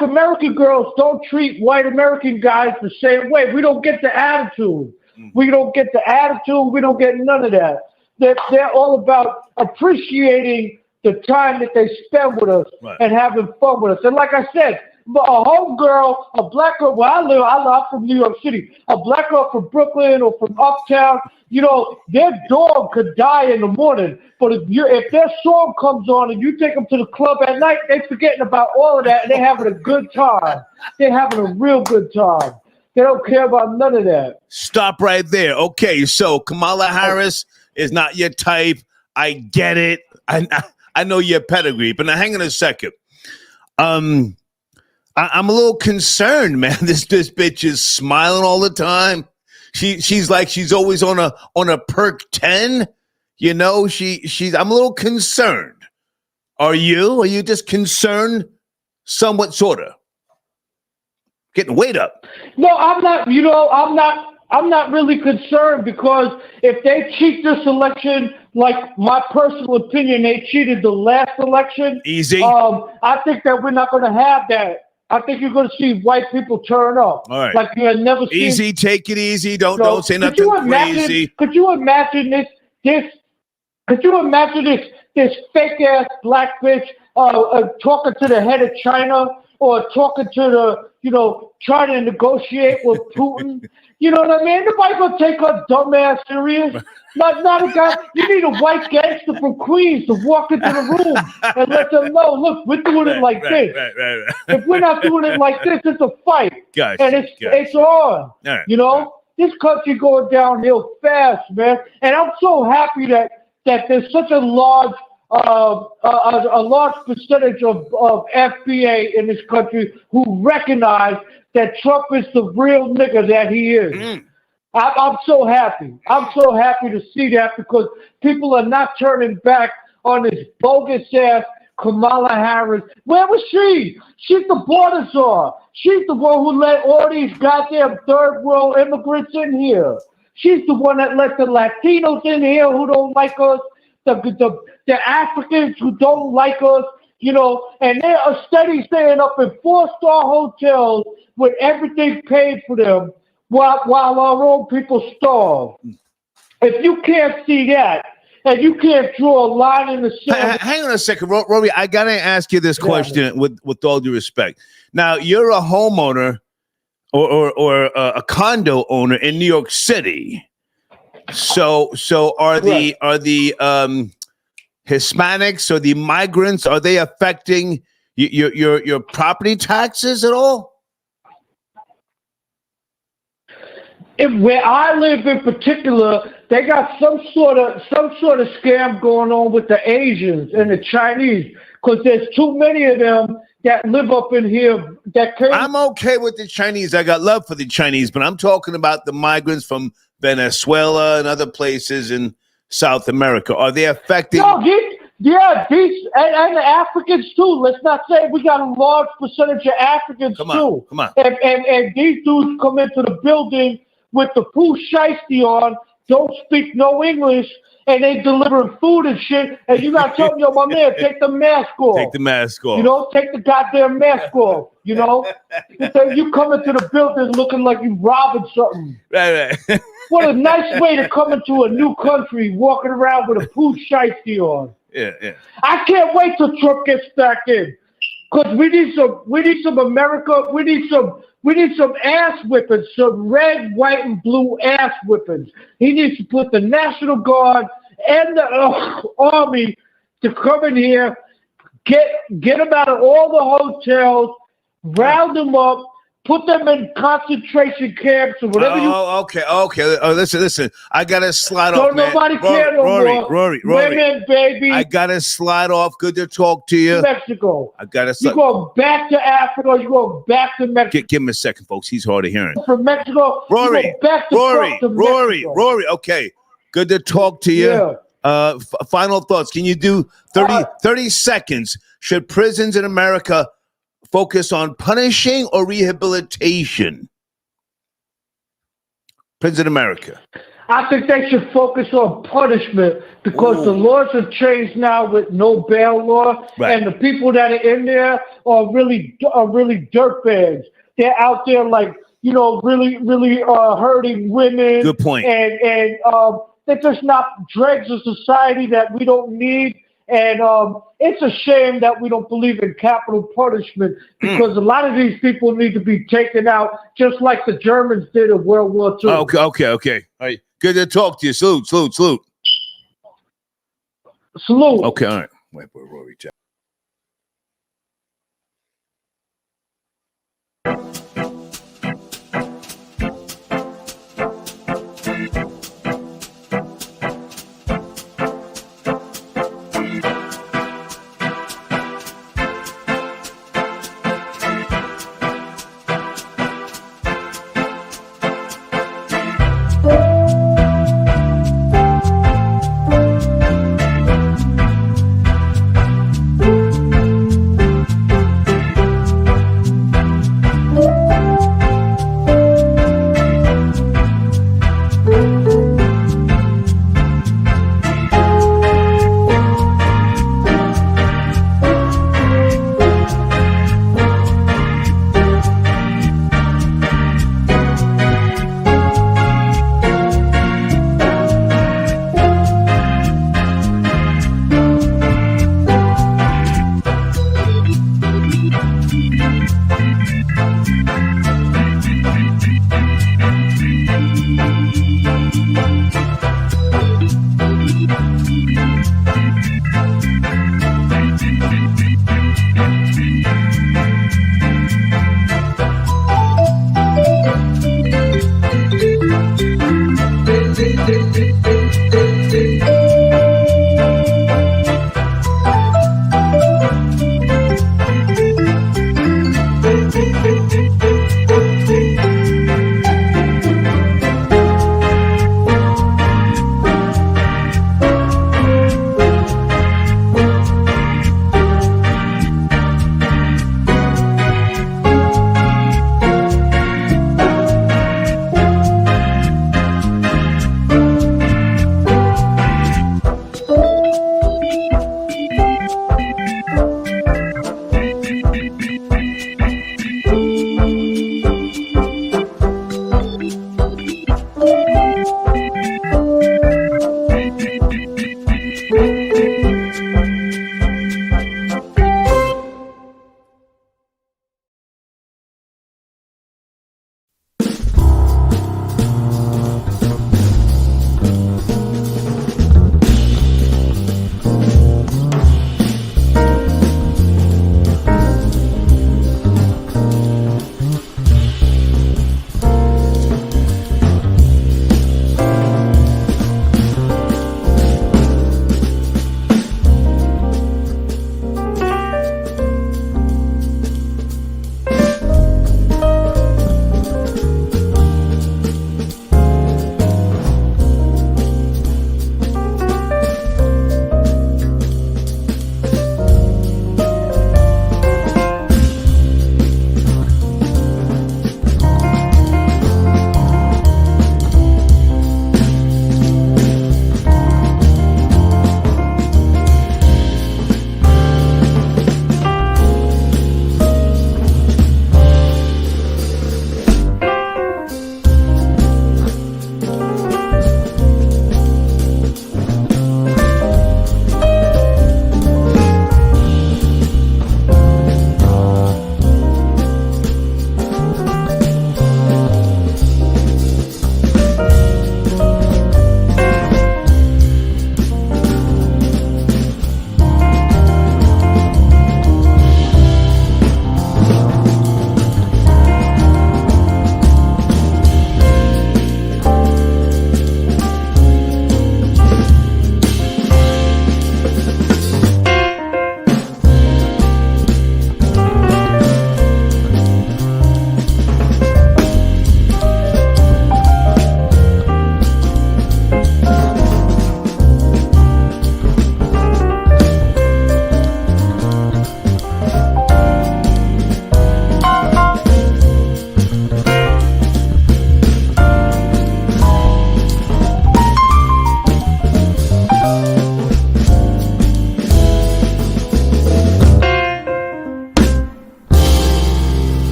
American girls don't treat white American guys the same way. We don't get the attitude. We don't get none of that. they're all about appreciating the time that they spend with us and having fun with us. And like I said, a homegirl, a black girl, where I'm from New York City, a black girl from Brooklyn or from Uptown, their dog could die in the morning. But if their song comes on and you take them to the club at night, they're forgetting about all of that and they're having a good time. They're having a real good time. They don't care about none of that. Stop right there. Okay, so Kamala Harris is not your type. I get it. I know your pedigree, but now hang on a second. I'm a little concerned, man. This bitch is smiling all the time. She's like she's always on a perk 10. I'm a little concerned. Are you? Are you just concerned? Somewhat, sorta. Getting weight up. No, I'm not. I'm not really concerned because if they cheat this election, like my personal opinion, they cheated the last election. Easy. I think that we're not going to have that. I think you're going to see white people turn up. All right. Like you had never seen. Easy, take it easy. Don't say nothing crazy. Could you imagine this? Could you imagine this fake ass black bitch talking to the head of China or talking to trying to negotiate with Putin? You know what I mean? Nobody's gonna take her dumb ass serious. Not a guy. You need a white gangster from Queens to walk into the room and let them know, look, we're doing it like this. Right. If we're not doing it like this, it's a fight. And it's on. This country going downhill fast, man. And I'm so happy that there's such a large percentage of FBA in this country who recognize that Trump is the real nigga that he is. I'm so happy. I'm so happy to see that because people are not turning back on this bogus ass Kamala Harris. Where was she? She's the border czar. She's the one who let all these goddamn third world immigrants in here. She's the one that let the Latinos in here who don't like us, the Africans who don't like us, and they are steady staying up in 4-star hotels with everything paid for them while our own people starve. If you can't see that, and you can't draw a line in the sand. Hang on a second, Rory. I got to ask you this question with all due respect. Now, you're a homeowner or a condo owner in New York City. So are the Hispanics or the migrants, are they affecting your property taxes at all? Where I live in particular, they got some sort of scam going on with the Asians and the Chinese because there's too many of them that live up in here. I'm okay with the Chinese. I got love for the Chinese, but I'm talking about the migrants from Venezuela and other places in South America. Are they affecting? No, these and the Africans too. Let's not say we got a large percentage of Africans too. Come on. And these dudes come into the building with the poo shiesty on, don't speak no English, and they delivering food and shit. And you gotta tell them, yo, my man, take the mask off. Take the mask off. Take the goddamn mask off. So you come into the building looking like you robbing something. Right. What a nice way to come into a new country, walking around with a poo shiesty on. Yeah. I can't wait till Trump gets back in, cause we need some America. We need some ass whippings, some red, white, and blue ass whippings. He needs to put the National Guard and the Army to come in here, get them out of all the hotels, round them up, put them in concentration camps or whatever. Okay. Oh, listen. I gotta slide off, man. Nobody care no more. Rory. Women, baby. I gotta slide off. Good to talk to you. Mexico. I gotta slide. You go back to Africa. You go back to Mexico. Give him a second, folks. He's hard of hearing. From Mexico. Rory. You go back to Rory. Okay. Good to talk to you. Yeah. Final thoughts. Can you do 30 seconds? Should prisons in America focus on punishing or rehabilitation? Prisons in America. I think they should focus on punishment because the laws have changed now with no bail law, and the people that are in there are really dirtbags. They're out there really hurting women. Good point. And they're just not dregs of society that we don't need. And it's a shame that we don't believe in capital punishment, because a lot of these people need to be taken out, just like the Germans did in World War II. Okay. All right. Good to talk to you. Salute. Salute. Okay, all right. Wait, Rory.